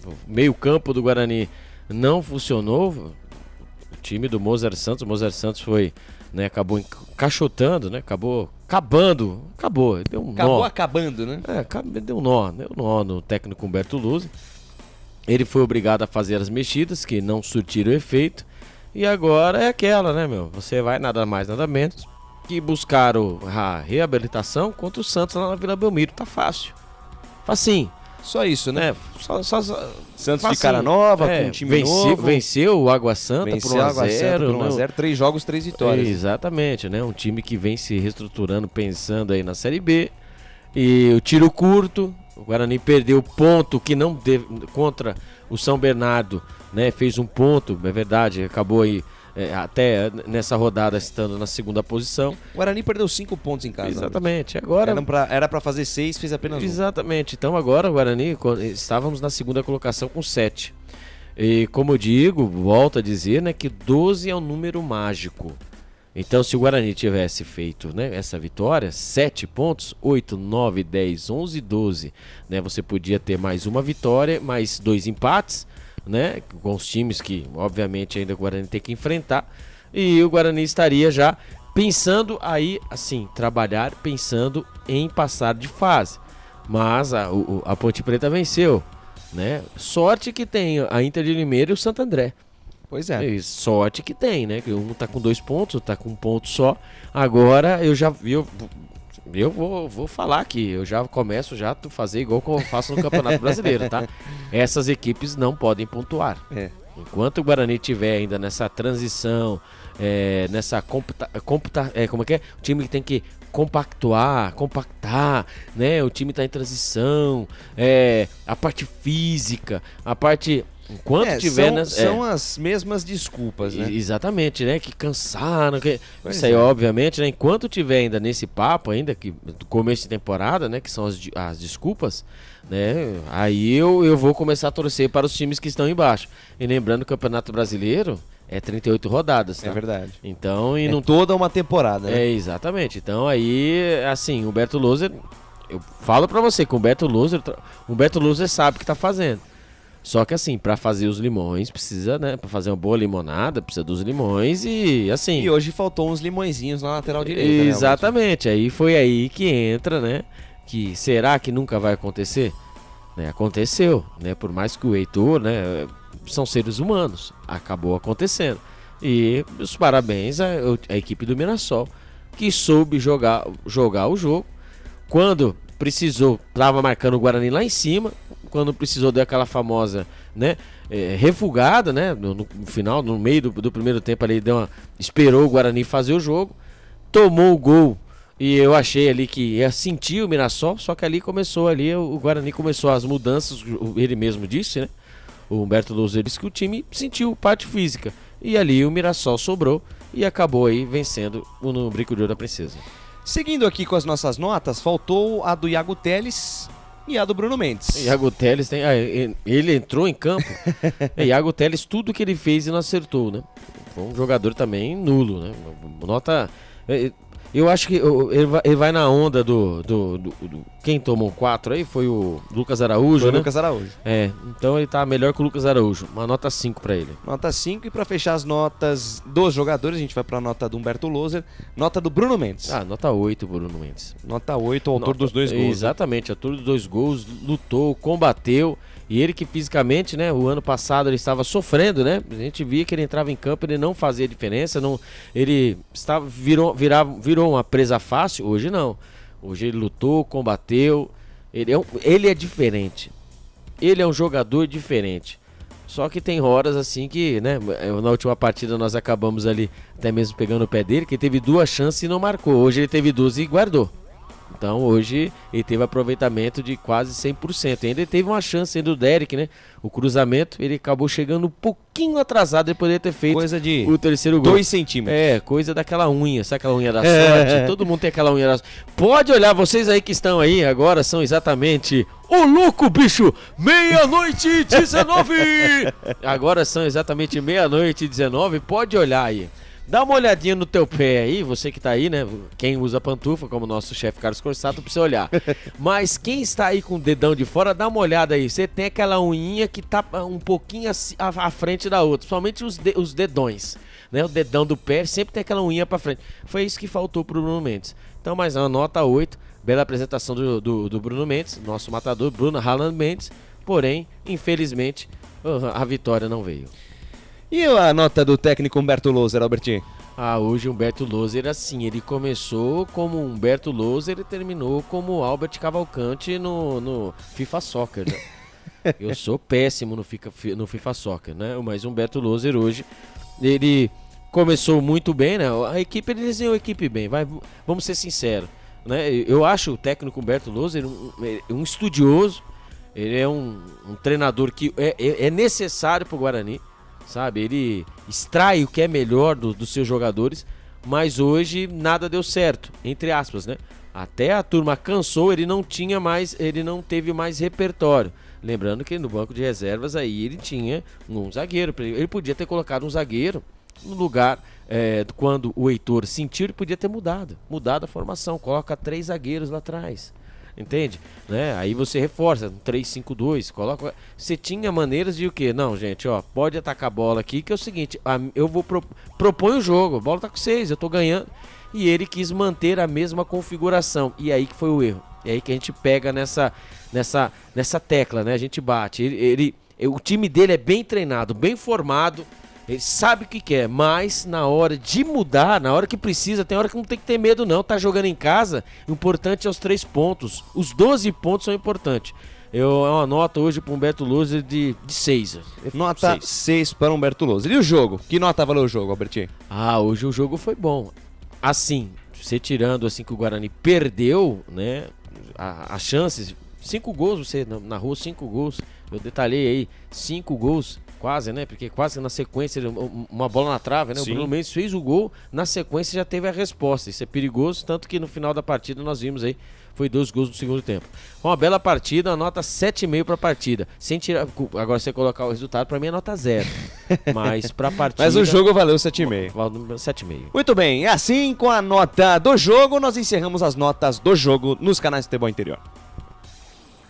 o meio-campo do Guarani não funcionou. O time do Mozart Santos, o Mozart Santos foi, né, acabou encaixotando, né, acabou, deu um nó. Acabando, né? Deu um nó no técnico Humberto Luz. Ele foi obrigado a fazer as mexidas que não surtiram efeito. E agora é aquela, né, meu? Você vai nada mais, nada menos que buscar a reabilitação contra o Santos lá na Vila Belmiro. Tá fácil. Facinho. Só isso, né? Santos facinho. De cara nova, com um time novo. Venceu o Água Santa por 1-0. 3 jogos, 3 vitórias. Exatamente, né? Um time que vem se reestruturando, pensando aí na Série B. E o tiro curto. O Guarani perdeu ponto que não teve contra o São Bernardo, né? Fez um ponto, é verdade, acabou aí até nessa rodada estando na segunda posição. O Guarani perdeu 5 pontos em casa. Exatamente. Agora era para fazer 6, fez apenas 1. Exatamente. Então agora o Guarani, estávamos na segunda colocação com 7. E como eu digo, volto a dizer, né, que 12 é um número mágico. Então, se o Guarani tivesse feito, né, essa vitória, 7 pontos, 8, 9, 10, 11, 12, né, você podia ter mais uma vitória, mais 2 empates, né, com os times que, obviamente, ainda o Guarani tem que enfrentar, e o Guarani estaria já pensando aí, assim, trabalhar, pensando em passar de fase. Mas a Ponte Preta venceu, né, sorte que tem a Inter de Limeira e o Santo André. Pois é. Sorte que tem, né? Que um tá com 2 pontos, outro tá com 1 ponto só. Agora eu já vi. Eu vou falar aqui. Eu já começo a fazer igual que eu faço no Campeonato Brasileiro, tá? Essas equipes não podem pontuar. Enquanto o Guarani estiver ainda nessa transição, nessa como é que é? O time que tem que compactar, né? O time tá em transição, a parte física, a parte. Enquanto tiver são as mesmas desculpas, né? Exatamente, né? Que cansaram, isso aí, obviamente, né? Enquanto tiver ainda nesse papo ainda que do começo de temporada, né? Que são as desculpas, né? Aí eu vou começar a torcer para os times que estão embaixo. E lembrando que o Campeonato Brasileiro é 38 rodadas, tá? É verdade. Então, não toda uma temporada, né? Exatamente. Então aí, assim, o Humberto Loser, eu falo para você que o Humberto Loser sabe o que tá fazendo. Só que assim, pra fazer os limões precisa, né? Pra fazer uma boa limonada, precisa dos limões e assim... E hoje faltou uns limõezinhos na lateral direita, exatamente, né? Aí foi aí que entra, né? Que será que nunca vai acontecer? Né? Aconteceu, né? Por mais que o Heitor, né? São seres humanos, acabou acontecendo. E os parabéns à equipe do Mirassol, que soube jogar o jogo. Quando precisou, tava marcando o Guarani lá em cima. Quando precisou deu aquela famosa, né, refugada, né, no final, no meio do primeiro tempo ali, esperou o Guarani fazer o jogo, tomou o gol e eu achei ali que ia sentir o Mirassol, só que ali o Guarani começou as mudanças, ele mesmo disse, né, o Humberto Loser disse que o time sentiu parte física e ali o Mirassol sobrou e acabou aí vencendo no Brinco de Ouro da Princesa. Seguindo aqui com as nossas notas, faltou a do Iago Teles e a do Bruno Mendes. Iago Teles ele entrou em campo. Iago Teles, tudo que ele fez e não acertou, né? Foi um jogador também nulo, né? Nota. Eu acho que ele vai na onda do quem tomou 4 aí foi o Lucas Araújo, né? Lucas Araújo. Então ele tá melhor que o Lucas Araújo. Uma nota 5 pra ele. Nota 5, e pra fechar as notas dos jogadores, a gente vai pra nota do Humberto Loser. Nota do Bruno Mendes. Nota 8 Bruno Mendes. Nota 8, autor dos 2 gols. Exatamente, autor dos 2 gols, lutou, combateu E ele que fisicamente, né, o ano passado ele estava sofrendo, né? A gente via que ele entrava em campo, ele não fazia diferença, ele virou uma presa fácil. Hoje não. Hoje ele lutou, combateu. Ele é diferente. Ele é um jogador diferente. Só que tem horas assim que, né, na última partida nós acabamos ali até mesmo pegando o pé dele, que teve 2 chances e não marcou. Hoje ele teve 12 e guardou. Então hoje ele teve aproveitamento de quase 100%. Ainda teve uma chance do Derek, né? O cruzamento, ele acabou chegando um pouquinho atrasado, ele poderia ter feito coisa de o terceiro gol. 2 centímetros. É, coisa daquela unha, sabe aquela unha da sorte? Todo mundo tem aquela unha da sorte. Pode olhar, vocês aí que estão aí agora são exatamente o louco, bicho! 00:19! Agora são exatamente 00:19, pode olhar aí. Dá uma olhadinha no teu pé aí, você que tá aí, né? Quem usa pantufa, como o nosso chefe Carlos Corsato, precisa olhar. Mas quem está aí com o dedão de fora, dá uma olhada aí. Você tem aquela unhinha que tá um pouquinho à frente da outra, somente os dedões, né? O dedão do pé sempre tem aquela unha pra frente. Foi isso que faltou pro Bruno Mendes. Então, mais uma nota 8. Bela apresentação do Bruno Mendes, nosso matador, Bruno Haaland Mendes. Porém, infelizmente, a vitória não veio. E a nota do técnico Humberto Loser, Albertinho? Hoje Humberto Loser, assim, ele começou como Humberto Loser e terminou como Albert Cavalcante no FIFA Soccer, né? Eu sou péssimo no FIFA Soccer, né? Mas Humberto Loser hoje, ele começou muito bem, né? A equipe, ele desenhou a equipe bem, vamos ser sinceros, né? Eu acho o técnico Humberto Loser um estudioso, ele é um treinador que é necessário para o Guarani, sabe? Ele extrai o que é melhor dos seus jogadores, mas hoje nada deu certo, entre aspas, né? Até a turma cansou, ele não teve mais repertório. Lembrando que no banco de reservas aí ele tinha um zagueiro, ele podia ter colocado um zagueiro no lugar, quando o Heitor sentiu, ele podia ter mudado a formação, coloca 3 zagueiros lá atrás. Entende? Né? Aí você reforça, 3-5-2, coloca. Você tinha maneiras de o quê? Não, gente, ó, pode atacar a bola aqui, que é o seguinte, eu vou propor o jogo, a bola tá com 6, eu tô ganhando. E ele quis manter a mesma configuração. E aí que foi o erro. E aí que a gente pega nessa tecla, né? A gente bate. O time dele é bem treinado, bem formado. Ele sabe o que quer, mas na hora de mudar, na hora que precisa, tem hora que não tem que ter medo não, tá jogando em casa, o importante é os 3 pontos, os 12 pontos são importantes. É uma nota hoje para o Humberto Loser de 6. Nota 6 para o Humberto Loser. E o jogo? Que nota valeu o jogo, Albertinho? Hoje o jogo foi bom. Assim, você tirando assim que o Guarani perdeu, né, as chances, 5 gols, você narrou 5 gols, eu detalhei aí, 5 gols. Quase, né? Porque quase na sequência, uma bola na trave, né? Sim. O Bruno Mendes fez o gol, na sequência já teve a resposta. Isso é perigoso, tanto que no final da partida nós vimos aí, foi 2 gols no segundo tempo. Uma bela partida, uma nota 7,5 pra partida. Sem tirar, agora você colocar o resultado, pra mim é nota 0. Mas pra partida... Mas o jogo valeu 7,5. Valeu 7,5. Muito bem, e assim com a nota do jogo, nós encerramos as notas do jogo nos canais do Futebol Interior.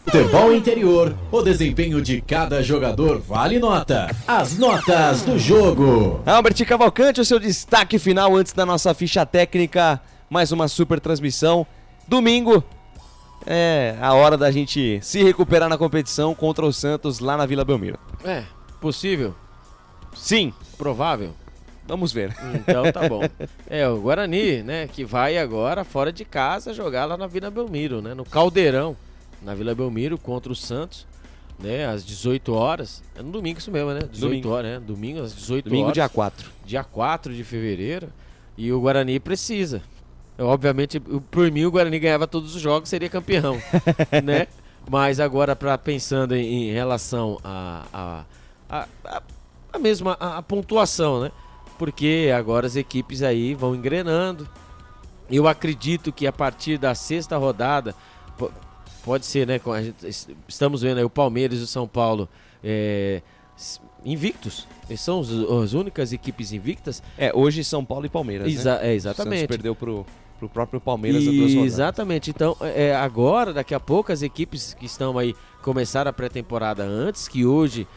Futebol Interior, o desempenho de cada jogador vale nota. As notas do jogo. Albert Cavalcante, o seu destaque final antes da nossa ficha técnica. Mais uma super transmissão. Domingo é a hora da gente se recuperar na competição contra o Santos lá na Vila Belmiro. Possível? Sim. Provável? Vamos ver. Então tá bom. O Guarani, né, que vai agora fora de casa jogar lá na Vila Belmiro, né, no Caldeirão. Na Vila Belmiro contra o Santos, né, às 18 horas. É no domingo isso mesmo, né? 18 horas, né? Domingo às 18 horas. Domingo, dia 4. Dia 4 de fevereiro. E o Guarani precisa. Obviamente, por mim, o Guarani ganhava todos os jogos, seria campeão, né? Mas agora, pensando em relação a pontuação, né? Porque agora as equipes aí vão engrenando. Eu acredito que a partir da 6ª rodada... Pode ser, né? Estamos vendo aí o Palmeiras e o São Paulo invictos. Eles são as únicas equipes invictas. Hoje São Paulo e Palmeiras, né? Exatamente. O Santos perdeu pro próprio Palmeiras há 2 rodadas. Exatamente. Então, agora, daqui a pouco, as equipes que estão aí, começaram a pré-temporada antes, que hoje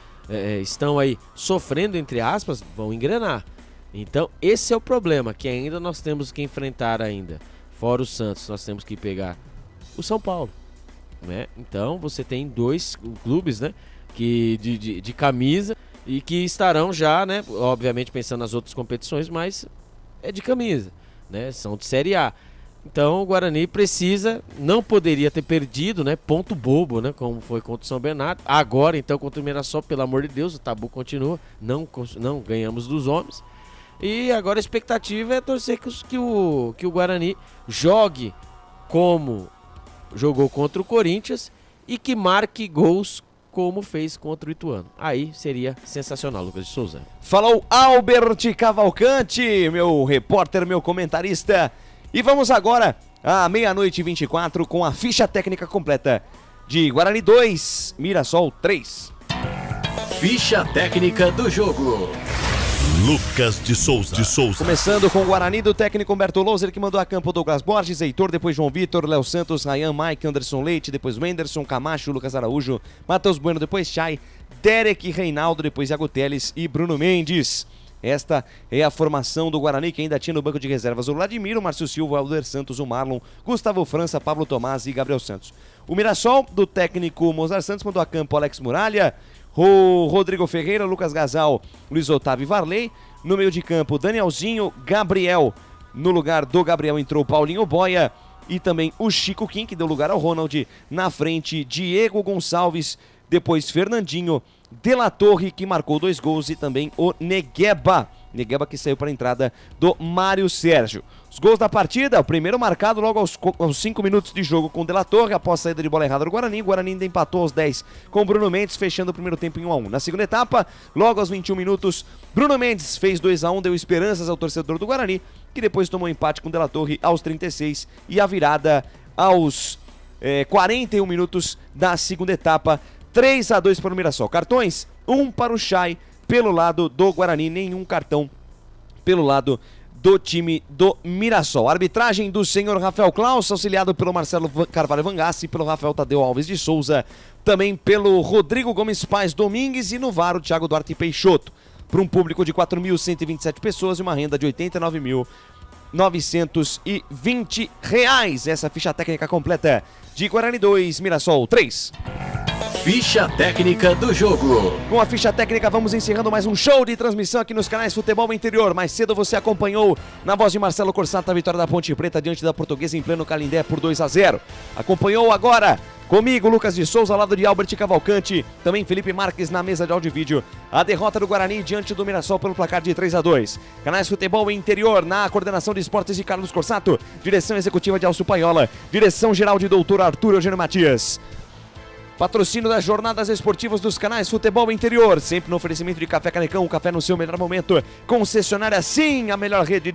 estão aí sofrendo, entre aspas, vão engrenar. Então, esse é o problema, que ainda nós temos que enfrentar ainda. Fora o Santos, nós temos que pegar o São Paulo. Né? Então você tem 2 clubes, né, de camisa e que estarão já, né, obviamente pensando nas outras competições, mas é de camisa, né, são de Série A. Então o Guarani precisa, não poderia ter perdido, né, ponto bobo, né, como foi contra o São Bernardo. Agora então contra o Mirassol, pelo amor de Deus, o tabu continua, não ganhamos dos homens. E agora a expectativa é torcer que o Guarani jogue como jogou contra o Corinthians e que marque gols como fez contra o Ituano. Aí seria sensacional, Lucas de Souza. Falou Albert Cavalcante, meu repórter, meu comentarista. E vamos agora à 00:24 com a ficha técnica completa de Guarani 2, Mirassol 3. Ficha técnica do jogo. Lucas de Souza. Começando com o Guarani do técnico Humberto Louser, que mandou a campo Douglas Borges, Heitor, depois João Vitor, Léo Santos, Ryan, Mike, Anderson Leite, depois Wenderson, Camacho, Lucas Araújo, Matheus Bueno, depois Chay, Derek, Reinaldo, depois Iago Teles e Bruno Mendes. Esta é a formação do Guarani, que ainda tinha no banco de reservas o Vladimir, o Márcio Silva, o Alder Santos, o Marlon, Gustavo França, Pablo Tomás e Gabriel Santos. O Mirassol, do técnico Mozart Santos, mandou a campo Alex Muralha, o Rodrigo Ferreira, Lucas Gasal, Luiz Otávio e Varley. No meio de campo, Danielzinho, Gabriel. No lugar do Gabriel entrou Paulinho Boia e também o Chico Kim, que deu lugar ao Ronald. Na frente, Diego Gonçalves, depois Fernandinho, De La Torre, que marcou 2 gols, e também o Negueba, que saiu para a entrada do Mário Sérgio. Os gols da partida, o primeiro marcado logo aos 5 minutos de jogo com o De La Torre, após saída de bola errada do Guarani. O Guarani ainda empatou aos 10 com o Bruno Mendes, fechando o primeiro tempo em 1-1. Na segunda etapa, logo aos 21 minutos, Bruno Mendes fez 2-1, deu esperanças ao torcedor do Guarani, que depois tomou empate com o De La Torre aos 36 e a virada aos 41 minutos da segunda etapa. 3-2 para o Mirassol. Cartões, 1 para o Chay pelo lado do Guarani, nenhum cartão pelo lado do time do Mirassol. Arbitragem do senhor Rafael Klaus, auxiliado pelo Marcelo Carvalho Vangassi, pelo Rafael Tadeu Alves de Souza, também pelo Rodrigo Gomes Paz Domingues e no VAR o Thiago Duarte Peixoto, para um público de 4.127 pessoas e uma renda de R$ 89.920. Essa ficha técnica completa de Guarani 2, Mirassol 3. Ficha técnica do jogo. Com a ficha técnica vamos encerrando mais um show de transmissão aqui nos canais Futebol Interior. Mais cedo você acompanhou na voz de Marcelo Corsato a vitória da Ponte Preta diante da Portuguesa em pleno Canindé por 2-0. Acompanhou agora comigo, Lucas de Souza, ao lado de Albert Cavalcante, também Felipe Marques na mesa de áudio e vídeo. A derrota do Guarani diante do Mirassol pelo placar de 3-2. Canais Futebol Interior na coordenação de esportes de Carlos Corsato, direção executiva de Alcio Paiola, direção geral de Doutor Arthur Eugênio Matias. Patrocínio das jornadas esportivas dos canais Futebol Interior, sempre no oferecimento de Café Canecão, um café no seu melhor momento. Concessionária Sim, a maior rede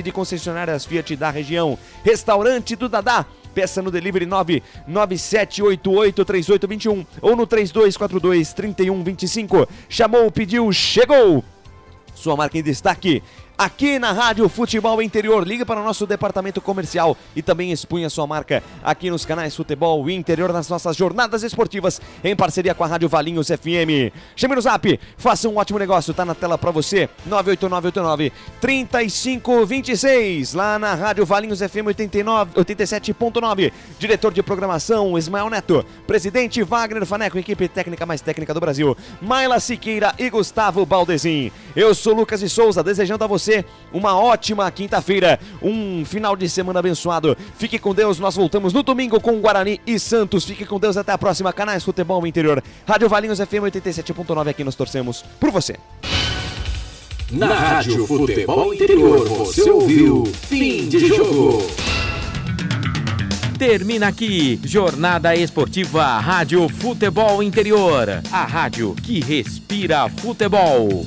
de concessionárias Fiat da região. Restaurante do Dadá, peça no delivery 997883821 ou no 32423125. Chamou, pediu, chegou. Sua marca em destaque aqui na Rádio Futebol Interior. Liga para o nosso departamento comercial e também expunha sua marca aqui nos canais Futebol Interior nas nossas jornadas esportivas em parceria com a Rádio Valinhos FM. Chame no zap, faça um ótimo negócio, tá na tela para você, 98989-3526, lá na Rádio Valinhos FM 87.9. Diretor de programação, Ismael Neto. Presidente, Wagner Faneco, equipe técnica mais técnica do Brasil, Maila Siqueira e Gustavo Baldezin. Eu sou Lucas de Souza, desejando a você uma ótima quinta-feira, um final de semana abençoado. Fique com Deus, nós voltamos no domingo com Guarani e Santos. Fique com Deus, até a próxima. Canais Futebol Interior, Rádio Valinhos FM 87.9, aqui nós torcemos por você. Na Rádio Futebol Interior, você ouviu Fim de Jogo. Termina aqui, Jornada Esportiva Rádio Futebol Interior, a rádio que respira futebol.